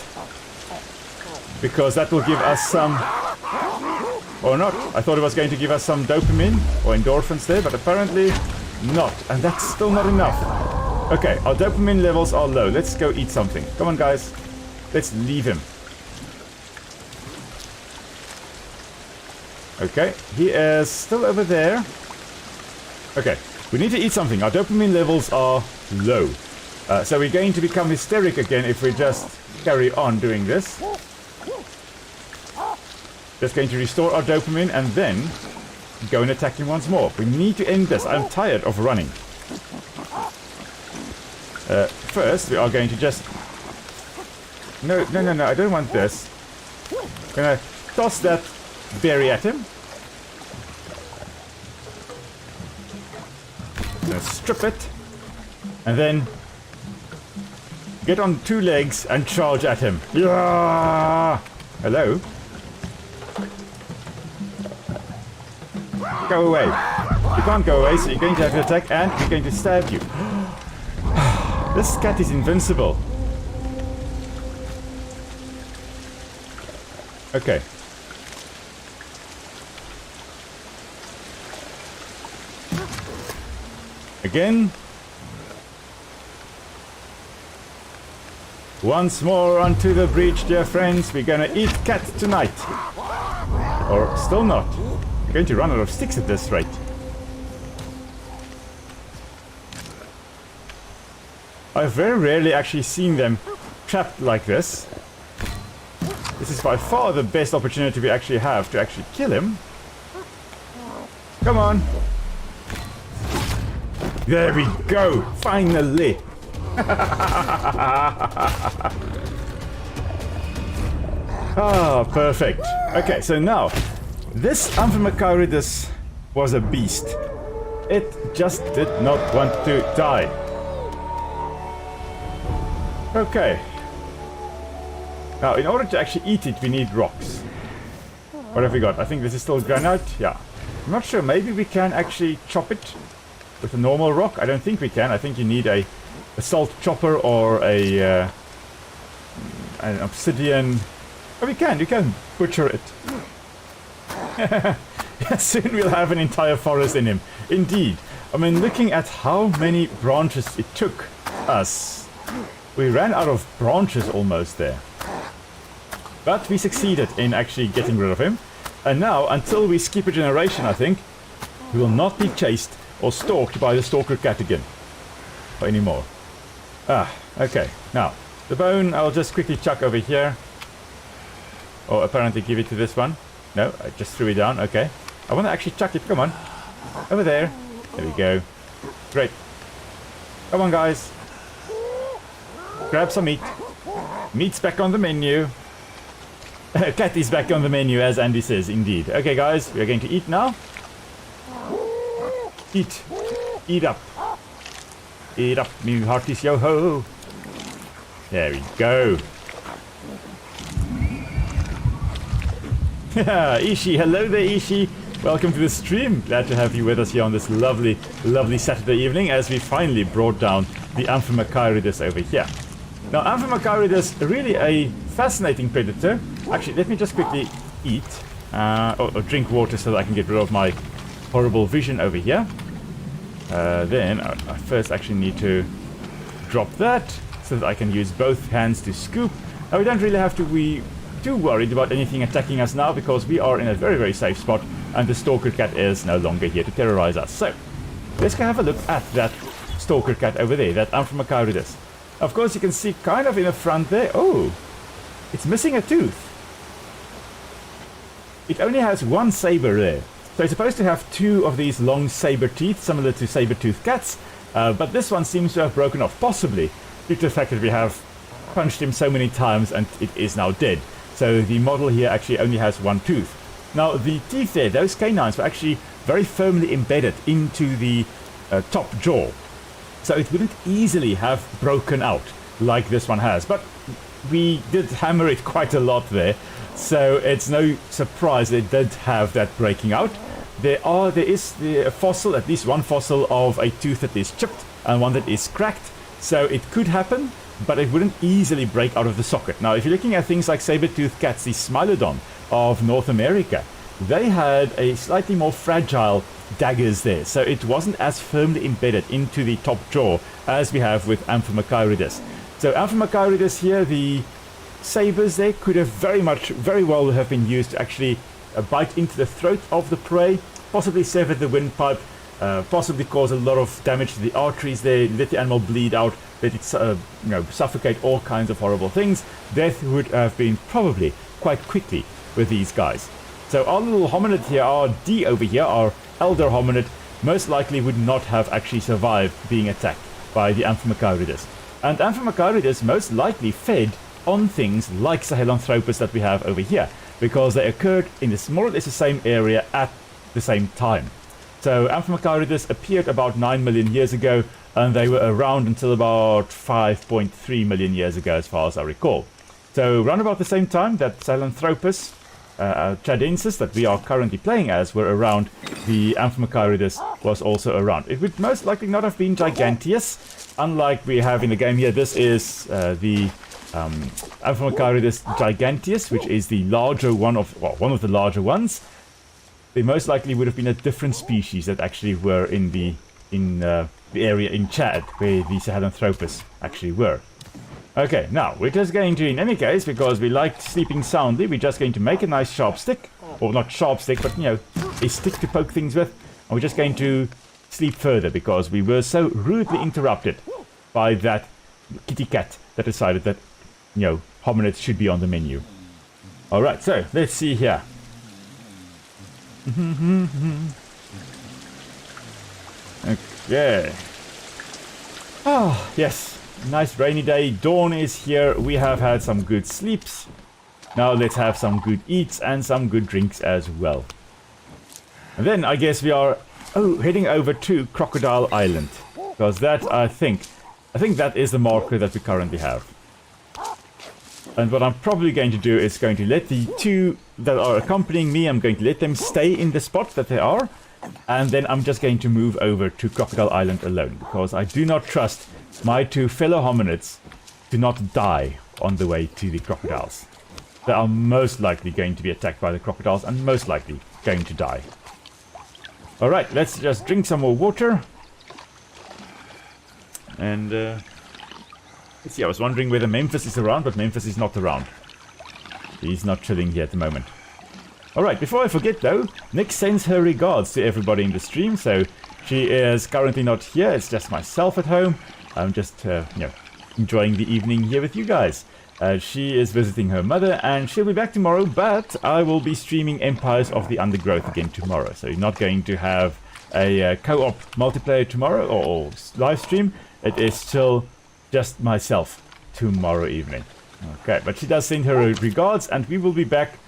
Because that will give us some... Or not. I thought it was going to give us some dopamine or endorphins there, but apparently not. And that's still not enough. Okay, our dopamine levels are low. Let's go eat something. Come on, guys. Let's leave him. Okay, he is still over there. Okay, we need to eat something. Our dopamine levels are low. So we're going to become hysteric again if we just carry on doing this. Just going to restore our dopamine and then go and attack him once more. We need to end this. I'm tired of running. First, we are going to just... No, I don't want this. Gonna toss that berry at him. Gonna strip it. And then get on two legs and charge at him. Yeah! Hello? Go away. You can't go away, so you're going to have to attack and we're going to stab you. This cat is invincible. Okay. Again. Once more onto the breach, dear friends. We're gonna eat cat tonight. Or still not. We're going to run out of sticks at this rate. I've very rarely actually seen them trapped like this. This is by far the best opportunity we actually have to actually kill him. Come on. There we go. Finally. Ah, perfect. Okay, so now, this Amphimacharidas was a beast. It just did not want to die. Okay. Now, in order to actually eat it, we need rocks. What have we got? I think this is still granite. Yeah. I'm not sure. Maybe we can actually chop it with a normal rock. I don't think we can. I think you need a salt chopper or an obsidian. Oh, we can. You can butcher it. Yeah, soon we'll have an entire forest in him. Indeed. I mean, looking at how many branches it took us, we ran out of branches almost there. But we succeeded in actually getting rid of him. And now, until we skip a generation, I think, we will not be chased or stalked by the stalker cat again. Or anymore. Ah, okay. Now, the bone I'll just quickly chuck over here. Or apparently give it to this one. No, I just threw it down. Okay. I want to actually chuck it. Come on. Over there. There we go. Great. Come on, guys. Grab some meat. Meat's back on the menu. Cat is back on the menu, as Andy says, indeed. Okay, guys, we are going to eat now. Eat. Eat up. Eat up, me hearties, yo-ho. There we go. Ishi, hello there, Ishi. Welcome to the stream. Glad to have you with us here on this lovely, lovely Saturday evening as we finally brought down the Amphimachairidus over here. Now, Amphimachairidus, really a fascinating predator. Actually, let me just quickly eat or drink water so that I can get rid of my horrible vision over here. Then I first actually need to drop that so that I can use both hands to scoop. Now, we don't really have to be too worried about anything attacking us now because we are in a very, very safe spot and the stalker cat is no longer here to terrorize us. So, let's go have a look at that stalker cat over there, that Amphimachairidus. Of course, you can see kind of in the front there. Oh, it's missing a tooth. It only has one saber there. So it's supposed to have two of these long saber teeth, similar to saber-toothed cats. But this one seems to have broken off, possibly due to the fact that we have punched him so many times and it is now dead. So the model here actually only has one tooth. Now, the teeth there, those canines, were actually very firmly embedded into the top jaw. So it wouldn't easily have broken out like this one has. But we did hammer it quite a lot there. So it's no surprise it did have that breaking out. There is a fossil, at least one fossil of a tooth that is chipped and one that is cracked. So it could happen, but it wouldn't easily break out of the socket. Now, if you're looking at things like saber-toothed cats, the Smilodon of North America, they had a slightly more fragile daggers there, so it wasn't as firmly embedded into the top jaw as we have with Amphimachairidus. So Amphimachairidus here, the sabers there could have very well have been used to actually bite into the throat of the prey, possibly sever the windpipe, possibly cause a lot of damage to the arteries there, let the animal bleed out, let it suffocate, all kinds of horrible things. Death would have been probably quite quickly with these guys. So our little hominid here, our D over here, our elder hominid, most likely would not have actually survived being attacked by the Amphimachairidus. And Amphimachairidus most likely fed on things like Sahelanthropus that we have over here, because they occurred in this more or less the same area at the same time. So Amphimachairidus appeared about 9 million years ago, and they were around until about 5.3 million years ago, as far as I recall. So around about the same time that Sahelanthropus chadensis that we are currently playing as were around, the Amphimachairidus was also around. It would most likely not have been giganteous, unlike we have in the game here. This is the Amphimachairidus giganteus, which is the larger one of the larger ones. They most likely would have been a different species that actually were in the area in Chad where the Sahelanthropus actually were. Okay, now we're just going to, in any case, because we like sleeping soundly, we're just going to make a nice sharp stick, or not sharp stick, but a stick to poke things with, and we're just going to sleep further because we were so rudely interrupted by that kitty cat that decided that hominids should be on the menu. Alright, so let's see here. Okay. Oh, yes. Nice rainy day. Dawn is here. We have had some good sleeps. Now let's have some good eats and some good drinks as well. And then I guess we are heading over to Crocodile Island, because that I think that is the marker that we currently have. And what I'm probably going to do is going to let the two that are accompanying me, I'm going to let them stay in the spot that they are, and then I'm just going to move over to Crocodile Island alone, because I do not trust my two fellow hominids to not die on the way to the crocodiles. They are most likely going to be attacked by the crocodiles and most likely going to die. Alright, let's just drink some more water. And let's see, I was wondering whether Memphis is around, but Memphis is not around. He's not chilling here at the moment. Alright, before I forget though, Nick sends her regards to everybody in the stream, so she is currently not here, it's just myself at home. I'm just, enjoying the evening here with you guys. She is visiting her mother, and she'll be back tomorrow, but I will be streaming Empires of the Undergrowth again tomorrow, so you're not going to have a co-op multiplayer tomorrow, or live stream. It is still just myself tomorrow evening. Okay, but she does send her regards, and we will be back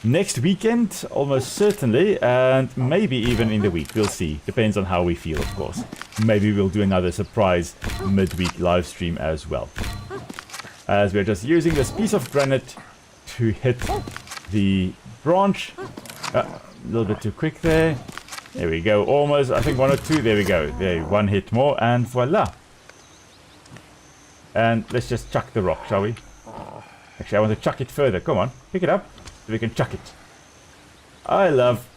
next weekend, almost certainly, and maybe even in the week. We'll see. Depends on how we feel, of course. Maybe we'll do another surprise midweek live stream as well. As we're just using this piece of granite to hit the branch. A little bit too quick there. There we go. Almost, I think 1 or 2. There we go. There, 1 hit more, and voila. And let's just chuck the rock, shall we? Actually, I want to chuck it further. Come on, pick it up so we can chuck it. I love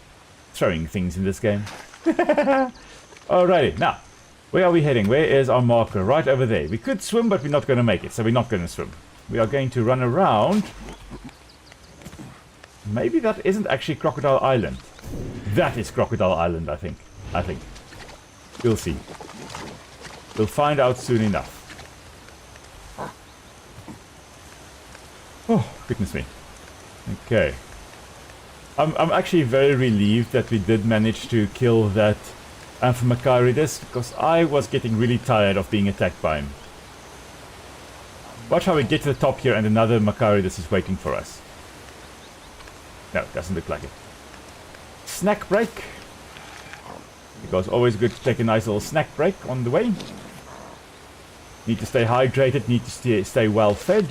throwing things in this game. Alrighty, now, where are we heading? Where is our marker? Right over there. We could swim, but we're not going to make it, so we're not going to swim. We are going to run around. Maybe that isn't actually Crocodile Island. That is Crocodile Island, I think. We'll see. We'll find out soon enough. Oh, goodness me. Okay. I'm actually very relieved that we did manage to kill that Amphimacharides, because I was getting really tired of being attacked by him. Watch how we get to the top here and another Macharides is waiting for us. No, it doesn't look like it. Snack break. Because always good to take a nice little snack break on the way. Need to stay hydrated, need to stay well fed.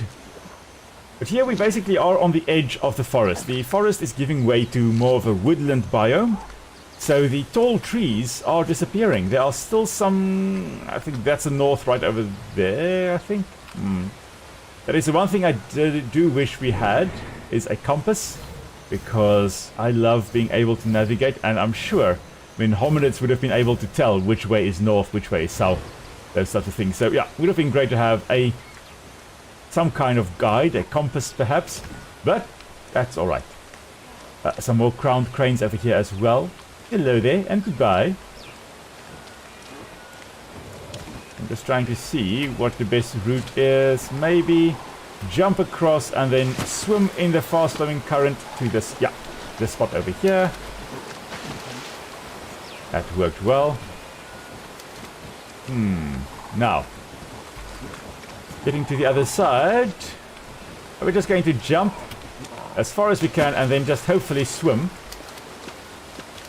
But here we basically are on the edge of the forest. The forest is giving way to more of a woodland biome. So the tall trees are disappearing. There are still some... I think that's the north right over there, I think. That is the one thing I do wish we had, is a compass. Because I love being able to navigate, and I'm sure, hominids would have been able to tell which way is north, which way is south. Those sorts of things. So yeah, it would have been great to have some kind of guide, a compass perhaps, but that's alright. Some more crowned cranes over here as well. Hello there, and goodbye. I'm just trying to see what the best route is. Maybe jump across and then swim in the fast-flowing current to this spot over here. That worked well. Now, getting to the other side, we're just going to jump as far as we can and then just hopefully swim.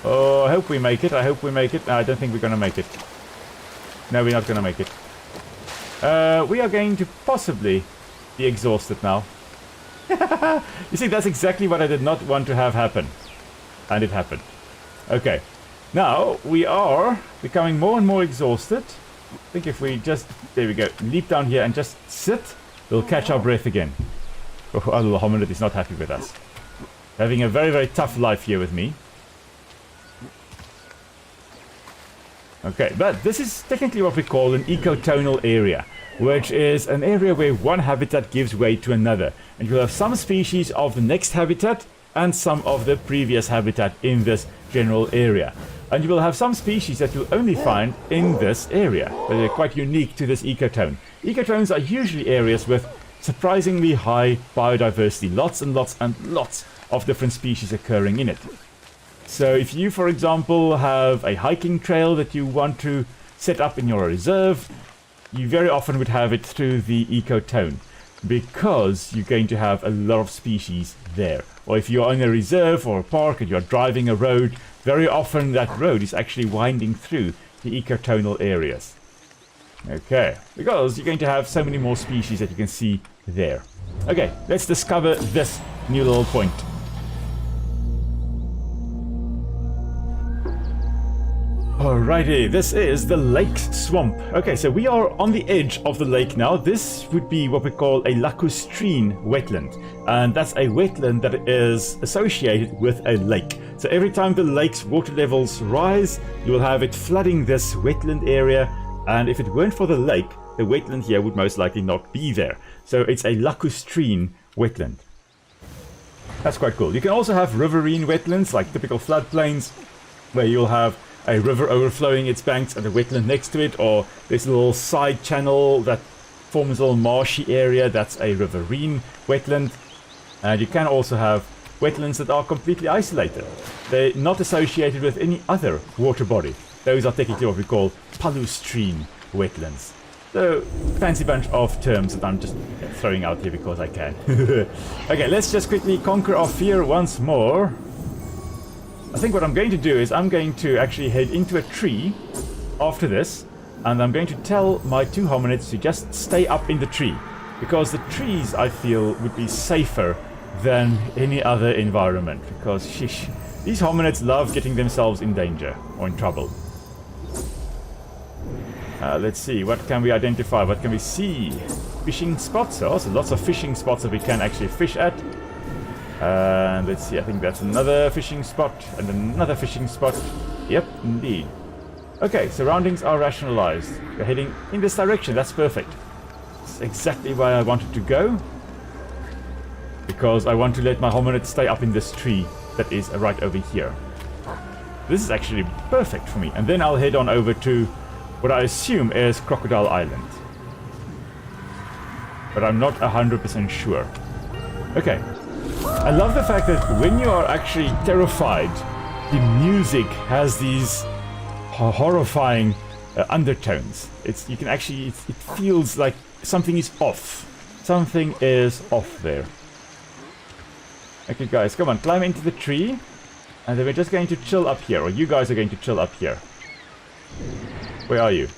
Oh, I hope we make it. No, I don't think we're going to make it. No, we're not going to make it. We are going to possibly be exhausted now. You see, that's exactly what I did not want to have happen. And it happened. Okay. Now, we are becoming more and more exhausted. I think if we just, there we go, leap down here and just sit, we'll catch our breath again. Oh, our little hominid is not happy with us. Having a very, very tough life here with me. Okay, but this is technically what we call an ecotonal area, which is an area where one habitat gives way to another. And you'll have some species of the next habitat and some of the previous habitat in this general area. And you will have some species that you'll only find in this area, but they're quite unique to this ecotone. Ecotones are usually areas with surprisingly high biodiversity, lots and lots and lots of different species occurring in it. So if you, for example, have a hiking trail that you want to set up in your reserve, you very often would have it through the ecotone, because you're going to have a lot of species there. Or if you're in a reserve or a park and you're driving a road, very often that road is actually winding through the ecotonal areas. Okay, because you're going to have so many more species that you can see there. Okay, let's discover this new little point. Alrighty, this is the lake swamp. Okay, so we are on the edge of the lake now. This would be what we call a lacustrine wetland. And that's a wetland that is associated with a lake. So every time the lake's water levels rise, you will have it flooding this wetland area. And if it weren't for the lake, the wetland here would most likely not be there. So it's a lacustrine wetland. That's quite cool. You can also have riverine wetlands, like typical floodplains, where you'll have a river overflowing its banks and a wetland next to it, or this little side channel that forms a little marshy area. That's a riverine wetland. And you can also have wetlands that are completely isolated. They're not associated with any other water body. Those are technically what we call palustrine wetlands. So, fancy bunch of terms that I'm just throwing out here because I can. Okay, let's just quickly conquer our fear once more. I think what I'm going to do is I'm going to actually head into a tree after this, and I'm going to tell my 2 hominids to just stay up in the tree, because the trees, I feel, would be safer than any other environment, because sheesh, these hominids love getting themselves in danger or in trouble. Let's see, what can we identify? What can we see? Fishing spots. Oh, so lots of fishing spots that we can actually fish at. And let's see, I think that's another fishing spot and another fishing spot. Yep, indeed. Okay, surroundings are rationalized. We're heading in this direction. That's perfect. It's exactly where I wanted to go, because I want to let my hominid stay up in this tree that is right over here. This is actually perfect for me. And then I'll head on over to what I assume is Crocodile Island, but I'm not 100% sure. Okay. I love the fact that when you are actually terrified, the music has these horrifying undertones. You can actually, it feels like something is off. Something is off there. Okay guys, come on, climb into the tree. And then we're just going to chill up here, or you guys are going to chill up here. Where are you?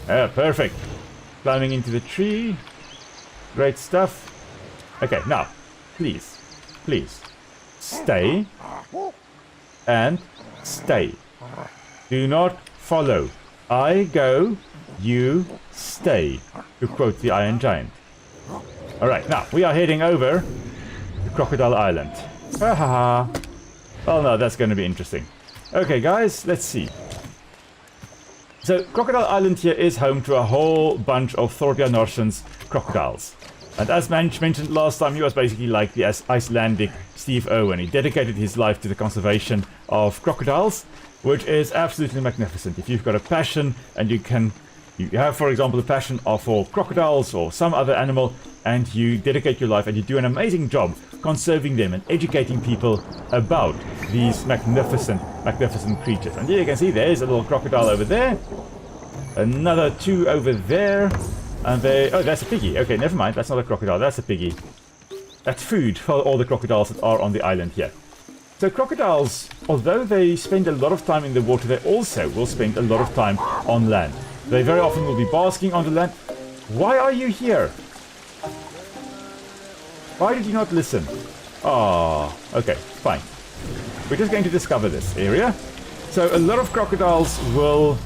Perfect. Climbing into the tree. Great stuff. Okay, now, please, stay and stay. Do not follow. I go, you stay, to quote the Iron Giant. Alright, now, we are heading over to Crocodile Island. Ha ha ha. Well, no, that's going to be interesting. Okay, guys, let's see. So, Crocodile Island here is home to a whole bunch of Thorbjorn Norsen's crocodiles. And as mentioned last time, he was basically like the Icelandic Steve Irwin. He dedicated his life to the conservation of crocodiles, which is absolutely magnificent. If you've got a passion and you have, for example, a passion for crocodiles or some other animal, and you dedicate your life and you do an amazing job conserving them and educating people about these magnificent creatures. And here you can see there's a little crocodile over there, another 2 over there, and oh, that's a piggy. Okay, never mind, that's not a crocodile, that's a piggy. That's food for all the crocodiles that are on the island here. So crocodiles, although they spend a lot of time in the water, they also will spend a lot of time on land. They very often will be basking on the land. Why are you here? Why did you not listen? Oh, okay, fine. We're just going to discover this area. So a lot of crocodiles will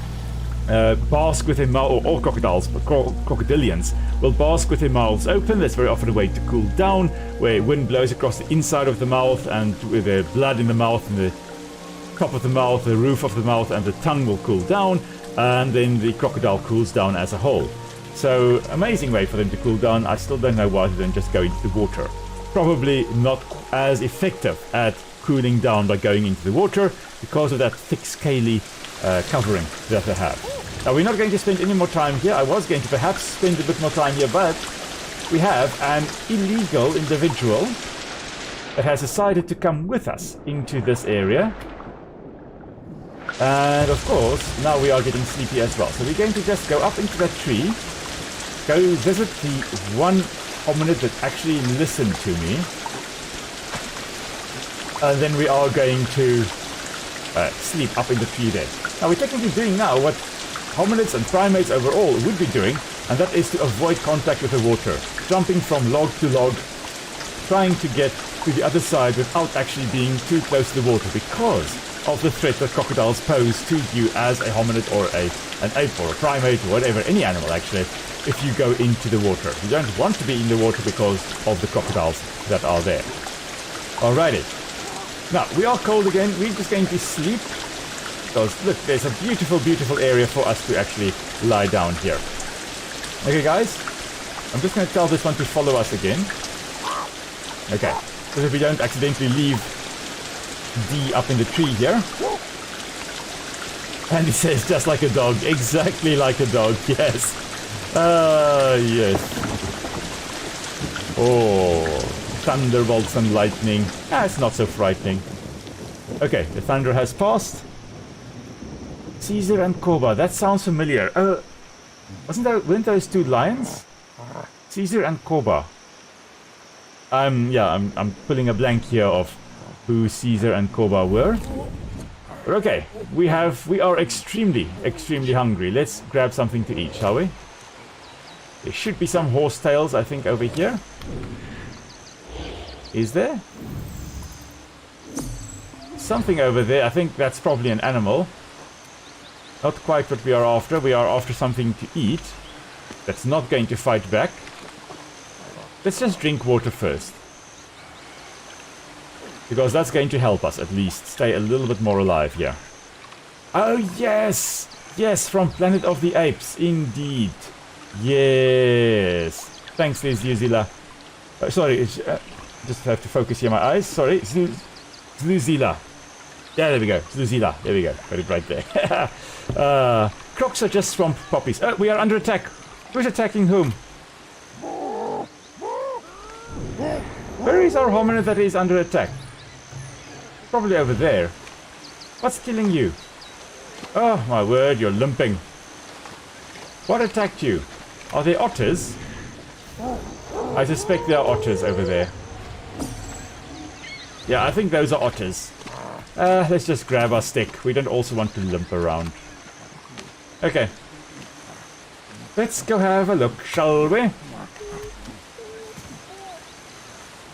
bask with their mouth, or all crocodiles, but crocodilians will bask with their mouths open. That's very often a way to cool down, where wind blows across the inside of the mouth, and with the blood in the mouth and the top of the mouth, the roof of the mouth, and the tongue will cool down, and then the crocodile cools down as a whole. So, amazing way for them to cool down. I still don't know why they don't just go into the water. Probably not as effective at cooling down by going into the water because of that thick, scaly covering that they have. Now, we're not going to spend any more time here. I was going to perhaps spend a bit more time here, but we have an illegal individual that has decided to come with us into this area. And, of course, now we are getting sleepy as well. So we're going to just go up into that tree, go visit the one hominid that actually listened to me, and then we are going to sleep up in the tree there. Now we're technically doing now what hominids and primates overall would be doing, and that is to avoid contact with the water, jumping from log to log, trying to get to the other side without actually being too close to the water because of the threat that crocodiles pose to you as a hominid or an ape or a primate or whatever, any animal actually, if you go into the water. You don't want to be in the water because of the crocodiles that are there. Alrighty. Now, we are cold again. We're just going to sleep because, look, there's a beautiful, beautiful area for us to actually lie down here. Okay, guys. I'm just going to tell this one to follow us again. Okay. so that we don't accidentally leave D up in the tree here. And he says, just like a dog. Exactly like a dog, yes. Yes. Oh, thunderbolts and lightning. It's not so frightening. Okay, the thunder has passed. Caesar and Koba, that sounds familiar. Weren't those two lions? Caesar and Koba. I'm pulling a blank here of who Caesar and Koba were. But okay, we are extremely hungry. Let's grab something to eat, shall we? There should be some horsetails, I think, over here. Is there? Something over there. I think that's probably an animal. Not quite what we are after. We are after something to eat that's not going to fight back. Let's just drink water first. Because that's going to help us at least stay a little bit more alive here. Oh yes! Yes, from Planet of the Apes, indeed. Yes. Thanks, Zuzila. Sorry, just have to focus here my eyes. Sorry, Zuzila. Yeah, there we go. Zuzila. There we go. Got it right there. Crocs are just swamp poppies. We are under attack. Who's attacking whom? Where is our hominid that is under attack? Probably over there. What's killing you? Oh my word, you're limping. What attacked you? Are they otters? I suspect there are otters over there. Yeah, I think those are otters. Let's just grab our stick. We don't also want to limp around. Okay. Let's go have a look, shall we?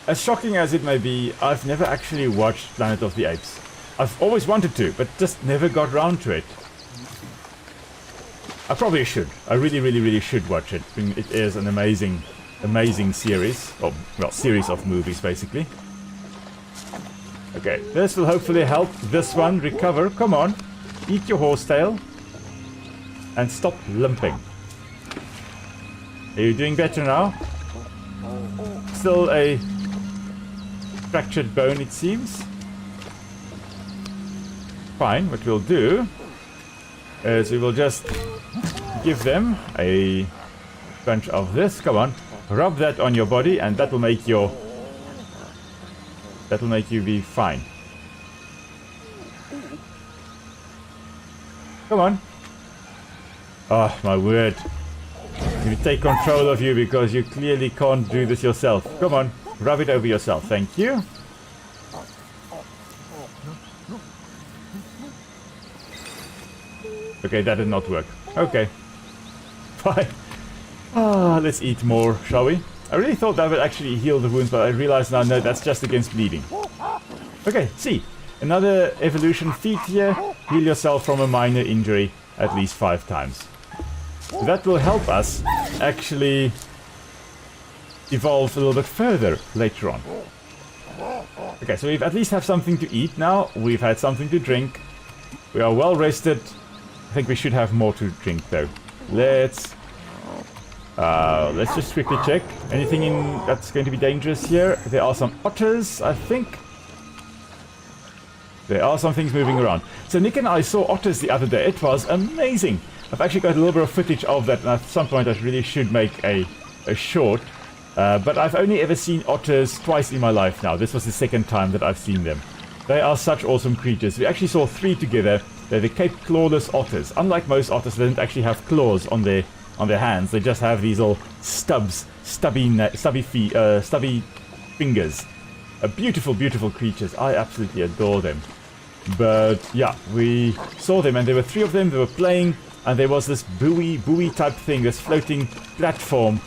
As shocking as it may be, I've never actually watched Planet of the Apes. I've always wanted to, but just never got round to it. I probably should. I really should watch it. It is an amazing series. Well, series of movies, basically. Okay, this will hopefully help this one recover. Come on, eat your horsetail. And stop limping. Are you doing better now? Still a fractured bone, it seems. Fine, what we'll do is we will just give them a bunch of this. Come on, rub that on your body and that will make you be fine. Come on. Oh my word. Let me take control of you because you clearly can't do this yourself. Come on, rub it over yourself. Thank you. Okay, that did not work. Okay. Fine. Let's eat more, shall we? I really thought that would actually heal the wounds, but I realize now, no, that's just against bleeding. Okay, see. Another evolution feat here. Heal yourself from a minor injury at least 5 times. So that will help us actually evolve a little bit further later on. Okay, so we at least have something to eat now. We've had something to drink. We are well rested. I think we should have more to drink though. Let's just quickly check. Anything that's going to be dangerous here? There are some otters, I think. There are some things moving around. So Nick and I saw otters the other day. It was amazing. I've actually got a little bit of footage of that, and at some point I really should make a short. But I've only ever seen otters twice in my life now. This was the second time that I've seen them. They are such awesome creatures. We actually saw 3 together. They're the Cape Clawless otters. Unlike most otters, they don't actually have claws on their hands. They just have these little stubby fingers. Beautiful, beautiful creatures. I absolutely adore them. But yeah, we saw them, and there were 3 of them. They were playing, and there was this buoy type thing, this floating platform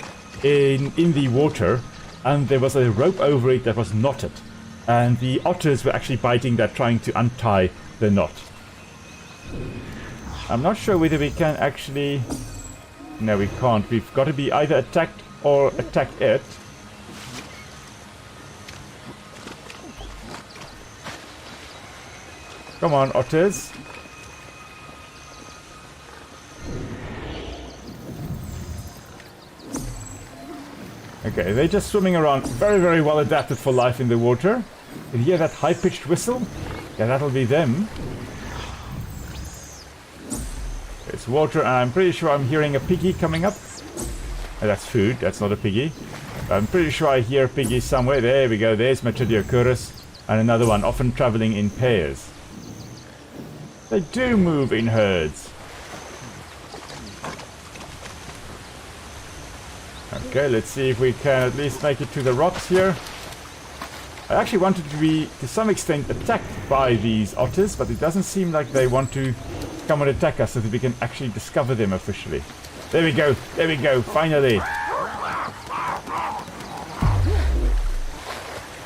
in the water, and there was a rope over it that was knotted, and the otters were actually biting that, trying to untie the knot. I'm not sure whether we can actually... No, we can't. We've got to be either attacked or attack it. Come on, otters. Okay, they're just swimming around. Very, very well adapted for life in the water. You hear that high-pitched whistle? Yeah, that'll be them. It's water, and I'm pretty sure I'm hearing a piggy coming up. Oh, that's food, that's not a piggy. I'm pretty sure I hear a piggy somewhere. There we go, there's Metridiocurus. And another one, often traveling in pairs. They do move in herds. Okay, let's see if we can at least make it to the rocks here. I actually wanted to be, to some extent, attacked by these otters, but it doesn't seem like they want to come and attack us so that we can actually discover them officially. There we go, finally.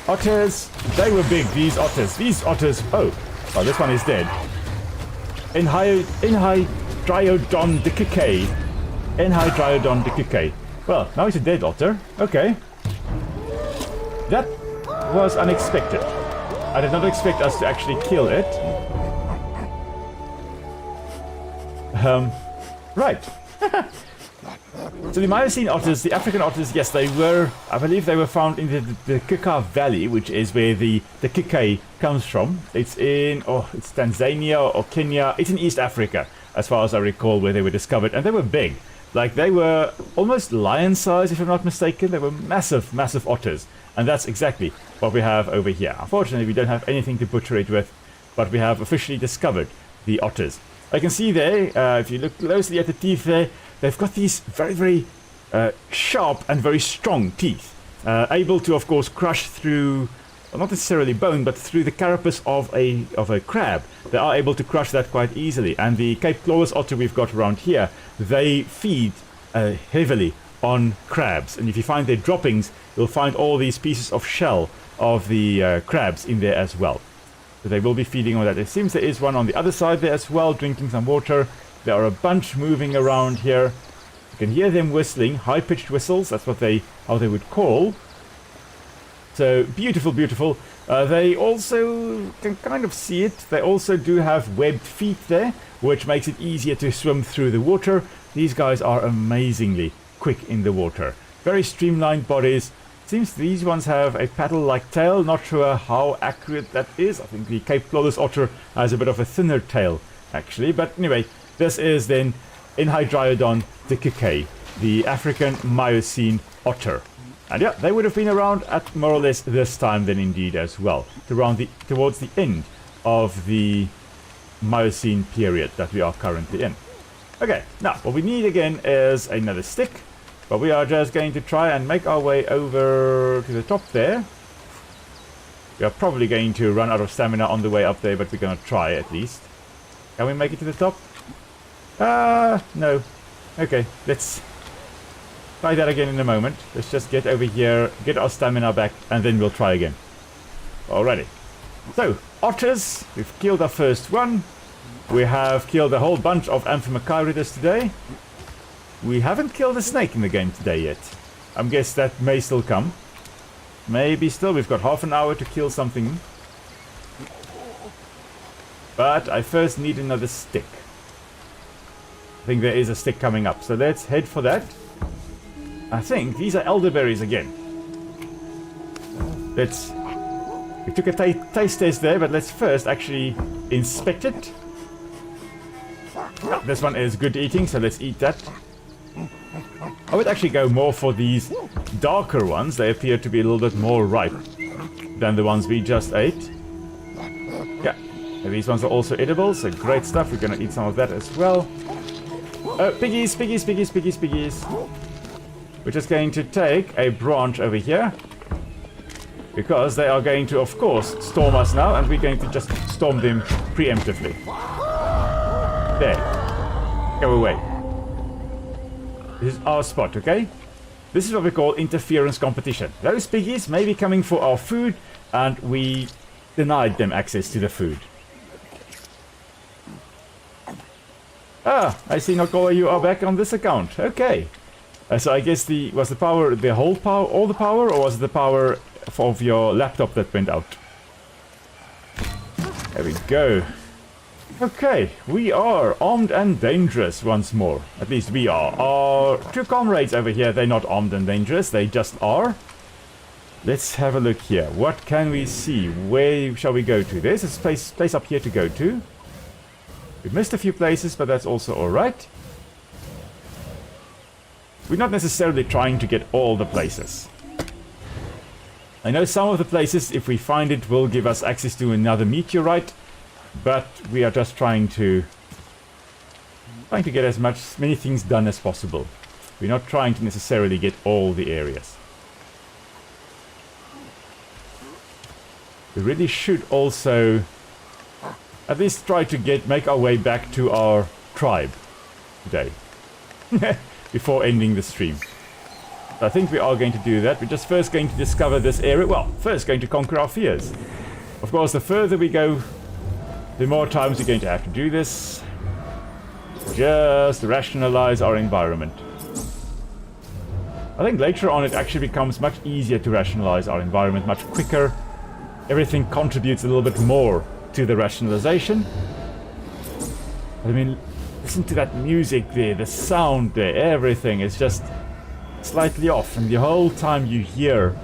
Otters, they were big, these otters. Oh, this one is dead. Enhydriodon diciccae. Enhydriodon diciccae. Well, now it's a dead otter. Okay. That was unexpected. I did not expect us to actually kill it. Right. So the Miocene otters, the African otters, yes, they were, I believe they were found in the Kika Valley, which is where the Kikay comes from. It's in, it's Tanzania or Kenya. It's in East Africa, as far as I recall, where they were discovered. And they were big. Like, they were almost lion-sized, if I'm not mistaken. They were massive, massive otters. And that's exactly what we have over here. Unfortunately, we don't have anything to butcher it with, but we have officially discovered the otters. I can see there, if you look closely at the teeth there, they've got these very, very sharp and very strong teeth. Able to, of course, crush through, well, not necessarily bone, but through the carapace of a crab. They are able to crush that quite easily. And the Cape Clawless otter we've got around here, they feed heavily on crabs. And if you find their droppings, you'll find all these pieces of shell of the crabs in there as well. So they will be feeding on that. It seems there is one on the other side there as well, drinking some water. There are a bunch moving around here. You can hear them whistling, high-pitched whistles. That's what how they would call. So beautiful, beautiful. They also can kind of see it. They also do have webbed feet there, which makes it easier to swim through the water. These guys are amazingly quick in the water. Very streamlined bodies. Seems these ones have a paddle-like tail. Not sure how accurate that is. I think the Cape Clawless otter has a bit of a thinner tail, actually. But anyway, this is then Enhydriodon diciccae, the African Miocene otter. And yeah, they would have been around at more or less this time then indeed as well, towards the end of the Miocene period that we are currently in. Okay, now what we need again is another stick, but we are just going to try and make our way over to the top there. We are probably going to run out of stamina on the way up there, but we're going to try at least. Can we make it to the top? No. Okay, let's try that again in a moment. Let's just get over here, get our stamina back, and then we'll try again. Alrighty. So, otters. We've killed our first one. We have killed a whole bunch of Amphimachiridae today. We haven't killed a snake in the game today yet. I guess that may still come. Maybe still. We've got half an hour to kill something. But I first need another stick. I think there is a stick coming up, so let's head for that. I think these are elderberries again. We took a taste test there, but let's first actually inspect it. Oh, this one is good eating, so let's eat that. I would actually go more for these darker ones. They appear to be a little bit more ripe than the ones we just ate. Yeah, these ones are also edible, so great stuff. We're going to eat some of that as well. Oh, piggies, piggies, piggies, piggies, piggies. We're just going to take a branch over here, because they are going to, of course, storm us now, and we're going to just storm them preemptively. There. Go away. This is our spot, okay? This is what we call interference competition. Those piggies may be coming for our food, and we denied them access to the food. Ah, I see, Nokola, you are back on this account. Okay. So I guess was the power, the whole power, all the power, or was it the power of your laptop that went out? There we go. Okay, we are armed and dangerous once more. At least we are. Our two comrades over here, they're not armed and dangerous, they just are. Let's have a look here. What can we see? Where shall we go to? There's a place up here to go to. We've missed a few places, but that's also alright. We're not necessarily trying to get all the places. I know some of the places, if we find it, will give us access to another meteorite. But we are just trying to get as many things done as possible. We're not trying to necessarily get all the areas. We really should also at least try to make our way back to our tribe today. Before ending the stream. So I think we are going to do that. We're just first going to discover this area. Well, first going to conquer our fears. Of course, the further we go, the more times we're going to have to do this. Just rationalize our environment. I think later on it actually becomes much easier to rationalize our environment, much quicker. Everything contributes a little bit more to the rationalization. I mean, listen to that music there, the sound there, everything is just slightly off. And the whole time you hear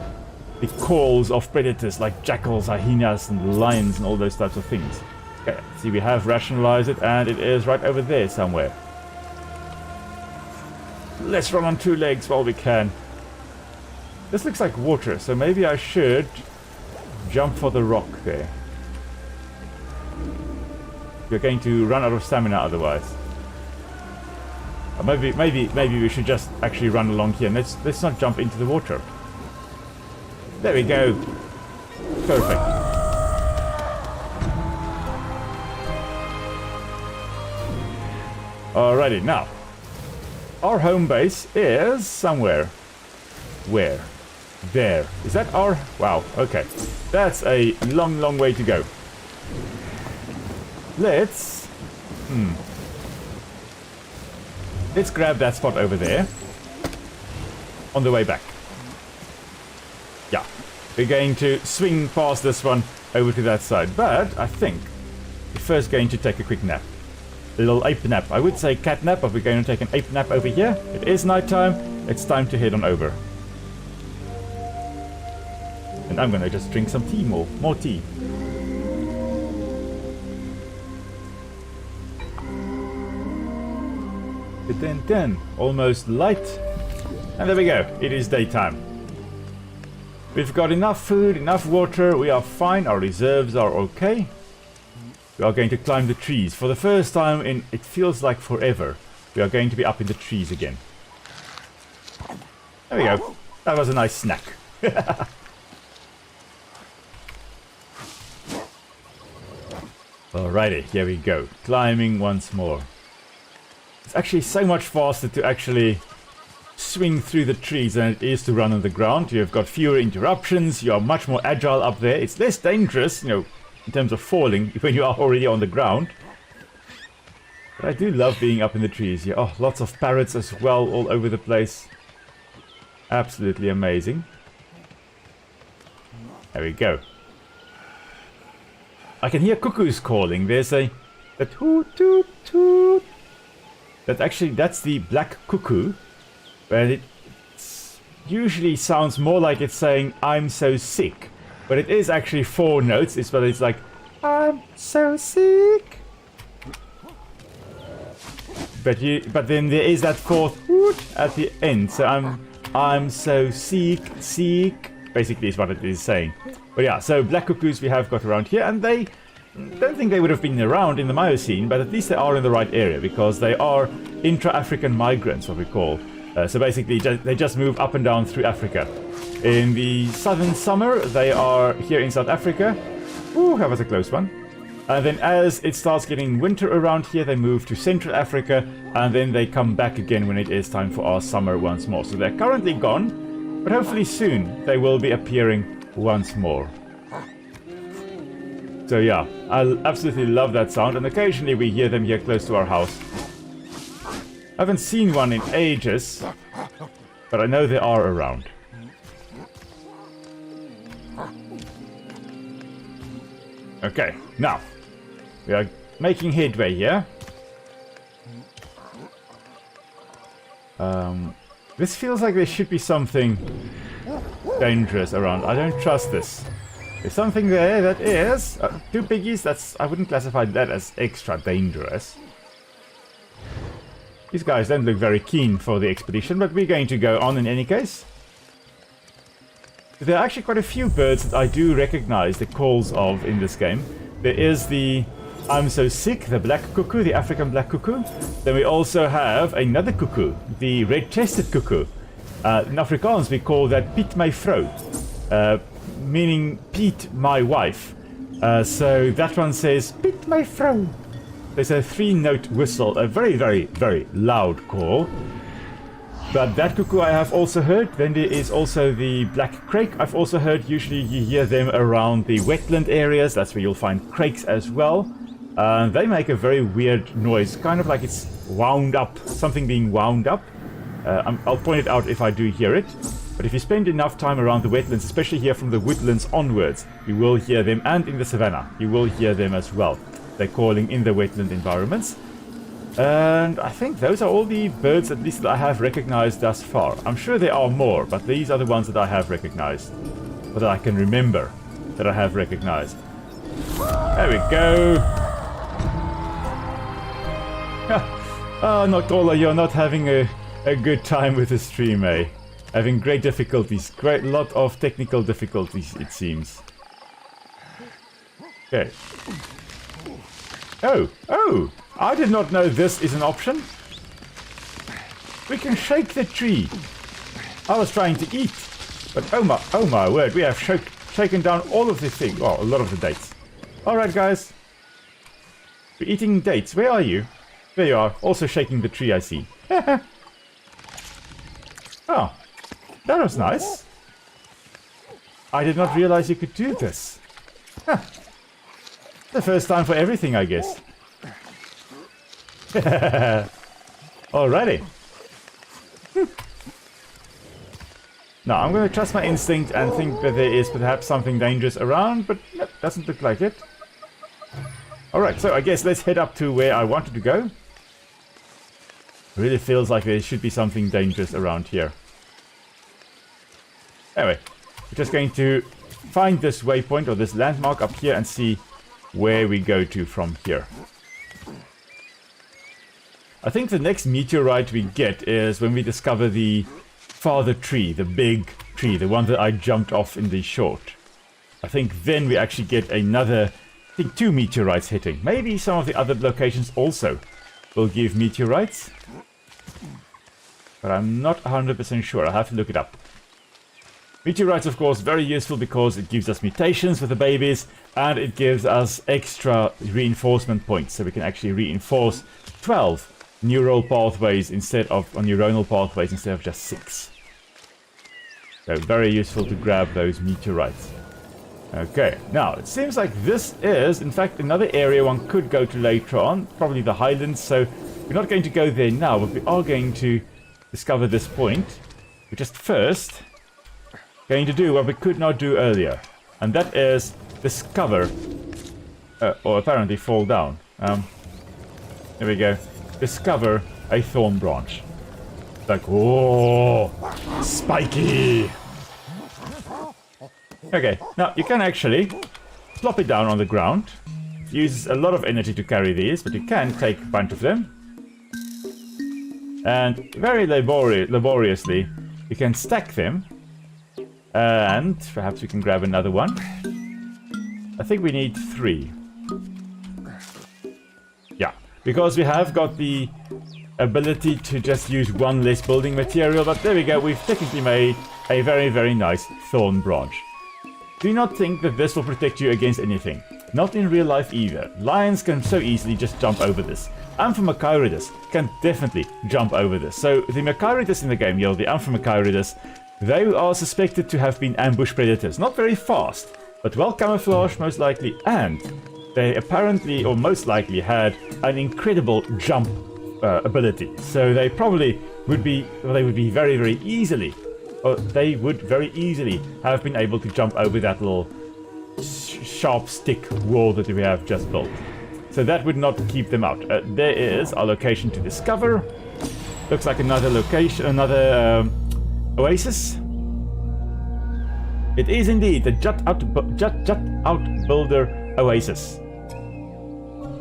the calls of predators like jackals, hyenas and lions and all those types of things. Okay, see, we have rationalized it and it is right over there somewhere. Let's run on two legs while we can. This looks like water, so maybe I should jump for the rock there. You're going to run out of stamina otherwise. Or maybe we should just actually run along here and let's not jump into the water. There we go. Perfect. Alrighty, now. Our home base is somewhere. Where? There. Is that our... Wow, okay. That's a long, long way to go. Let's grab that spot over there. On the way back. Yeah. We're going to swing past this one over to that side. But I think we're first going to take a quick nap. A little ape nap. I would say cat nap, but we're going to take an ape nap over here. It is nighttime. It's time to head on over. And I'm going to just drink some tea, more tea. Then, almost light. And there we go. It is daytime. We've got enough food, enough water. We are fine. Our reserves are okay. We are going to climb the trees. For the first time in, it feels like forever, we are going to be up in the trees again. There we go. That was a nice snack. Alrighty, here we go. Climbing once more. It's actually so much faster to actually swing through the trees than it is to run on the ground. You've got fewer interruptions. You are much more agile up there. It's less dangerous, you know, in terms of falling when you are already on the ground. But I do love being up in the trees here. Oh, lots of parrots as well all over the place. Absolutely amazing. There we go. I can hear cuckoos calling. There's a toot toot toot. That's the black cuckoo. But it usually sounds more like it's saying, I'm so sick. But it is actually 4 notes. It's like, I'm so sick. But then there is that 4th hoot at the end. So I'm so sick. Basically is what it is saying. But yeah, so black cuckoos we have got around here, and they don't think they would have been around in the Miocene, but at least they are in the right area because they are intra-African migrants, what we call. So basically they just move up and down through Africa. In the southern summer, they are here in South Africa. Ooh, that was a close one. And then as it starts getting winter around here, they move to Central Africa, and then they come back again when it is time for our summer once more. So they're currently gone, but hopefully soon they will be appearing once more. So yeah, I absolutely love that sound, and occasionally we hear them here close to our house. I haven't seen one in ages, but I know they are around. Okay, now we are making headway here. This feels like there should be something dangerous around. I don't trust this. There's something there that is... 2 piggies, I wouldn't classify that as extra dangerous. These guys don't look very keen for the expedition, but we're going to go on in any case. There are actually quite a few birds that I do recognize the calls of in this game. There is the I'm so sick, the black cuckoo, the African black cuckoo. Then we also have another cuckoo, the red-chested cuckoo. In Afrikaans we call that Piet my vrou, meaning Piet my wife. So that one says Piet my vrou. There's a 3-note whistle, a very, very, very loud call. But that cuckoo I have also heard. Then there is also the black crake. I've also heard usually you hear them around the wetland areas. That's where you'll find crakes as well. They make a very weird noise, kind of like it's wound up, something being wound up. I'll point it out if I do hear it. But if you spend enough time around the wetlands, especially here from the woodlands onwards, you will hear them, and in the savanna, you will hear them as well. They're calling in the wetland environments. And I think those are all the birds, at least that I have recognized thus far. I'm sure there are more, but these are the ones that I have recognized. Or that I can remember that I have recognized. There we go. Oh, Nokola, you're not having a good time with the stream, eh? Having great difficulties. Great lot of technical difficulties, it seems. Okay. Oh! I did not know this is an option. We can shake the tree. I was trying to eat. But oh my word, we have shaken down all of the things. Well, a lot of the dates. Alright, guys. We're eating dates. Where are you? There you are. Also shaking the tree, I see. Oh, that was nice. I did not realize you could do this. Huh. The first time for everything, I guess. Alrighty. Now, I'm going to trust my instinct and think that there is perhaps something dangerous around, but that doesn't look like it. Alright, so I guess let's head up to where I wanted to go. Really feels like there should be something dangerous around here. Anyway, we're just going to find this waypoint or this landmark up here and see where we go to from here. I think the next meteorite we get is when we discover the father tree, the big tree, the one that I jumped off in the short. I think then we actually get another, I think 2 meteorites hitting. Maybe some of the other locations also will give meteorites. But I'm not 100% sure. I'll have to look it up. Meteorites, of course, very useful because it gives us mutations with the babies and it gives us extra reinforcement points. So we can actually reinforce 12 neural pathways instead of neuronal pathways instead of just 6. So very useful to grab those meteorites. Okay, now it seems like this is in fact another area one could go to later on, probably the highlands. So we're not going to go there now, but we are going to discover this point. We're just first going to do what we could not do earlier, and that is discover or apparently fall down. There we go. Discover a thorn branch. Like, whoa, spiky. Okay, now you can actually plop it down on the ground. It uses a lot of energy to carry these, but you can take a bunch of them. And very laboriously, you can stack them. And perhaps we can grab another one. I think we need 3. Yeah, because we have got the ability to just use 1 less building material. But there we go, we've technically made a very, very nice thorn branch. Do not think that this will protect you against anything. Not in real life either. Lions can so easily just jump over this. Amphimachirids can definitely jump over this. So the Machirids in the game, the Amphimachirids, they are suspected to have been ambush predators. Not very fast, but well camouflaged most likely, and they apparently or most likely had an incredible jump ability. So they probably would be, they would very easily have been able to jump over that little sharp stick wall that we have just built. So So that would not keep them out. There is our location to discover. Looks like another location, another oasis. It is indeed the Jut Out Builder Oasis.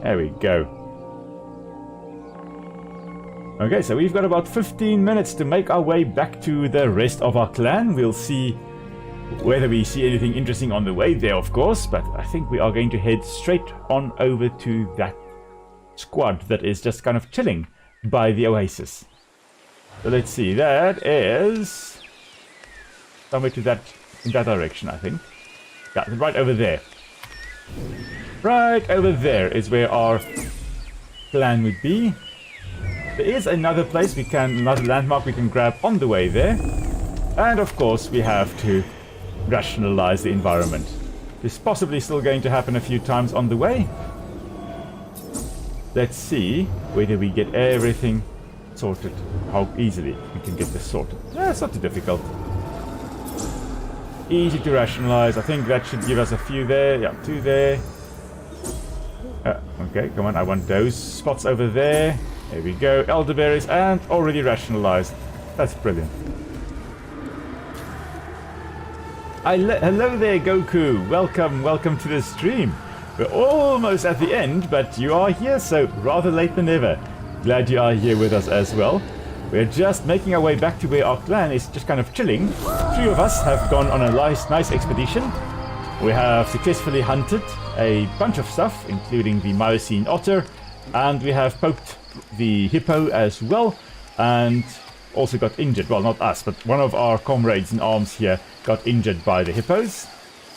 There we go. Okay, so we've got about 15 minutes to make our way back to the rest of our clan. We'll see whether we see anything interesting on the way there, of course, but I think we are going to head straight on over to that squad that is just kind of chilling by the oasis. So let's see, that is somewhere to that, in that direction, I think. Yeah, right over there. Right over there is where our clan would be. There is another place we can, another landmark we can grab on the way there. And of course we have to rationalize the environment. This is possibly still going to happen a few times on the way. Let's see whether we get everything sorted, how easily we can get this sorted. Yeah, it's not too difficult. Easy to rationalize. I think that should give us a few there. Yeah, 2 there. Okay, come on, I want those spots over there. There we go, elderberries, and already rationalized. That's brilliant. Hello there, Goku. Welcome to the stream. We're almost at the end, but you are here, so rather late than ever. Glad you are here with us as well. We're just making our way back to where our clan is just kind of chilling. 3 of us have gone on a nice expedition. We have successfully hunted a bunch of stuff, including the Miocene otter, and we have poked the hippo as well, and also got injured. Well, not us, but one of our comrades in arms here got injured by the hippos,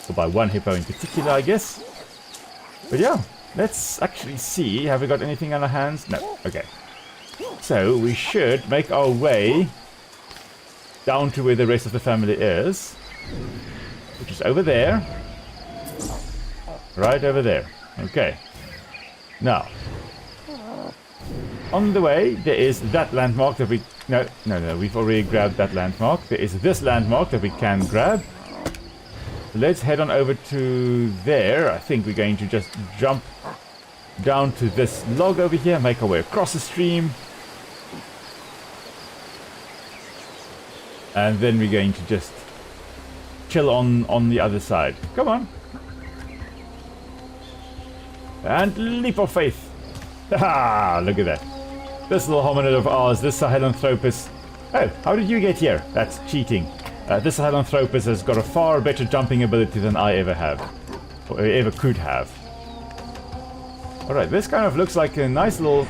or by one hippo in particular, I guess. But yeah, let's actually see. Have we got anything on our hands? No. Okay. So we should make our way down to where the rest of the family is, which is over there. Right over there. Okay. Now, on the way, there is that landmark that we... No, we've already grabbed that landmark. There is this landmark that we can grab. Let's head on over to there. I think we're going to just jump down to this log over here, make our way across the stream. And then we're going to just chill on the other side. Come on. And leap of faith. Haha, look at that. This little hominid of ours, this Sahelanthropus. Oh, how did you get here? That's cheating. This Sahelanthropus has got a far better jumping ability than I ever have. Or ever could have. Alright, this kind of looks like a nice little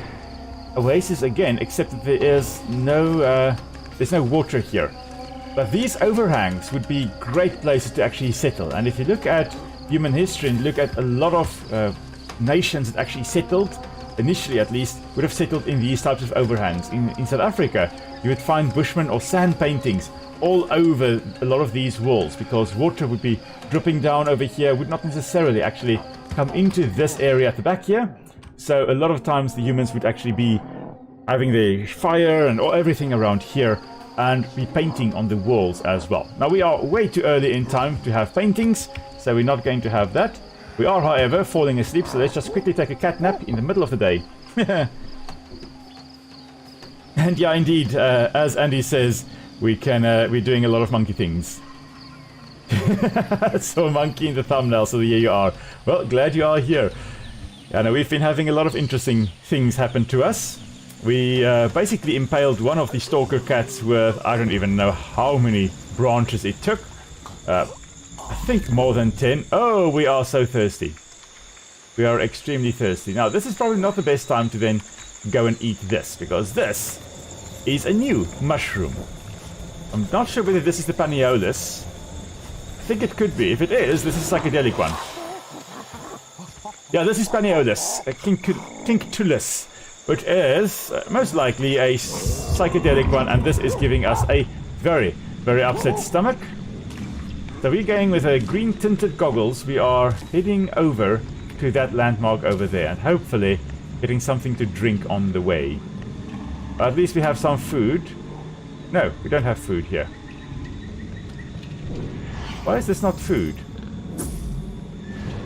oasis again, except that there is no, there's no water here. But these overhangs would be great places to actually settle. And if you look at human history and look at a lot of nations that actually settled, initially at least, would have settled in these types of overhangs. In South Africa, you would find Bushman or sand paintings all over a lot of these walls, because water would be dripping down over here, would not necessarily actually come into this area at the back here. So a lot of times the humans would actually be having the fire and everything around here, and be painting on the walls as well. Now we are way too early in time to have paintings, so we're not going to have that. We are, however, falling asleep, so let's just quickly take a cat nap in the middle of the day. And yeah, indeed, as Andy says, we're doing a lot of monkey things. So a monkey in the thumbnail, so here you are. Well, glad you are here. I know we've been having a lot of interesting things happen to us. We basically impaled one of the stalker cats with, I don't even know how many branches it took. I think more than 10. Oh, we are so thirsty. We are extremely thirsty. Now, this is probably not the best time to then go and eat this, because this is a new mushroom. I'm not sure whether this is the Paneolus. I think it could be. If it is, this is a psychedelic one. Yeah, this is Paneolus, a Quinctulus, which is most likely a psychedelic one, and this is giving us a very, very upset stomach. So we're going with a green tinted goggles. We are heading over to that landmark over there, and hopefully getting something to drink on the way. At least we have some food. No, we don't have food here. Why is this not food?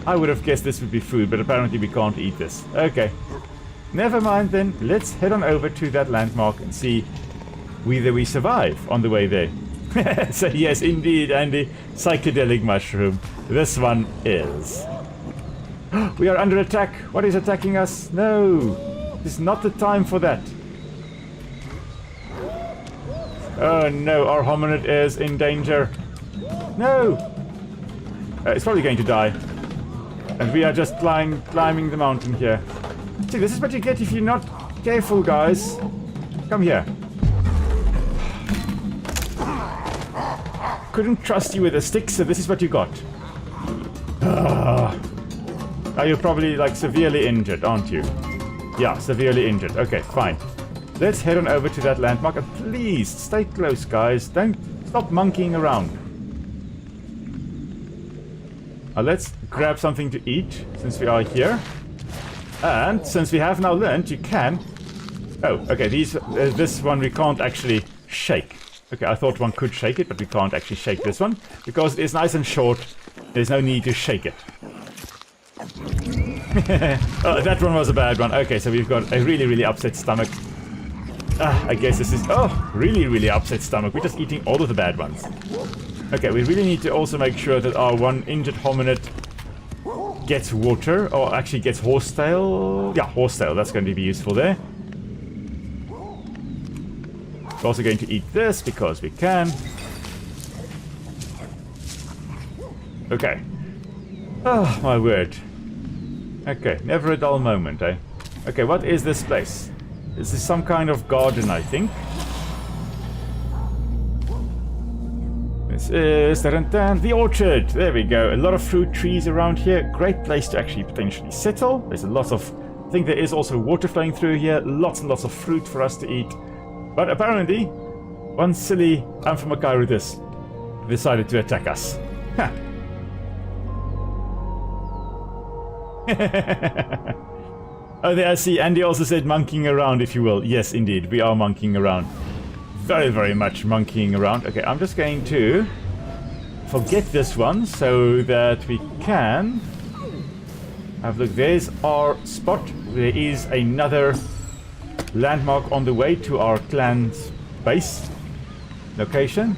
I would have guessed this would be food, but apparently we can't eat this. Okay. Never mind then. Let's head on over to that landmark and see whether we survive on the way there. So yes, indeed, Andy. Psychedelic mushroom. This one is. We are under attack. What is attacking us? No. This is not the time for that. Oh no, our hominid is in danger. No! It's probably going to die. And we are just climbing the mountain here. See, this is what you get if you're not careful, guys. Come here. Couldn't trust you with a stick, so this is what you got. Now you're probably, like, severely injured, aren't you? Yeah, severely injured. Okay, fine. Let's head on over to that landmark, and please stay close, guys. Don't stop monkeying around. Let's grab something to eat, since we are here. And since we have now learned, you can... Oh, okay, this one we can't actually shake. Okay, I thought one could shake it, but we can't actually shake this one. Because it's nice and short, there's no need to shake it. Oh, that one was a bad one. Okay, so we've got a really, really upset stomach. I guess this is... Oh, really, really upset stomach. We're just eating all of the bad ones. Okay, we really need to also make sure that our one injured hominid gets water, or actually gets horsetail. Yeah, horsetail, that's going to be useful there. We're also going to eat this, because we can. Okay. Oh, my word. Okay, never a dull moment, eh? Okay, what is this place? This is some kind of garden, I think. This is the orchard. There we go. A lot of fruit trees around here. Great place to actually potentially settle. There's a lot of... I think there is also water flowing through here. Lots and lots of fruit for us to eat. But apparently, one silly Amphimachirudis decided to attack us. Ha! Oh, there I see. Andy also said monkeying around, if you will. Yes, indeed. We are monkeying around. Very, very much monkeying around. Okay, I'm just going to forget this one so that we can have a look. There's our spot. There is another landmark on the way to our clan's base location.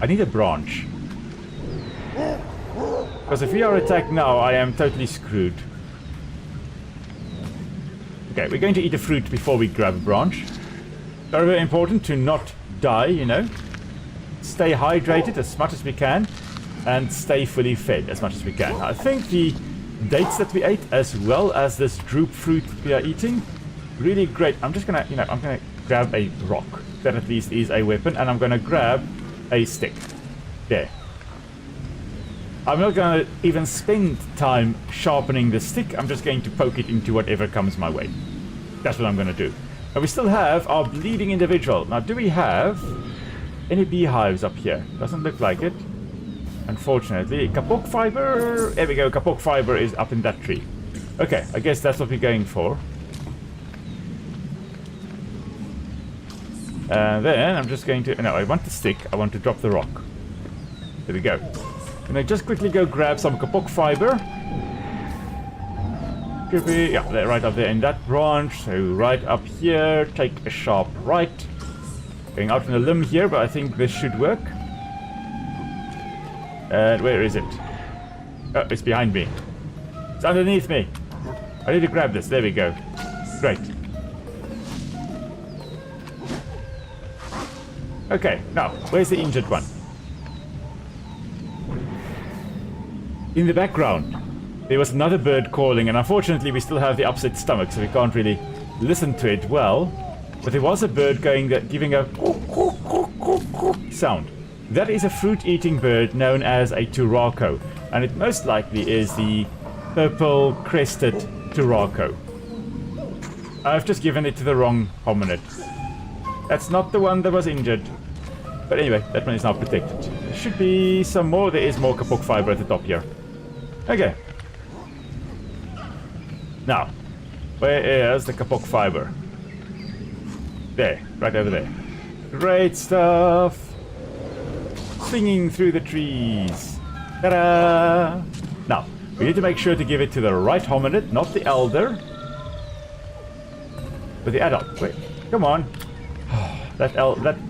I need a branch. Because if we are attacked now, I am totally screwed. Okay, we're going to eat a fruit before we grab a branch. Very, very important to not die, you know. Stay hydrated as much as we can. And stay fully fed as much as we can. I think the dates that we ate, as well as this droop fruit that we are eating, really great. I'm just gonna, you know, I'm gonna grab a rock. That at least is a weapon. And I'm gonna grab a stick. There. I'm not going to even spend time sharpening the stick. I'm just going to poke it into whatever comes my way. That's what I'm going to do. And we still have our bleeding individual. Now, do we have any beehives up here? Doesn't look like it. Unfortunately. Kapok fiber. There we go. Kapok fiber is up in that tree. Okay, I guess that's what we're going for. And then I'm just going to... No, I want the stick. I want to drop the rock. There we go. And I just quickly go grab some kapok fiber. Could be, yeah, they're right up there in that branch. So right up here, take a sharp right. Going out on a limb here, but I think this should work. And where is it? Oh, it's behind me. It's underneath me. I need to grab this. There we go. Great. Okay, now, where's the injured one? In the background, there was another bird calling, and unfortunately we still have the upset stomach, so we can't really listen to it well. But there was a bird giving a sound. That is a fruit-eating bird known as a turaco, and it most likely is the purple-crested turaco. I've just given it to the wrong hominid. That's not the one that was injured. But anyway, that one is now protected. There should be some more. There is more kapok fiber at the top here. Okay. Now, where is the kapok fiber? There, right over there. Great stuff! Swinging through the trees. Ta-da! Now, we need to make sure to give it to the right hominid, not the elder. But the adult. Wait, come on. That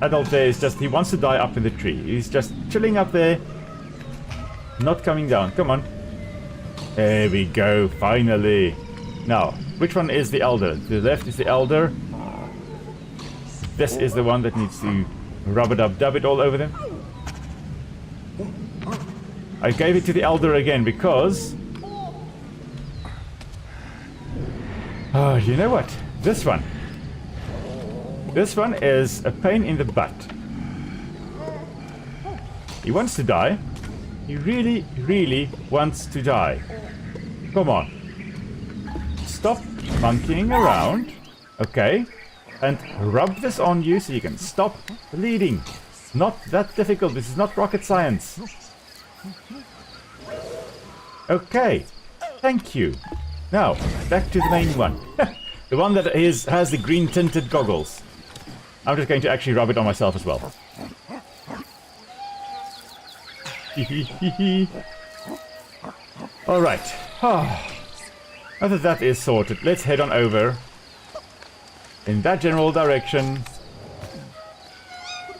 adult there is just, he wants to die up in the tree. He's just chilling up there. Not coming down. Come on. There we go, finally. Now, which one is the elder? To the left is the elder. This is the one that needs to rub-a-dub-dub it all over them. I gave it to the elder again because... Oh, you know what? This one. This one is a pain in the butt. He wants to die. He really, really wants to die. Come on. Stop monkeying around. Okay. And rub this on you so you can stop bleeding. Not that difficult. This is not rocket science. Okay. Thank you. Now, back to the main one. The one that has the green tinted goggles. I'm just going to actually rub it on myself as well. Alright. Now that that is sorted, let's head on over in that general direction.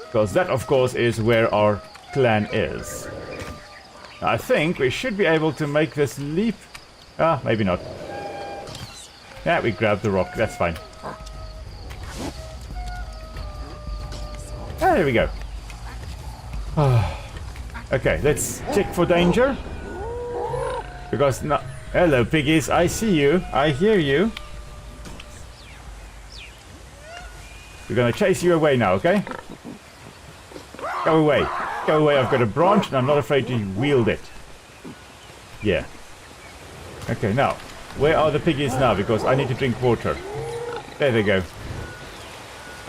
Because that, of course, is where our clan is. I think we should be able to make this leap. Ah, maybe not. Yeah, we grabbed the rock. That's fine. Ah, there we go. Okay, let's check for danger. Because no... Hello, piggies. I see you. I hear you. We're gonna chase you away now, okay? Go away. Go away. I've got a branch and I'm not afraid to wield it. Yeah. Okay, now. Where are the piggies now? Because I need to drink water. There they go.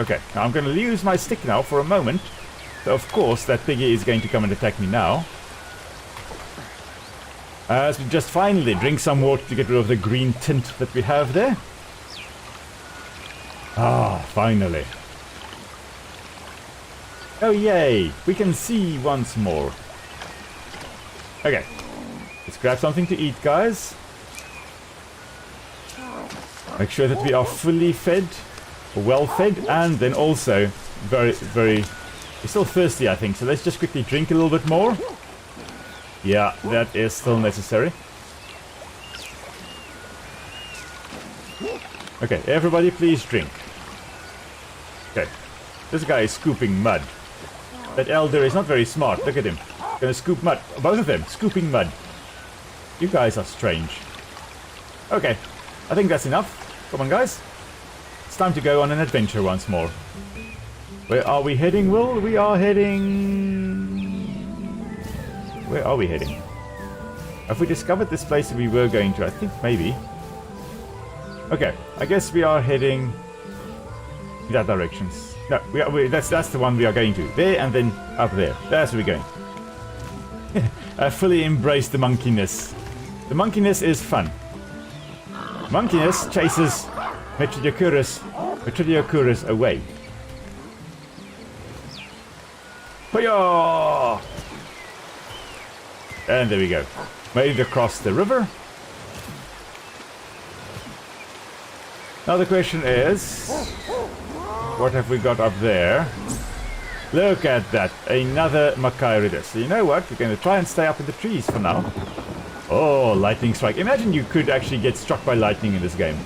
Okay, now I'm gonna use my stick now for a moment. So of course that piggy is going to come and attack me now. As we just finally drink some water to get rid of the green tint that we have there. Ah, finally. Oh yay, we can see once more. Okay, let's grab something to eat, guys. Make sure that we are fully fed, well fed, and then also we're still thirsty, I think, so let's just quickly drink a little bit more. Yeah, that is still necessary. Okay, everybody please drink. Okay, this guy is scooping mud. That elder is not very smart, look at him. Gonna scoop mud, both of them, scooping mud. You guys are strange. Okay, I think that's enough. Come on, guys. It's time to go on an adventure once more. Where are we heading, Will? We are heading... Where are we heading? Have we discovered this place that we were going to? I think maybe. Okay, I guess we are heading in that direction. No, that's the one we are going to. There and then up there. That's where we're going. I fully embrace the monkeyness. The monkeyness is fun. Monkeyness chases Metridiocurus away. Hoya! And there we go. Made it across the river. Now the question is, what have we got up there? Look at that, another Macairidus. So you know what, we're going to try and stay up in the trees for now. Oh, lightning strike. Imagine you could actually get struck by lightning in this game.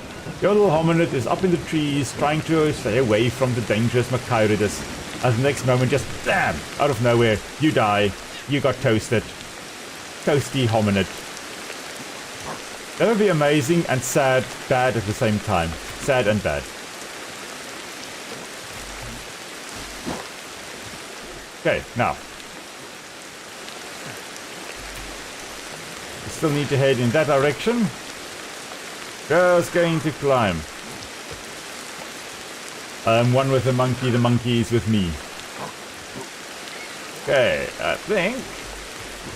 Your little hominid is up in the trees trying to stay away from the dangerous Macairidus. As the next moment, just bam! Out of nowhere, you die. You got toasted. Toasty hominid. That would be amazing and sad, bad at the same time. Sad and bad. Okay, now. We still need to head in that direction. Just going to climb. I'm one with the monkey is with me. Okay, I think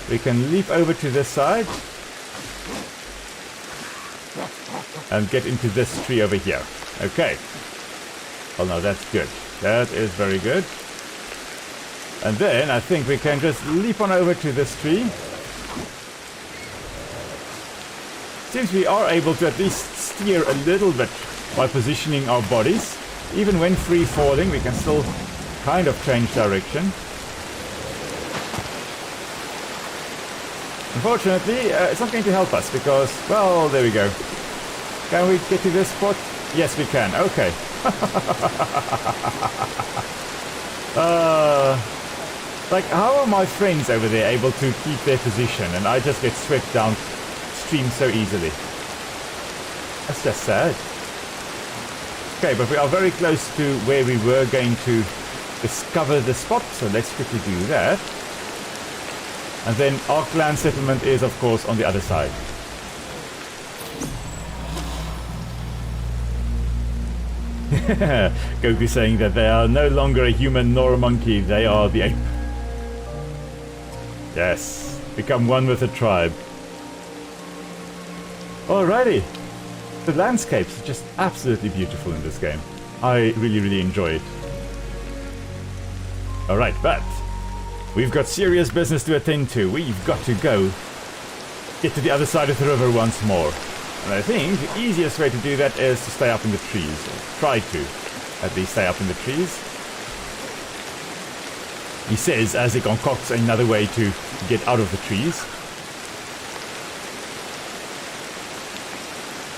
we can leap over to this side and get into this tree over here. Okay. Well, now that's good. That is very good. And then I think we can just leap on over to this tree. seems we are able to at least steer a little bit by positioning our bodies. Even when free falling, we can still kind of change direction. Unfortunately, it's not going to help us because, well, there we go. Can we get to this spot? Yes, we can. Okay. Like, how are my friends over there able to keep their position and I just get swept downstream so easily? That's just sad. Okay, but we are very close to where we were going to discover the spot, so let's quickly do that. And then our clan settlement is, of course, on the other side. Goku saying that they are no longer a human nor a monkey, they are the ape. Yes, become one with the tribe. Alrighty. The landscapes are just absolutely beautiful in this game. I really, really enjoy it. Alright, but we've got serious business to attend to. We've got to go get to the other side of the river once more. And I think the easiest way to do that is to stay up in the trees. Or try to, at least, stay up in the trees. He says as he concocts another way to get out of the trees.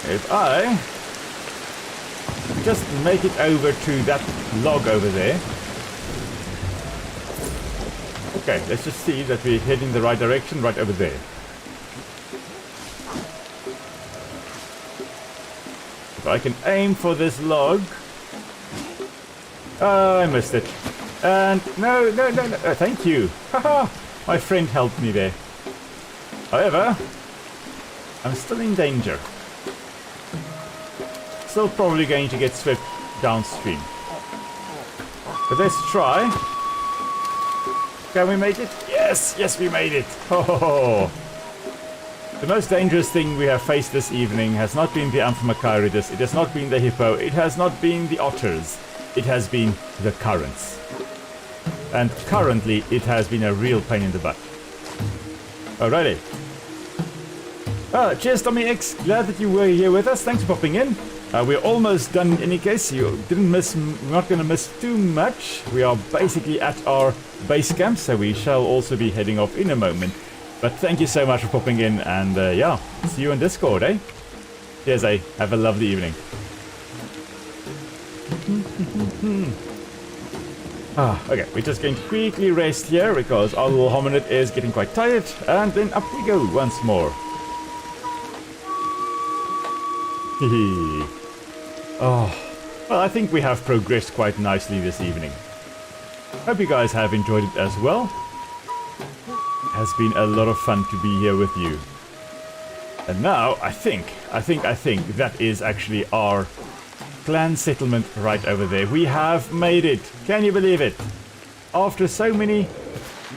If I just make it over to that log over there. Okay, let's just see that we're heading the right direction right over there. If I can aim for this log. Oh, I missed it. And no, thank you. Haha, my friend helped me there. However, I'm still in danger. Still probably going to get swept downstream. But let's try. Can we make it? Yes, yes, we made it. Oh. The most dangerous thing we have faced this evening has not been the Amphimachirids, it has not been the hippo, it has not been the otters. It has been the currents. And currently, it has been a real pain in the butt. Alrighty. Cheers, Tommy X. Glad that you were here with us. Thanks for popping in. We're almost done in any case. You didn't miss. We're not going to miss too much. We are basically at our base camp, so we shall also be heading off in a moment. But thank you so much for popping in, and yeah, see you in Discord, eh? Cheers, eh? Have a lovely evening. Okay, we're just going to quickly rest here because our little hominid is getting quite tired, and then up we go once more. Oh, well, I think we have progressed quite nicely this evening. Hope you guys have enjoyed it as well. It has been a lot of fun to be here with you. And now, I think that is actually our clan settlement right over there. We have made it. Can you believe it? After so many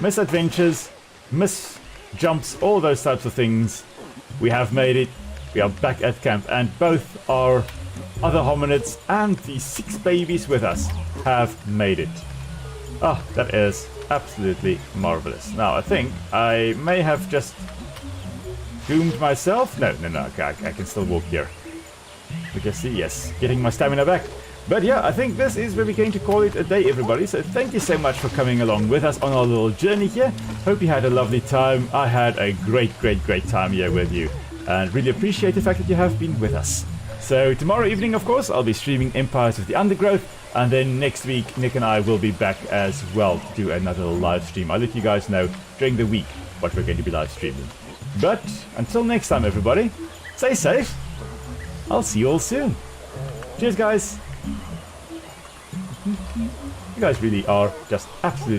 misadventures, misjumps, all those types of things, we have made it. We are back at camp, and both our other hominids and the 6 babies with us have made it. Oh, that is absolutely marvelous. Now, I think I may have just doomed myself. No, okay, I can still walk here. We can see, yes, getting my stamina back. But yeah, I think this is where we're going to call it a day, everybody. So thank you so much for coming along with us on our little journey here. Hope you had a lovely time. I had a great time here with you. And really appreciate the fact that you have been with us. So tomorrow evening, of course, I'll be streaming Empires of the Undergrowth. And then next week, Nick and I will be back as well to do another live stream. I'll let you guys know during the week what we're going to be live streaming. But until next time, everybody, stay safe. I'll see you all soon. Cheers, guys. You guys really are just absolute